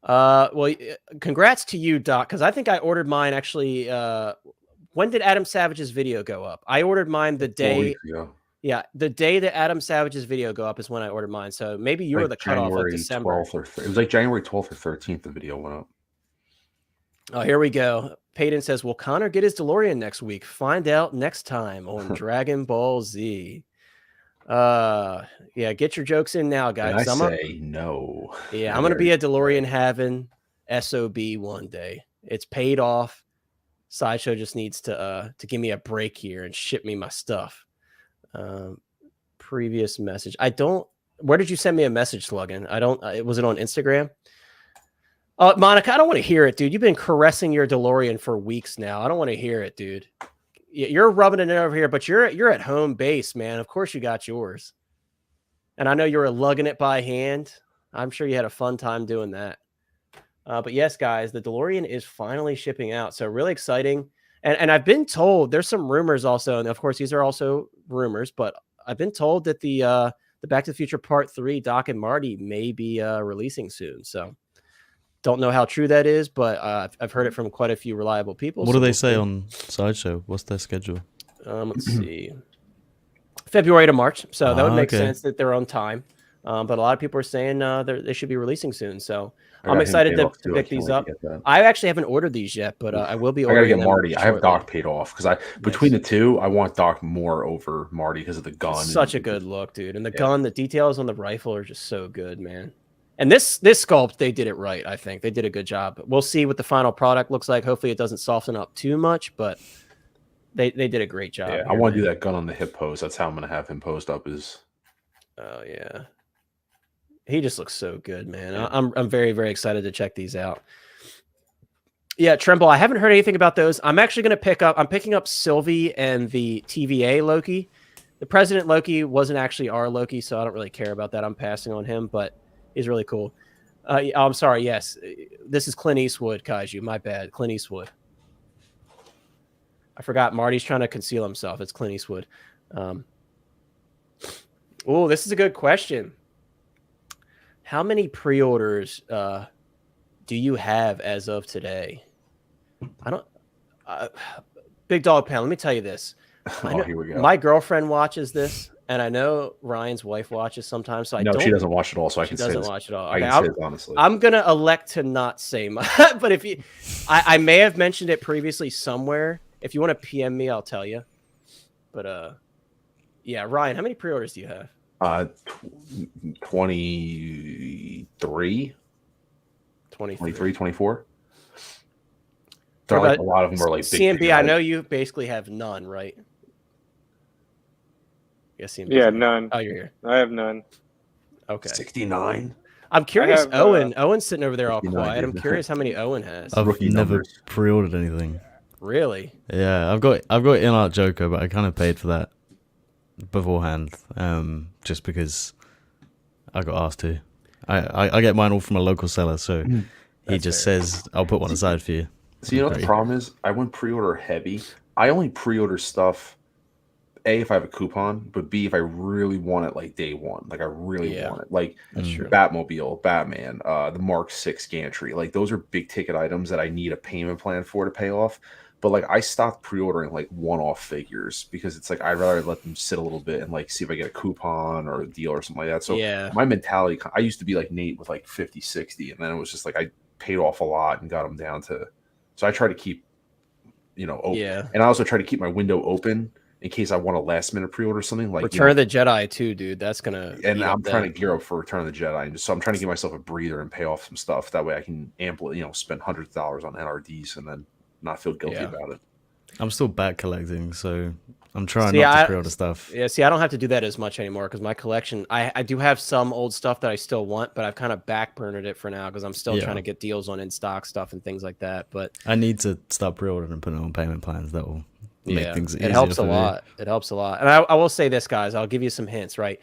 Well, congrats to you, Doc, because I think I ordered mine actually. When did Adam Savage's video go up? I ordered mine the day. Yeah, the day that Adam Savage's video go up is when I ordered mine. So maybe you were the cutoff, like December.
It was like January 12th or 13th. The video went up.
Oh, here we go. Peyton says, "Will Connor get his DeLorean next week? Find out next time on Dragon Ball Z." Yeah, get your jokes in now, guys.
And I say no.
Yeah, I'm gonna be a DeLorean having SOB one day. It's paid off. Sideshow just needs to give me a break here and ship me my stuff. Previous message. I don't. Where did you send me a message, Sluggin? I don't. Was it on Instagram? Monica, I don't want to hear it, dude. You've been caressing your DeLorean for weeks now. I don't want to hear it, dude. You're rubbing it in over here, but you're at home base, man. Of course you got yours. And I know you were lugging it by hand. I'm sure you had a fun time doing that. But yes, guys, the DeLorean is finally shipping out. So really exciting. And I've been told there's some rumors also. And of course, these are also rumors, but I've been told that the Back to the Future Part 3, Doc and Marty, may be releasing soon. So don't know how true that is, but I've heard it from quite a few reliable people.
What do they say on Sideshow? What's their schedule?
Let's see. February to March. So that would make sense that they're on time. But a lot of people are saying they should be releasing soon. So I'm excited to pick these up. I actually haven't ordered these yet, but I will be ordering them.
I gotta get Marty. I have Doc paid off because between the two, I want Doc more over Marty because of the gun.
Such a good look, dude. And the gun, the details on the rifle are just so good, man. And this sculpt, they did it right, I think. They did a good job. We'll see what the final product looks like. Hopefully it doesn't soften up too much, but they did a great job.
Yeah, I want to do that gun on the hip pose. That's how I'm going to have him posed up.
Oh, yeah. He just looks so good, man. Yeah. I'm very, very excited to check these out. Yeah, Tremble, I haven't heard anything about those. I'm actually going to I'm picking up Sylvie and the TVA Loki. The President Loki wasn't actually our Loki, so I don't really care about that. I'm passing on him, but he's really cool. I'm sorry. Yes, this is Clint Eastwood, Kaiju. My bad. Clint Eastwood. I forgot Marty's trying to conceal himself. It's Clint Eastwood. Oh, this is a good question. How many pre-orders do you have as of today? I don't. Big Dog Pound, let me tell you this.
Here we go.
My girlfriend watches this, and I know Ryan's wife watches sometimes. So
she doesn't watch it all. So I can say
doesn't watch it all.
Okay, I can say this honestly.
I'm gonna elect to not say much, but if you, I may have mentioned it previously somewhere. If you want to PM me, I'll tell you. But yeah, Ryan, how many pre-orders do you have?
23,
23.
24.
What
They're like
about
a lot of them are like big
CMB?
ticket
I
items.
know you basically have none, right? Yes, CMB.
Yeah, none.
Oh, you're here.
I have none.
Okay.
69.
I'm curious.
have,
Owen's sitting over there all
59,
quiet. I'm
dude.
curious how many Owen has.
I've
Rookie
never
numbers.
pre-ordered anything.
Really?
Yeah, I've got In-Art Joker, but I kind of paid for that beforehand, just because I got asked to. I get mine all from a local seller, so he
That's
just
fair.
says, "I'll put one aside for you."
So you know what the
Great.
problem is? I went pre-order heavy. I only pre-order stuff, A, if I have a coupon, but B, if I really want it like day one. Like I really
Yeah.
want it. Like
That's true.
Batmobile, Batman, the Mark 6 gantry. Like those are big ticket items that I need a payment plan for to pay off. But like I stopped pre-ordering like one-off figures because it's like I'd rather let them sit a little bit and like see if I get a coupon or a deal or something like that. So
Yeah.
my mentality, I used to be like Nate with like 50, 60, and then it was just like I paid off a lot and got them down to. So I try to keep, open.
Yeah.
And I also try to keep my window open in case I want a last minute pre-order something like
Return of the Jedi too, dude. That's gonna.
and
eat
I'm
up
trying
that.
to gear up for Return of the Jedi, and so I'm trying to give myself a breather and pay off some stuff. That way, I can spend hundreds of dollars on NRDs and then not feel guilty
Yeah.
about it.
I'm still back collecting, so I'm trying
See,
not to pre-order stuff.
Yeah, see, I don't have to do that as much anymore because my collection, I do have some old stuff that I still want, but I've kind of backburnered it for now because I'm still
Yeah.
trying to get deals on in-stock stuff and things like that. But
I need to start pre-ordering and putting it on payment plans. That will make things easier.
it helps
for
a
me.
lot. It helps a lot. And I will say this, guys. I'll give you some hints, right?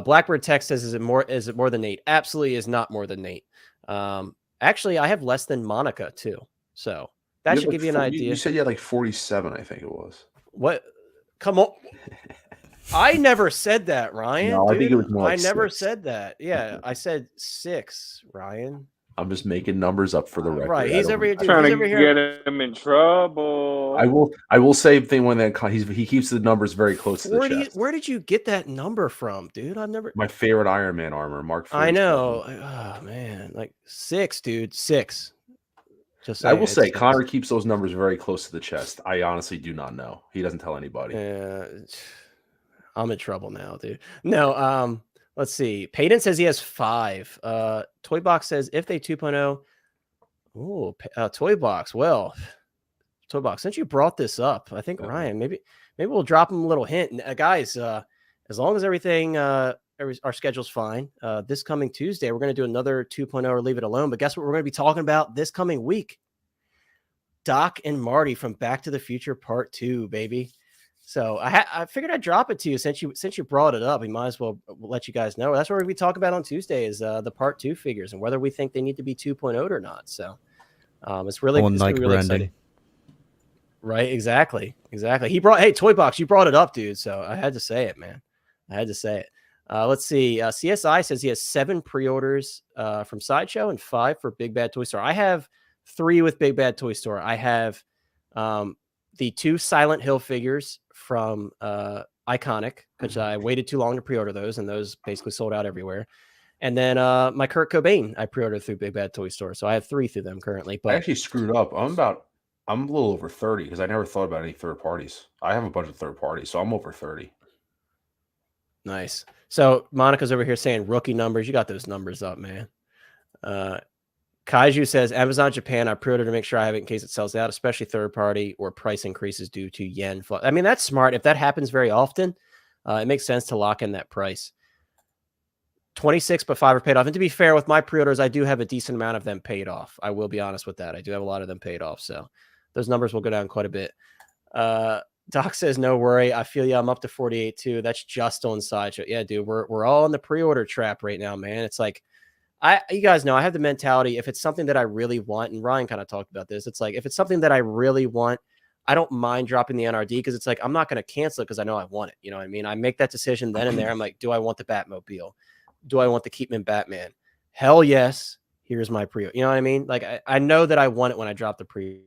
Blackbird Tech says, is it more than Nate? Absolutely is not more than Nate. Actually, I have less than Monica too. So that should give you an idea.
You said you had like 47, I think it was.
What? Come on. I never said that, Ryan.
No,
dude.
I think it was more like
never
6.
said that. Yeah, I said 6, Ryan.
I'm just making numbers up for the record.
Right, he's over here. Dude,
Trying
he's
to
over here.
get him in trouble.
I will say thing when that he keeps the numbers very close to the chest.
Where did you get that number from, dude? I've never.
My favorite Iron Man armor, Mark 47.
I know. Oh man, like 6, dude. 6. Just
I will say
6.
Connor keeps those numbers very close to the chest. I honestly do not know. He doesn't tell anybody.
I'm in trouble now, dude. No, let's see. Payton says he has 5. Toy Box says if they 2.0. Oh, Toy Box. Well, Toy Box, since you brought this up, I think Ryan, maybe we'll drop him a little hint. Guys, as long as everything, our schedule's fine, this coming Tuesday, we're going to do another 2.0 or Leave It Alone. But guess what we're going to be talking about this coming week? Doc and Marty from Back to the Future Part 2, baby. So I figured I'd drop it to you since you brought it up. We might as well let you guys know. That's what we talk about on Tuesday is the Part 2 figures and whether we think they need to be 2.0 or not. So it's really exciting. Right, exactly. Hey, Toy Box, you brought it up, dude. So I had to say it, man. I had to say it. Let's see. CSI says he has 7 pre-orders from Sideshow and 5 for Big Bad Toy Store. I have 3 with Big Bad Toy Store. I have the 2 Silent Hill figures from Iconic, because I waited too long to pre-order those, and those basically sold out everywhere. And then my Kurt Cobain I pre-ordered through Big Bad Toy Store. So I have 3 through them currently. But
I actually screwed up. I'm a little over 30 because I never thought about any third parties. I have a bunch of third parties, so I'm over 30.
Nice. So Monica's over here saying rookie numbers. You got those numbers up, man. Kaiju says Amazon Japan. I pre-ordered to make sure I have it in case it sells out, especially third party or price increases due to yen. I mean, that's smart. If that happens very often, it makes sense to lock in that price. 26, but 5 are paid off. And to be fair, with my pre-orders, I do have a decent amount of them paid off. I will be honest with that. I do have a lot of them paid off. So those numbers will go down quite a bit. Doc says, no worry. I feel you. I'm up to 48 too. That's just on Sideshow. Yeah, dude, we're all in the pre-order trap right now, man. It's like, you guys know I have the mentality. If it's something that I really want, and Ryan kind of talked about this, it's like, if it's something that I really want, I don't mind dropping the NRD because it's like, I'm not going to cancel it because I know I want it. You know what I mean? I make that decision then and there. I'm like, do I want the Batmobile? Do I want the Keepman Batman? Hell yes. Here's my pre. You know what I mean? Like I know that I want it when I drop the pre.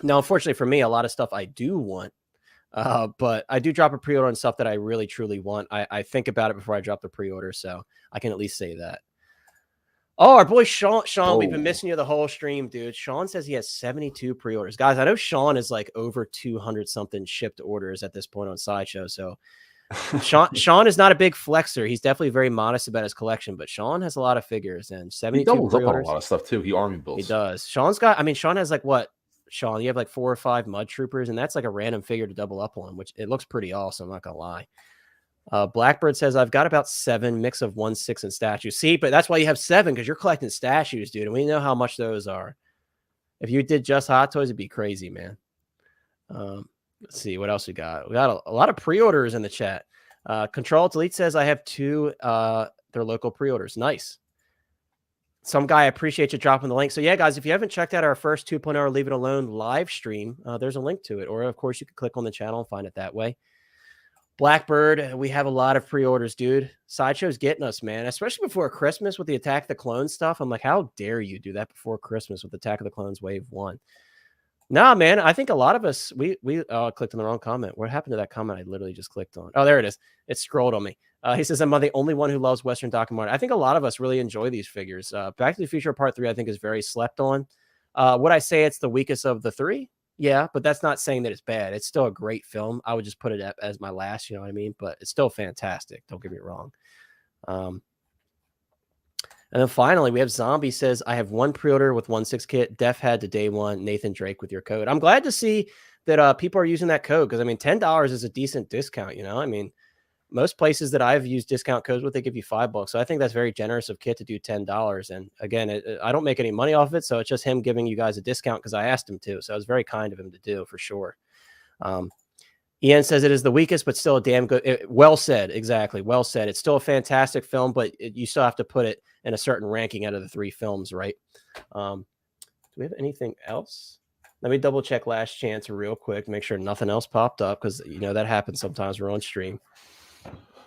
Now, unfortunately for me, a lot of stuff I do want, but I do drop a pre-order on stuff that I really truly want. I think about it before I drop the pre-order, so I can at least say that. Oh, our boy Sean, we've been missing you the whole stream, dude. Sean says he has 72 pre-orders. Guys, I know Sean is like over 200 something shipped orders at this point on Sideshow, so Sean is not a big flexer. He's definitely very modest about his collection, but Sean has a lot of figures and
He
72
doubles up on a
pre-orders.
lot of stuff too. He army
He
builds.
does. Sean has like what? Sean, you have like 4 or 5 mud troopers, and that's like a random figure to double up on, which it looks pretty awesome. I'm not gonna lie. Blackbird says I've got about 7 mix of 1, 6 and statues. See, but that's why you have 7 because you're collecting statues, dude, and we know how much those are. If you did just Hot Toys, it'd be crazy, man. Let's see what else we got. We got a lot of pre-orders in the chat. Control Delete says I have 2 their local pre-orders. Nice. Some guy, I appreciate you dropping the link. So yeah, guys, if you haven't checked out our first 2.0 Leave It Alone live stream, there's a link to it. Or of course, you can click on the channel and find it that way. Blackbird, we have a lot of pre-orders, dude. Sideshow's getting us, man. Especially before Christmas with the Attack of the Clones stuff. I'm like, how dare you do that before Christmas with Attack of the Clones Wave 1? Nah, man, I think a lot of us, we clicked on the wrong comment. What happened to that comment I literally just clicked on? Oh, there it is. It scrolled on me. He says, I'm the only one who loves Western Doc and Martin. I think a lot of us really enjoy these figures. Back to the Future Part 3, I think, is very slept on. Would I say it's the weakest of the 3? Yeah, but that's not saying that it's bad. It's still a great film. I would just put it as my last, you know what I mean? But it's still fantastic. Don't get me wrong. And then finally, we have Zombie says, I have 1 pre-order with 1/6 kit. Def had to day 1. Nathan Drake with your code. I'm glad to see that people are using that code because, I mean, $10 is a decent discount, you know? I mean, most places that I've used discount codes with, they give you $5. So I think that's very generous of Kit to do $10. And again, I don't make any money off of it. So it's just him giving you guys a discount because I asked him to. So it was very kind of him to do for sure. Ian says it is the weakest, but still a damn good. Well said. Exactly. Well said. It's still a fantastic film, but you still have to put it in a certain ranking out of the 3 films, right? Do we have anything else? Let me double check Last Chance real quick, make sure nothing else popped up because, you know, that happens sometimes. We're on stream.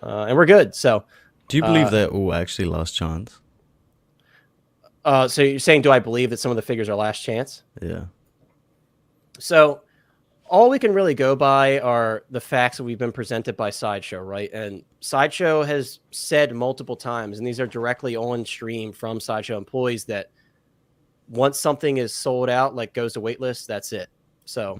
And we're good. So,
do you believe they're all actually Last Chance?
So you're saying, do I believe that some of the figures are Last Chance?
Yeah.
So all we can really go by are the facts that we've been presented by Sideshow, right? And Sideshow has said multiple times, and these are directly on stream from Sideshow employees, that once something is sold out, like goes to waitlist, that's it. So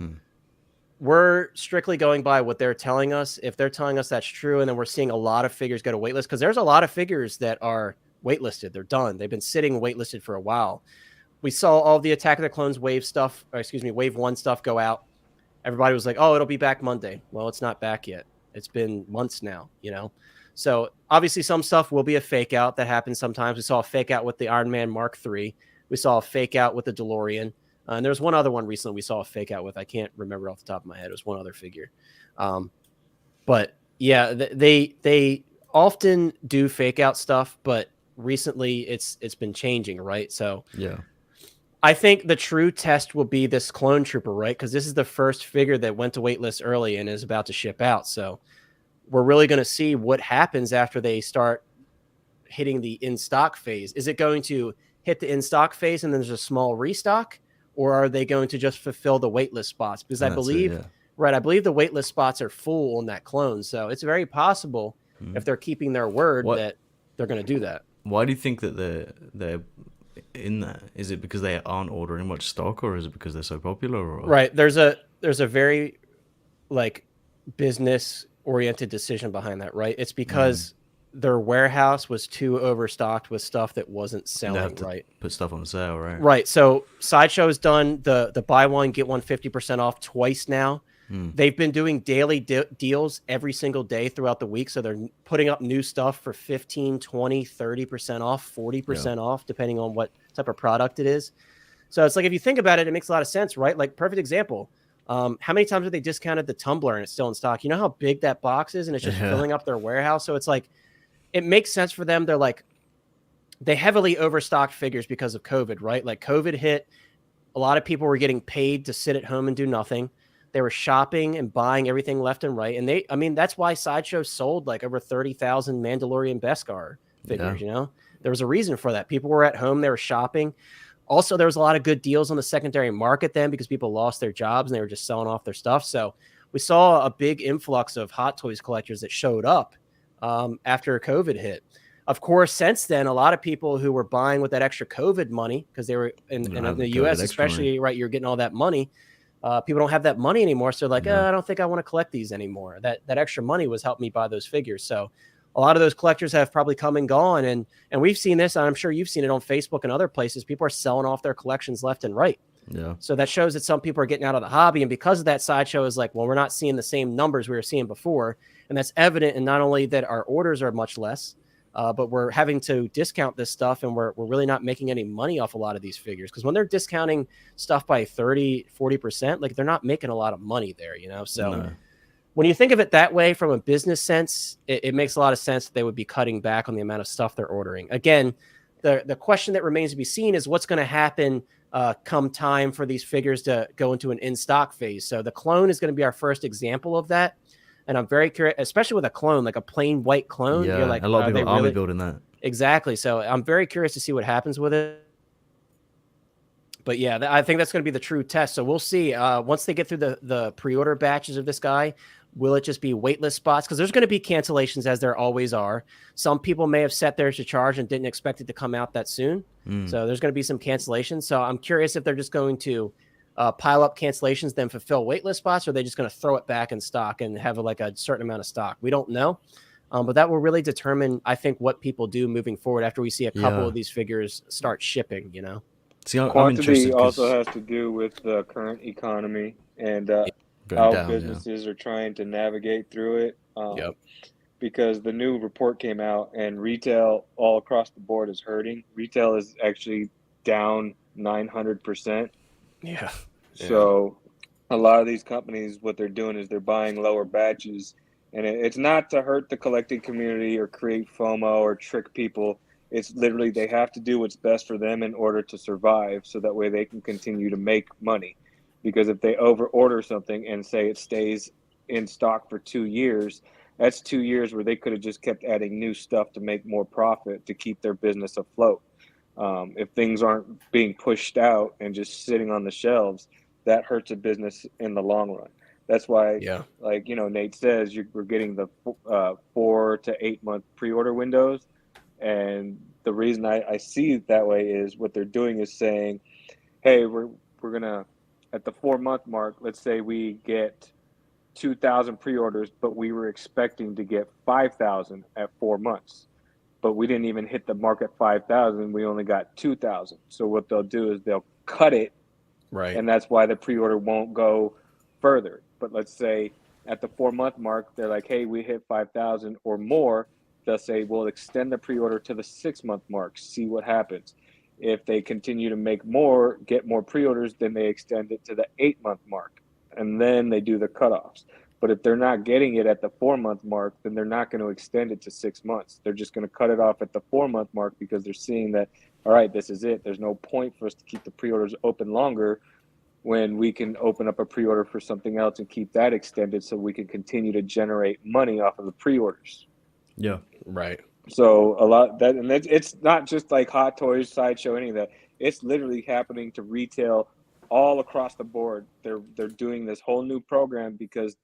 we're strictly going by what they're telling us. If they're telling us that's true, and then we're seeing a lot of figures go to waitlist, because there's a lot of figures that are waitlisted. They're done. They've been sitting waitlisted for a while. We saw all the Attack of the Clones Wave stuff, or excuse me, Wave 1 stuff go out. Everybody was like, oh, it'll be back Monday. Well, it's not back yet. It's been months now, you know? So obviously some stuff will be a fake out. That happens sometimes. We saw a fake out with the Iron Man Mark III. We saw a fake out with the DeLorean. And there was one other one recently we saw a fake out with. I can't remember off the top of my head. It was one other figure. But yeah, they often do fake out stuff, but recently it's been changing, right? So
yeah,
I think the true test will be this Clone Trooper, right? Because this is the first figure that went to waitlist early and is about to ship out. So we're really going to see what happens after they start hitting the in-stock phase. Is it going to hit the in-stock phase and then there's a small restock? Or are they going to just fulfill the waitlist spots? Because I believe, I believe the waitlist spots are full on that clone. So it's very possible if they're keeping their word that they're going to do that.
Why do you think that they're in that? Is it because they aren't ordering much stock, or is it because they're so popular? Or?
Right. There's a very like business oriented decision behind that, right? It's because their warehouse was too overstocked with stuff that wasn't selling, right?
Put stuff on sale, right?
Right. So Sideshow has done the buy one, get one 50% off twice now. They've been doing daily deals every single day throughout the week. So they're putting up new stuff for 15, 20, 30% off, 40% off, depending on what type of product it is. So it's like, if you think about it, it makes a lot of sense, right? Like, perfect example. How many times have they discounted the tumbler and it's still in stock? You know how big that box is, and it's just filling up their warehouse. So it's like, it makes sense for them. They're like, they heavily overstocked figures because of COVID, right? Like, COVID hit, a lot of people were getting paid to sit at home and do nothing. They were shopping and buying everything left and right. And I mean, that's why Sideshow sold like over 30,000 Mandalorian Beskar figures, you know? There was a reason for that. People were at home, they were shopping. Also, there was a lot of good deals on the secondary market then because people lost their jobs and they were just selling off their stuff. So we saw a big influx of Hot Toys collectors that showed up after COVID hit. Of course, since then, a lot of people who were buying with that extra COVID money, because they were in the US, especially, right, you're getting all that money. people don't have that money anymore. So they're like,
Yeah.
I don't think I want to collect these anymore. That extra money was helping me buy those figures. So a lot of those collectors have probably come and gone. And we've seen this, and I'm sure you've seen it on Facebook and other places. People are selling off their collections left and right.
Yeah.
So that shows that some people are getting out of the hobby. And because of that, Sideshow is like, well, we're not seeing the same numbers we were seeing before. And that's evident in not only that our orders are much less, but we're having to discount this stuff, and we're really not making any money off a lot of these figures. Because when they're discounting stuff by 30-40%, like, they're not making a lot of money there, you know? So
No.
when you think of it that way from a business sense, it makes a lot of sense that they would be cutting back on the amount of stuff they're ordering. Again, the question that remains to be seen is what's going to happen come time for these figures to go into an in-stock phase. So the clone is going to be our first example of that. And I'm very curious, especially with a clone, like a plain white clone.
Yeah,
You're like,
a lot of
are they
people are army
really
building that.
exactly? So I'm very curious to see what happens with it. But yeah, I think that's going to be the true test. So we'll see. Once they get through the pre-order batches of this guy, will it just be waitlist spots? Because there's going to be cancellations, as there always are. Some people may have set theirs to charge and didn't expect it to come out that soon. So there's going to be some cancellations. So I'm curious if they're just going to pile up cancellations, then fulfill waitlist spots, or are they just going to throw it back in stock and have like a certain amount of stock? We don't know. But that will really determine, I think, what people do moving forward after we see a couple of these figures start shipping, you know?
See, I'm
Quantity
interested
also
'cause
has to do with the current economy and
going
how
down,
businesses are trying to navigate through it.
Yep.
Because the new report came out and retail all across the board is hurting. Retail is actually down 900%.
Yeah.
So a lot of these companies, what they're doing is they're buying lower batches. And it's not to hurt the collecting community or create FOMO or trick people. It's literally they have to do what's best for them in order to survive, so that way they can continue to make money. Because if they over order something and say it stays in stock for 2 years, that's 2 years where they could have just kept adding new stuff to make more profit to keep their business afloat. If things aren't being pushed out and just sitting on the shelves, that hurts a business in the long run. That's why, like, you know, Nate says we're getting the 4 to 8 month pre-order windows. And the reason I see it that way is what they're doing is saying, hey, we're going to, at the 4 month mark, let's say we get 2,000 pre-orders, but we were expecting to get 5,000 at 4 months. But we didn't even hit the mark at 5,000. We only got 2,000. So what they'll do is they'll cut it.
Right.
And that's why the pre-order won't go further. But let's say at the 4 month mark, they're like, hey, we hit 5,000 or more. They'll say, we'll extend the pre-order to the 6 month mark, see what happens. If they continue to make more, get more pre-orders, then they extend it to the 8 month mark. And then they do the cutoffs. But if they're not getting it at the 4 month mark, then they're not going to extend it to 6 months. They're just going to cut it off at the 4 month mark because they're seeing that, all right, this is it. There's no point for us to keep the pre-orders open longer when we can open up a pre-order for something else and keep that extended so we can continue to generate money off of the pre-orders.
Yeah.
Right.
So a lot that, and it's not just like Hot Toys, Sideshow, any of that. It's literally happening to retail all across the board. They're doing this whole new program because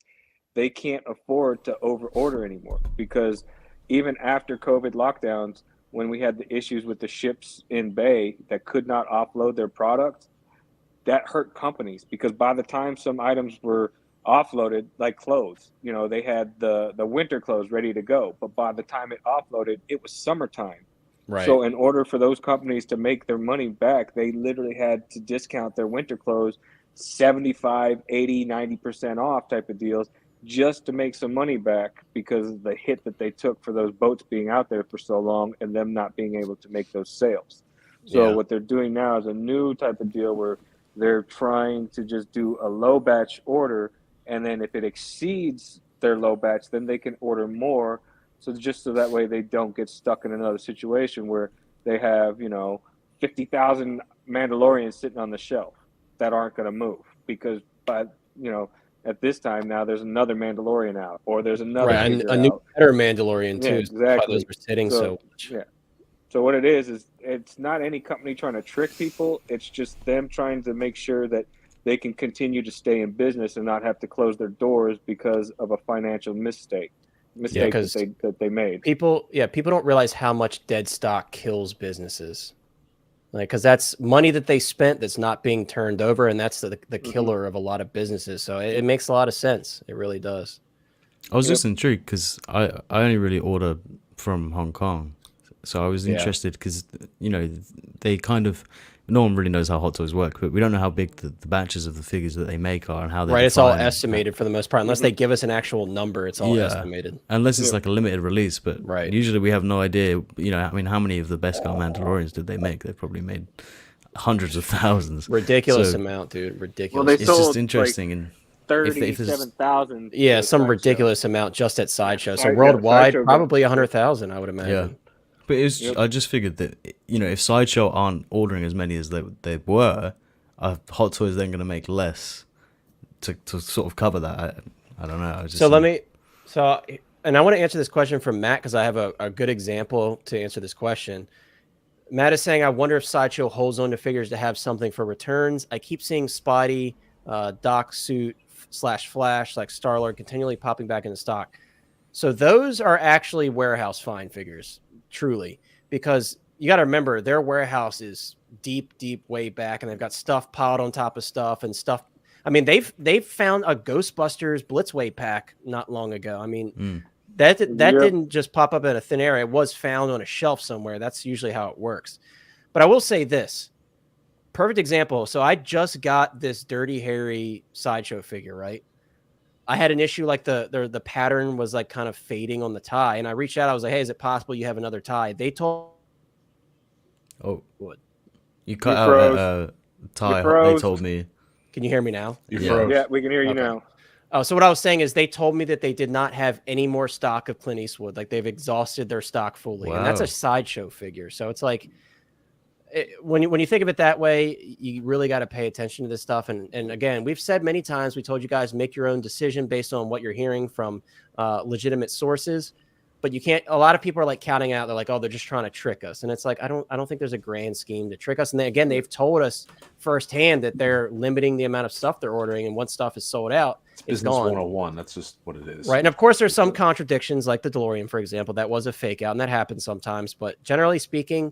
they can't afford to over order anymore. Because even after COVID lockdowns, when we had the issues with the ships in Bay that could not offload their products, that hurt companies, because by the time some items were offloaded, like clothes, you know, they had the winter clothes ready to go, but by the time it offloaded, it was summertime.
Right.
So in order for those companies to make their money back, they literally had to discount their winter clothes 75, 80, 90% off type of deals just to make some money back, because of the hit that they took for those boats being out there for so long and them not being able to make those sales. So what they're doing now is a new type of deal where they're trying to just do a low batch order, and then if it exceeds their low batch, then they can order more. So just so that way they don't get stuck in another situation where they have, you know, 50,000 Mandalorians sitting on the shelf that aren't going to move, because you know, at this time now there's another Mandalorian out, or there's another figure
a new
out.
better Mandalorian too.
Yeah, exactly.
Those are sitting so much.
Yeah. So what it is it's not any company trying to trick people. It's just them trying to make sure that they can continue to stay in business and not have to close their doors because of a financial mistake that they made.
People don't realize how much dead stock kills businesses. Like, because that's money that they spent that's not being turned over, and that's the killer of a lot of businesses. So it makes a lot of sense. It really does.
I was just intrigued because I only really order from Hong Kong, so I was interested because they kind of, no one really knows how Hot Toys work, but we don't know how big the batches of the figures that they make are and how they're
It's all
defined.
estimated for the most part, unless they give us an actual number. It's all estimated,
unless it's like a limited release. But usually we have no idea. I mean, how many of the Beskar Mandalorians did they make? They probably made hundreds of thousands.
Ridiculous amount, dude. Ridiculous.
Well, they
It's
sold
just interesting and.
37,000.
Yeah, some ridiculous amount just at Sideshow. So worldwide, probably 100,000, I would imagine.
Yeah, but it's I just figured that if Sideshow aren't ordering as many as they were, Hot Toys then going to make less to sort of cover that. I don't know.
And I want to answer this question from Matt because I have a good example to answer this question. Matt is saying, I wonder if Sideshow holds on to figures to have something for returns. I keep seeing Spidey, Doc suit / Flash, like Star-Lord, continually popping back into stock. So those are actually warehouse find figures, truly, because you got to remember their warehouse is deep way back, and they've got stuff piled on top of stuff and stuff. I mean, they've found a Ghostbusters Blitzway pack not long ago. I mean, that didn't just pop up in a thin air. It was found on a shelf somewhere. That's usually how it works. But I will say this. Perfect example. So I just got this Dirty Harry Sideshow figure, right? I had an issue like the pattern was like kind of fading on the tie, and I reached out. I was like, "Hey, is it possible you have another tie?" They told.
Oh,
what?
You cut out tie. They told me.
Can you hear me now?
Yeah, we can hear you now.
Oh, so what I was saying is they told me that they did not have any more stock of Clint Eastwood. Like they've exhausted their stock fully, and that's a Sideshow figure. So it's like. When you think of it that way, you really got to pay attention to this stuff. And again, we've said many times, we told you guys make your own decision based on what you're hearing from legitimate sources. But you can't. A lot of people are like counting out. They're like, oh, they're just trying to trick us. And it's like I don't think there's a grand scheme to trick us. And again, they've told us firsthand that they're limiting the amount of stuff they're ordering, and once stuff is sold out, it's gone.
101. That's just what it is.
Right. And of course, there's some contradictions, like the DeLorean, for example, that was a fake out, and that happens sometimes. But generally speaking,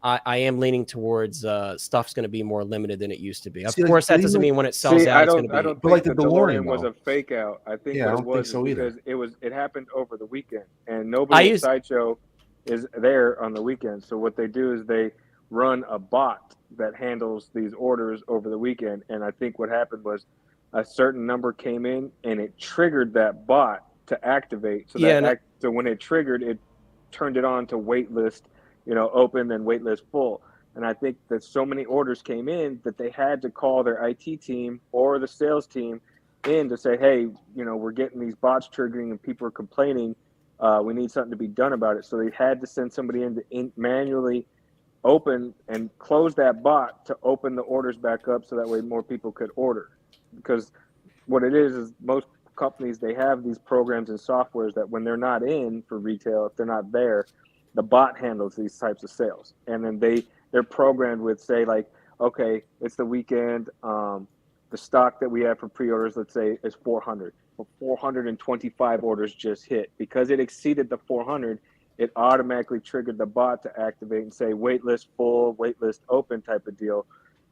I am leaning towards stuff's going to be more limited than it used to be. Of course, that doesn't mean when it sells out, it's going to be.
I don't think the DeLorean was a fake out. I think what it was because it happened over the weekend, and nobody at Sideshow is there on the weekend. So what they do is they run a bot that handles these orders over the weekend. And I think what happened was a certain number came in, and it triggered that bot to activate. So so when it triggered, it turned it on to wait list. Open and waitlist full. And I think that so many orders came in that they had to call their IT team or the sales team in to say, hey, we're getting these bots triggering and people are complaining. We need something to be done about it. So they had to send somebody in to manually open and close that bot to open the orders back up so that way more people could order. Because what it is most companies, they have these programs and softwares that when they're not in for retail, if they're not there, the bot handles these types of sales, and then they're programmed with, say, like, okay, it's the weekend. The stock that we have for pre-orders, let's say, is 400. Well, 425 orders just hit. Because it exceeded the 400, it automatically triggered the bot to activate and say waitlist full, waitlist open type of deal.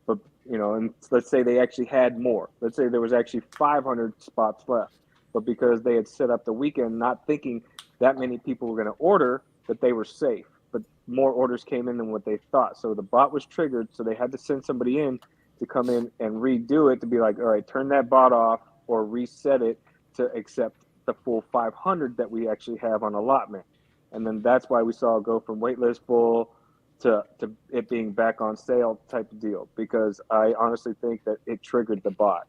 But and let's say they actually had more. Let's say there was actually 500 spots left, but because they had set up the weekend, not thinking that many people were going to order, that they were safe, but more orders came in than what they thought. So the bot was triggered, so they had to send somebody in to come in and redo it to be like, all right, turn that bot off or reset it to accept the full 500 that we actually have on allotment. And then that's why we saw it go from waitlist full to it being back on sale type of deal, because I honestly think that it triggered the bot.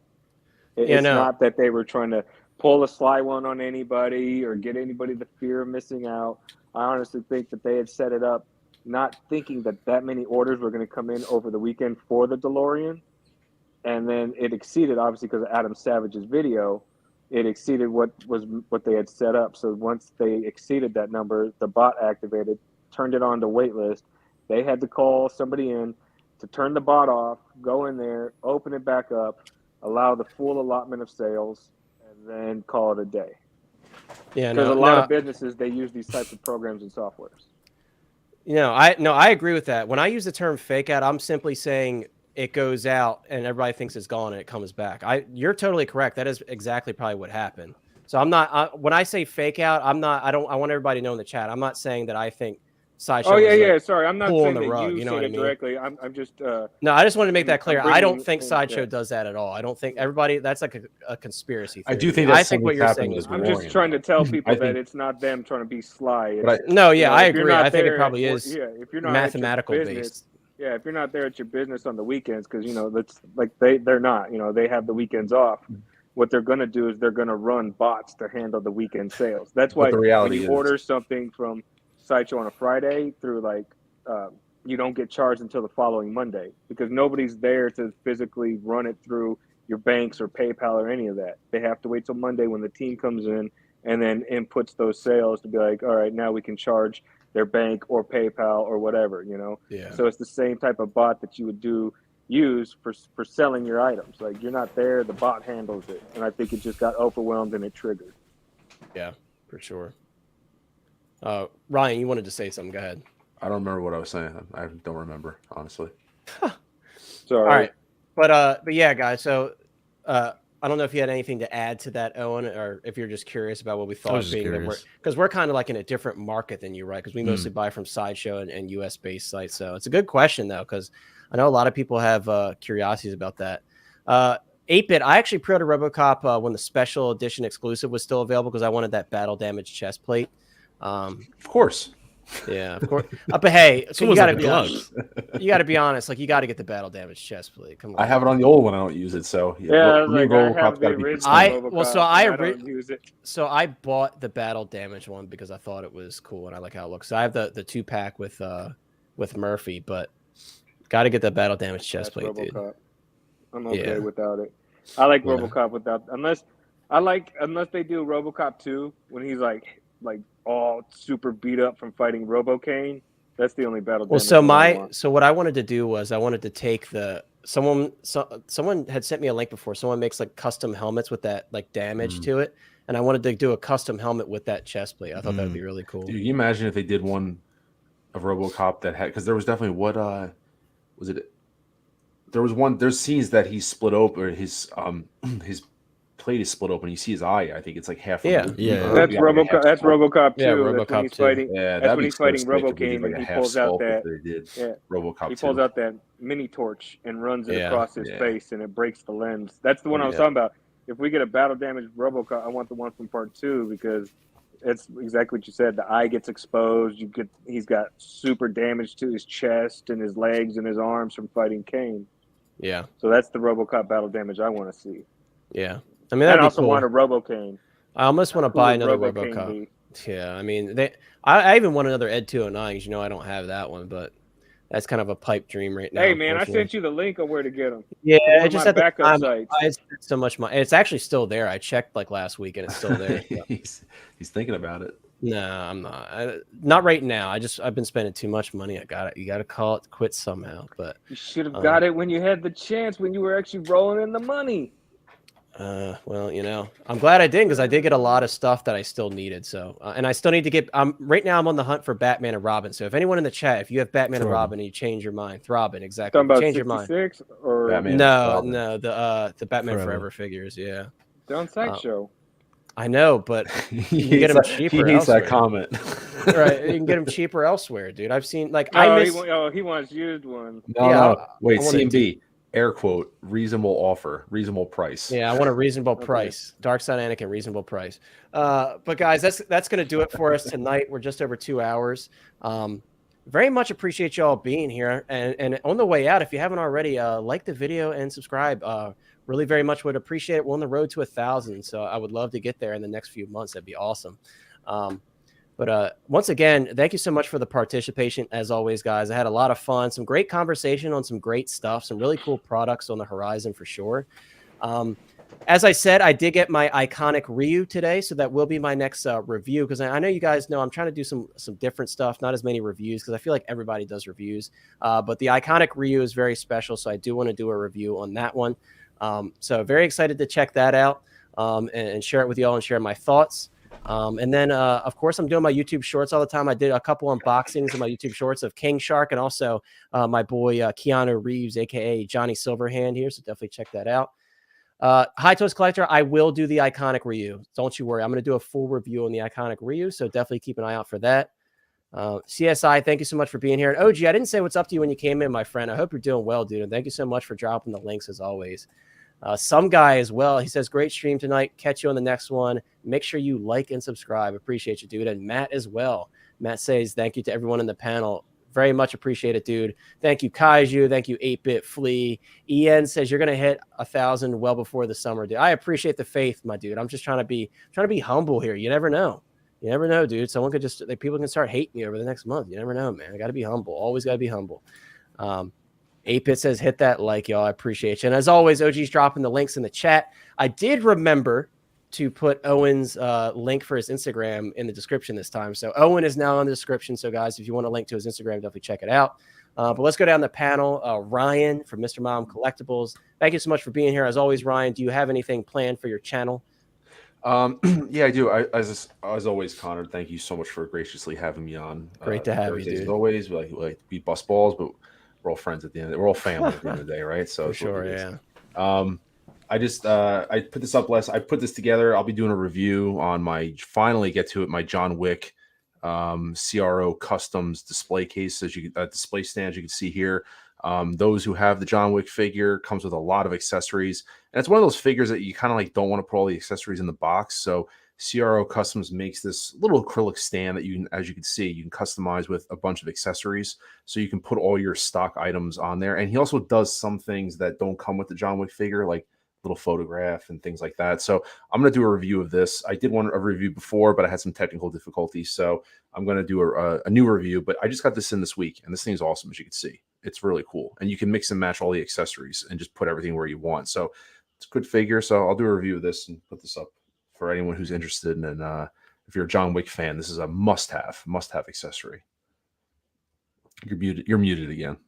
It's not that they were trying to pull a sly one on anybody or get anybody the fear of missing out. I honestly think that they had set it up not thinking that many orders were going to come in over the weekend for the DeLorean. And then it exceeded, obviously, because of Adam Savage's video, it exceeded what they had set up. So once they exceeded that number, the bot activated, turned it on to waitlist. They had to call somebody in to turn the bot off, go in there, open it back up, allow the full allotment of sales, and then call it a day. Yeah, because a lot of businesses, they use these types of programs and softwares.
I agree with that. When I use the term fake out, I'm simply saying it goes out and everybody thinks it's gone and it comes back. You're totally correct. That is exactly probably what happened. So I'm not when I say fake out, I want everybody to know in the chat. I'm not saying that I think Sideshow
Oh yeah,
was
yeah. Sorry, I'm not
pulling
saying
the
that
rug.
you
You know
said
what I
it
mean?
directly. I'm just.
No, I just want to make that clear. I don't think
yeah.
Sideshow does that at all. I don't think everybody. That's like a conspiracy theory.
I do think that
I think what you're saying is
I'm
real.
just trying to tell people that
think-
it's not them trying to be sly.
But
It's,
No, yeah, I
if you're
agree.
not
I think it
there
probably
at-
is
Yeah, if you're not
mathematical
at your business,
based.
yeah, if you're not there at your business on the weekends, because that's like they're not. They have the weekends off. What they're going to do is they're going to run bots to handle the weekend sales. That's why
the
when
reality
you
is-
order something from Sideshow on a Friday through you don't get charged until the following Monday because nobody's there to physically run it through your banks or PayPal or any of that. They have to wait till Monday when the team comes in and then inputs those sales to be like, all right, now we can charge their bank or PayPal or whatever,
Yeah.
So it's the same type of bot that you would use for selling your items. Like you're not there, the bot handles it. And I think it just got overwhelmed and it triggered.
Yeah, for sure. Ryan, you wanted to say something. Go ahead.
I don't remember what I was saying. I don't remember, honestly.
Sorry.
All right. But yeah, guys. So I don't know if you had anything to add to that, Owen, or if you're just curious about what we thought. Because we're kind of like in a different market than you, right? Because we mostly buy from Sideshow and US based sites. So it's a good question though, because I know a lot of people have curiosities about that. 8-bit, I actually pre-ordered RoboCop when the special edition exclusive was still available because I wanted that battle damage chest plate.
Of course.
Yeah, of course. But hey, so you
almost
got to
like
be honest. You got to be honest. Like you got to get the battle damage chest plate. Come on.
I have it on the old one. I don't use it, so
Yeah, I have the
be
original
I
RoboCop, don't use it.
So I bought the battle damage one because I thought it was cool and I like how it looks. So I have the 2-pack with Murphy, but got to get the battle damage chest plate,
RoboCop.
dude.
I'm okay
Yeah.
without it. I like
Yeah.
RoboCop without unless they do RoboCop 2 when he's like all super beat up from fighting RoboCane. That's the only battle.
Well, so what I wanted to do was I wanted to take someone had sent me a link before. Someone makes like custom helmets with that like damage to it, and I wanted to do a custom helmet with that chest plate. I thought that would be really cool.
Dude, can you imagine if they did one of RoboCop that had, because there was definitely was it? There was one. There's scenes that he's split open, or his plate is split open. You see his eye. I think it's like half.
Yeah.
removed.
Yeah.
That's RoboCop. That's RoboCop 2.
Yeah,
That's when
RoboCop
he's
2.
fighting.
Yeah,
That's when he's fighting
RoboCane,
RoboCane, and he pulls out that.
They did
Yeah.
RoboCop.
He pulls out that mini torch and runs it
Yeah.
across his face, and it breaks the lens. That's the one I was talking about. If we get a battle damage RoboCop, I want the one from Part 2 because it's exactly what you said. The eye gets exposed. He's got super damage to his chest and his legs and his arms from fighting Kane.
Yeah.
So that's the RoboCop battle damage I want to see.
Yeah. I mean,
I
that'd be
also
cool.
want a RoboCane.
I almost want to buy another
RoboCane
RoboCop.
be?
Yeah, I mean, I even want another Ed 209 because I don't have that one, but that's kind of a pipe dream right now.
Hey man, I sent you the link on where to get them.
Yeah,
One
it
of
just
my
at the
backup
time,
sites.
I spent so much money. It's actually still there. I checked like last week and it's still there.
he's thinking about it.
No, I'm not. Not right now. I've been spending too much money. I got it. You got to call it quits somehow. But
You should have got it when you had the chance, when you were actually rolling in the money.
well, I'm glad I didn't because I did get a lot of stuff that I still needed. So, and I still need to get. Right now I'm on the hunt for Batman and Robin. So if anyone in the chat, if you have Batman and Robin and you change your mind, Robin, exactly.
Talking about
Change your mind.
66 or
Batman.
No, the Batman
Forever.
Forever figures. Yeah,
they're on Sideshow.
I know, but
He
you get
hates
them
that-
cheaper.
He hates that
elsewhere.
comment.
Right, you can get them cheaper elsewhere, dude. I've seen like
He wants used ones.
No. Wait,
I wanna
CMB. Air quote, reasonable offer, reasonable price.
Yeah, I want a reasonable price. Dark Side Anakin, reasonable price. But guys, that's going to do it for us tonight. We're just over 2 hours. Very much appreciate y'all being here. And on the way out, if you haven't already, like the video and subscribe. Really very much would appreciate it. We're on the road to 1,000, so I would love to get there in the next few months. That'd be awesome. But once again, thank you so much for the participation. As always, guys, I had a lot of fun, some great conversation on some great stuff, some really cool products on the horizon for sure. As I said, I did get my iconic Ryu today, so that will be my next review because I know you guys know I'm trying to do some different stuff, not as many reviews because I feel like everybody does reviews. But the iconic Ryu is very special, so I do want to do a review on that one. So very excited to check that out and share it with y'all and share my thoughts. And then, of course, I'm doing my YouTube shorts all the time. I did a couple unboxings of my YouTube shorts of King Shark and also my boy Keanu Reeves, aka Johnny Silverhand here. So definitely check that out. High Toes Collector, I will do the iconic Ryu. Don't you worry. I'm going to do a full review on the iconic Ryu. So definitely keep an eye out for that. CSI, thank you so much for being here. And OG, I didn't say what's up to you when you came in, my friend. I hope you're doing well, dude. And thank you so much for dropping the links as always. Some guy as well. He says, great stream tonight. Catch you on the next one. Make sure you like and subscribe. Appreciate you, dude. And Matt as well. Matt says, thank you to everyone in the panel. Very much appreciate it, dude. Thank you, Kaiju. Thank you, 8-Bit Flea. Ian says, you're going to hit 1,000 well before the summer, dude. I appreciate the faith, my dude. I'm just trying to be humble here. You never know. You never know, dude. Someone could just, people can start hating you over the next month. You never know, man. I got to be humble. Always got to be humble. 8-Bit says, hit that like, y'all. I appreciate you. And as always, OG's dropping the links in the chat. I did remember to put Owen's link for his Instagram in the description this time. So Owen is now in the description. So guys, if you want a link to his Instagram, definitely check it out. But let's go down the panel. Ryan from Mr. Mom Collectibles. Thank you so much for being here. As always, Ryan, do you have anything planned for your channel?
Yeah, I do. As always, Connor, thank you so much for graciously having me on.
Great to have you, dude.
As always, we bust balls, but we're all friends at the end. We're all family at the end of the day, right? So
for sure, yeah.
I put this up I put this together. I'll be doing a review on my John Wick CRO Customs display case, display stand, as you can see here. Those who have the John Wick figure comes with a lot of accessories, and it's one of those figures that you kind of like don't want to put all the accessories in the box. So CRO Customs makes this little acrylic stand that you can, as you can see, you can customize with a bunch of accessories. So you can put all your stock items on there. And he also does some things that don't come with the John Wick figure, like little photograph and things like that. So I'm going to do a review of this. I did a review before, but I had some technical difficulties. So I'm going to do a new review, but I just got this in this week, and this thing's awesome, as you can see. It's really cool. And you can mix and match all the accessories and just put everything where you want. So it's a good figure. So I'll do a review of this and put this up for anyone who's interested. And if you're a John Wick fan, this is a must-have accessory. You're muted again.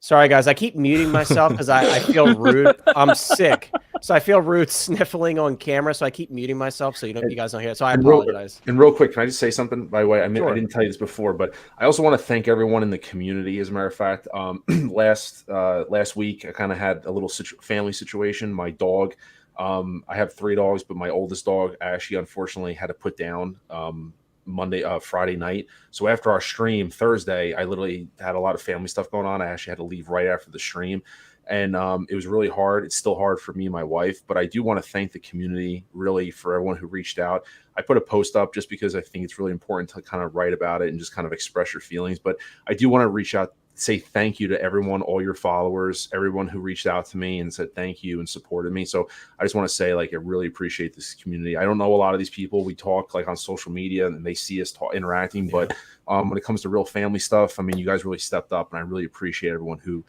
Sorry, guys. I keep muting myself because I feel rude. I'm sick. So I feel rude sniffling on camera. So I keep muting myself so you guys don't hear it. So I apologize.
Real quick, can I just say something? By the way,
Sure.
I didn't tell you this before, but I also want to thank everyone in the community. As a matter of fact, last week, I kind of had a little family situation. My dog, I have 3 dogs, but my oldest dog, Ashley, unfortunately had to put down Friday night. So after our stream Thursday, I literally had a lot of family stuff going on. I actually had to leave right after the stream, and it was really hard. It's still hard for me and my wife, but I do want to thank the community really for everyone who reached out. I put a post up just because I think it's really important to kind of write about it and just kind of express your feelings, but I do want to reach out, say thank you to everyone, all your followers, everyone who reached out to me and said thank you and supported me. So I just want to say, I really appreciate this community. I don't know a lot of these people. We talk on social media and they see us interacting, but when it comes to real family stuff, you guys really stepped up, and I really appreciate everyone who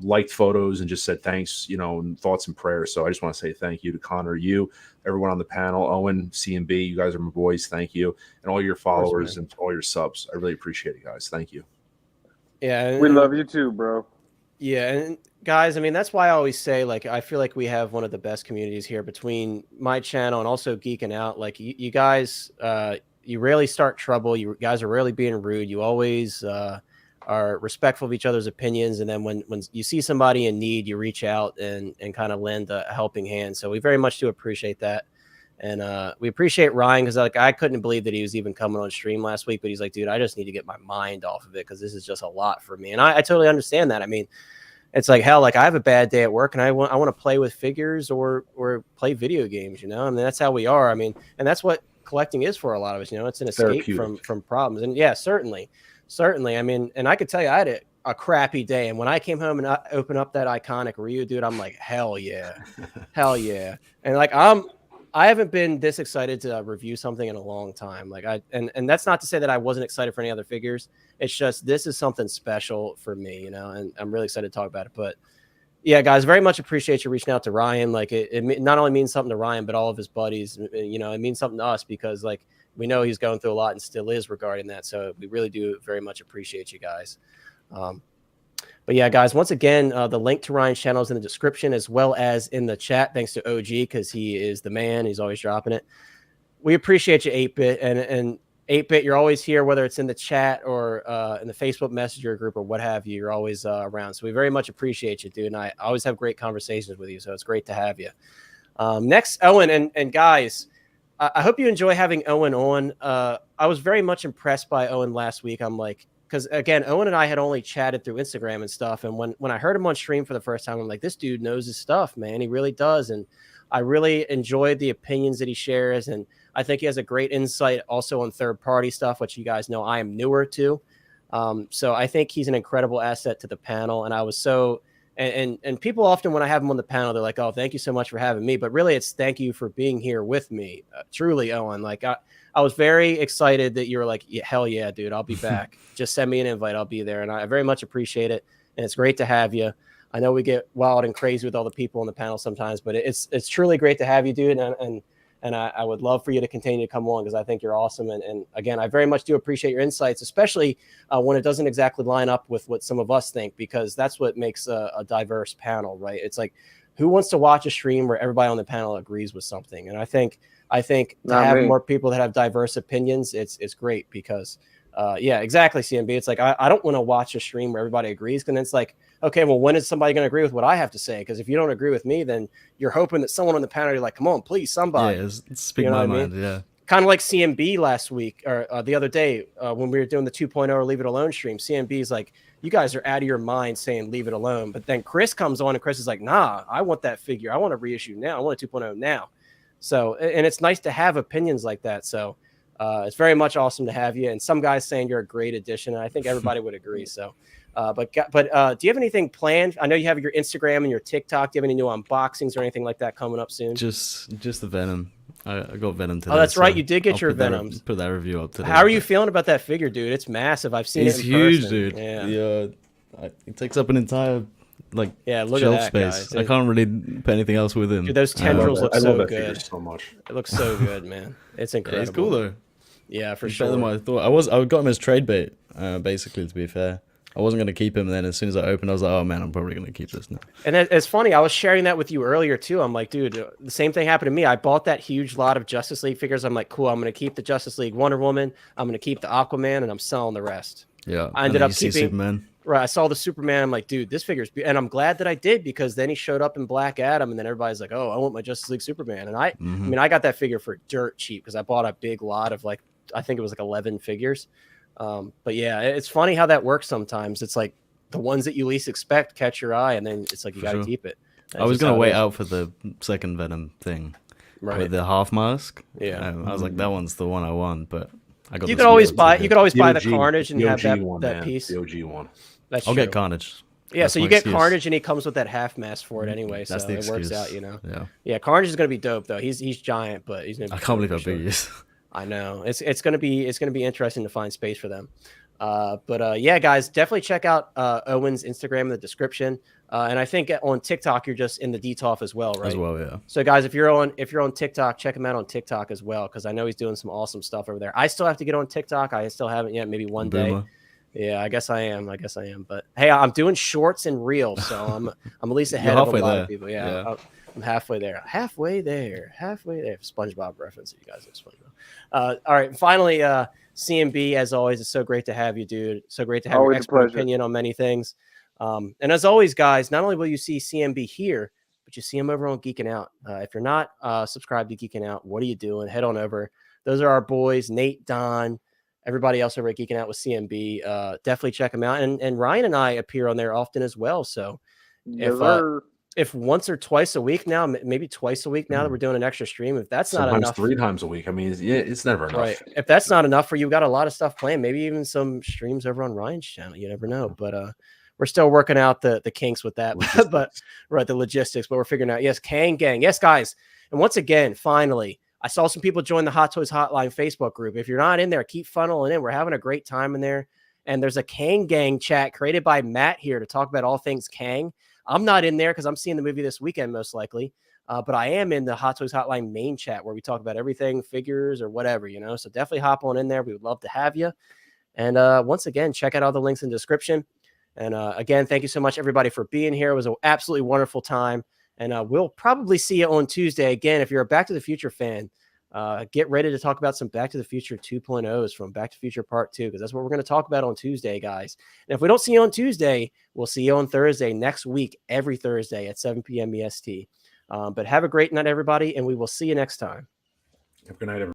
liked photos and just said thanks, and thoughts and prayers. So I just want to say thank you to Connor, you, everyone on the panel, Owen, C&B, you guys are my boys. Thank you. And all your followers and all your subs. I really appreciate it, guys. Thank you.
Yeah,
we love you too, bro.
Yeah, and guys, that's why I always say, I feel like we have one of the best communities here between my channel and also Geeking Out. You guys, you rarely start trouble. You guys are rarely being rude. You always are respectful of each other's opinions. And then when you see somebody in need, you reach out and kind of lend a helping hand. So we very much do appreciate that. And we appreciate Ryan because I couldn't believe that he was even coming on stream last week. But he's like, dude, I just need to get my mind off of it because this is just a lot for me. And I totally understand that. It's like hell. I have a bad day at work and I want to play with figures or play video games. That's how we are. And that's what collecting is for a lot of us. It's an escape from problems. And yeah, certainly. And I could tell you, I had a crappy day. And when I came home and I opened up that iconic Ryu, dude, I'm like, hell yeah, hell yeah. And I haven't been this excited to review something in a long time. And that's not to say that I wasn't excited for any other figures. It's just, this is something special for me, and I'm really excited to talk about it. But yeah, guys, very much appreciate you reaching out to Ryan. It not only means something to Ryan, but all of his buddies, it means something to us because we know he's going through a lot and still is regarding that. So we really do very much appreciate you guys. But yeah, guys, once again, the link to Ryan's channel is in the description as well as in the chat. Thanks to OG because he is the man. He's always dropping it. we appreciate you, 8-Bit, and 8-Bit, you're always here, whether it's in the chat or in the Facebook Messenger group or what have you. You're always around. So we very much appreciate you, dude. And I always have great conversations with you. So it's great to have you. Next, Owen, and guys, I hope you enjoy having Owen on. I was very much impressed by Owen last week. I'm like, because again, Owen and I had only chatted through Instagram and stuff. And when I heard him on stream for the first time, I'm like, this dude knows his stuff, man. He really does. And I really enjoyed the opinions that he shares. And I think he has a great insight also on third party stuff, which you guys know I am newer to. So I think he's an incredible asset to the panel. And I was so, and people often, when I have him on the panel, they're like, oh, thank you so much for having me. But really it's thank you for being here with me. Truly, Owen, like I was very excited that you were like, yeah, hell yeah, dude, I'll be back. Just send me an invite. I'll be there. And I very much appreciate it. And it's great to have you. I know we get wild and crazy with all the people on the panel sometimes, but it's truly great to have you, dude. And I would love for you to continue to come on because I think you're awesome. And again, I very much do appreciate your insights, especially when it doesn't exactly line up with what some of us think, because that's what makes a diverse panel, right? It's like, who wants to watch a stream where everybody on the panel agrees with something? And I think to have more people that have diverse opinions, it's great because, yeah, exactly, CMB. It's like, I don't want to watch a stream where everybody agrees. And it's like, okay, well, when is somebody going to agree with what I have to say? Because if you don't agree with me, then you're hoping that someone on the panel, you're like, come on, please, somebody.
Yeah, speak my mind, yeah.
Kind of like CMB last week or the other day when we were doing the 2.0 or Leave It Alone stream. CMB is like, you guys are out of your mind saying leave it alone. But then Chris comes on and Chris is like, nah, I want that figure. I want a reissue now. I want a 2.0 now. So, and it's nice to have opinions like that. So it's very much awesome to have you. And some guys saying you're a great addition. And I think everybody would agree. So, but do you have anything planned? I know you have your Instagram and your TikTok. Do you have any new unboxings or anything like that coming up soon?
Just the Venom. I got Venom today.
Oh, that's right. You did get your
Venoms.
Venoms.
Put that review up today.
How are you feeling about that figure, dude? It's massive. I've seen it in
huge,
person.
dude.
Yeah.
It takes up an entire
look
shelf
at that,
space.
guys.
I can't really put anything else with him.
Dude, those tendrils look
I love
so
that figure
good.
so much.
It looks so good, man. It's incredible.
It's cool though.
Yeah, for
It's
sure.
better than what I thought. I got him as trade bait, basically, to be fair. I wasn't going to keep him, and then as soon as I opened, I was like, oh man, I'm probably going to keep this now.
And it's funny. I was sharing that with you earlier too. I'm like, dude, the same thing happened to me. I bought that huge lot of Justice League figures. I'm like, cool. I'm going to keep the Justice League Wonder Woman. I'm going to keep the Aquaman, and I'm selling the rest.
Yeah.
I ended up keeping
Superman.
Right. I saw the Superman. I'm like, dude, this figure's and I'm glad that I did because then he showed up in Black Adam, and then everybody's like, oh, I want my Justice League Superman. And I mean, I got that figure for dirt cheap because I bought a big lot of like, I think it was like 11 figures. But yeah, it's funny how that works sometimes. It's like the ones that you least expect catch your eye, and then it's like you got to keep it.
I was going to wait out for the second Venom thing.
Right.
With the half mask.
Yeah.
I was like, that one's the one I want, but I got
You could always buy the
OG,
Carnage and
the
have
OG one,
that
man.
piece.
The OG one.
That's
I'll
true.
get Carnage.
Yeah,
That's
so
my
you get
excuse.
Carnage, and he comes with that half mask for it anyway. So
That's the
it works
excuse.
out, you know.
Yeah.
Yeah, Carnage is gonna be dope though. He's giant, but he's gonna be
I can't believe how
for sure.
big he is.
I know. It's gonna be interesting to find space for them. Yeah, guys, definitely check out Owen's Instagram in the description. And I think on TikTok you're just in the DTOF as well, right?
As well, yeah.
So guys, if you're on TikTok, check him out on TikTok as well, because I know he's doing some awesome stuff over there. I still have to get on TikTok. I still haven't yet. Maybe one day. Yeah, I guess I am. But hey, I'm doing shorts and reels, so I'm at least ahead of a lot of people. Yeah. I'm halfway there. Halfway there. SpongeBob reference. You guys know SpongeBob. All right. Finally, CMB, as always, it's so great to have you, dude. So great to have your expert opinion on many things. And as always, guys, not only will you see CMB here, but you see him over on Geeking Out. If you're not subscribed to Geeking Out, what are you doing? Head on over. Those are our boys, Nate, Don, everybody else over at Geeking Out with CMB. Definitely check them out. And Ryan and I appear on there often as well. So if once or twice a week now, maybe twice a week now that we're doing an extra stream, if that's
Sometimes
not enough,
3 times a week. I mean, it's never enough.
Right. If that's not enough for you, we got a lot of stuff planned. Maybe even some streams over on Ryan's channel. You never know. But we're still working out the kinks with that. But right, the logistics. But we're figuring out. Yes, Kang Gang. Yes, guys. And once again, finally, I saw some people join the Hot Toys Hotline Facebook group. If you're not in there, keep funneling in. We're having a great time in there. And there's a Kang Gang chat created by Matt here to talk about all things Kang. I'm not in there because I'm seeing the movie this weekend, most likely. But I am in the Hot Toys Hotline main chat where we talk about everything, figures or whatever, you know. So definitely hop on in there. We would love to have you. And once again, check out all the links in the description. And again, thank you so much, everybody, for being here. It was an absolutely wonderful time. And we'll probably see you on Tuesday. Again, if you're a Back to the Future fan, get ready to talk about some Back to the Future 2.0s from Back to the Future Part 2, because that's what we're going to talk about on Tuesday, guys. And if we don't see you on Tuesday, we'll see you on Thursday next week, every Thursday at 7 p.m. EST. But have a great night, everybody, and we will see you next time.
Good night, everybody.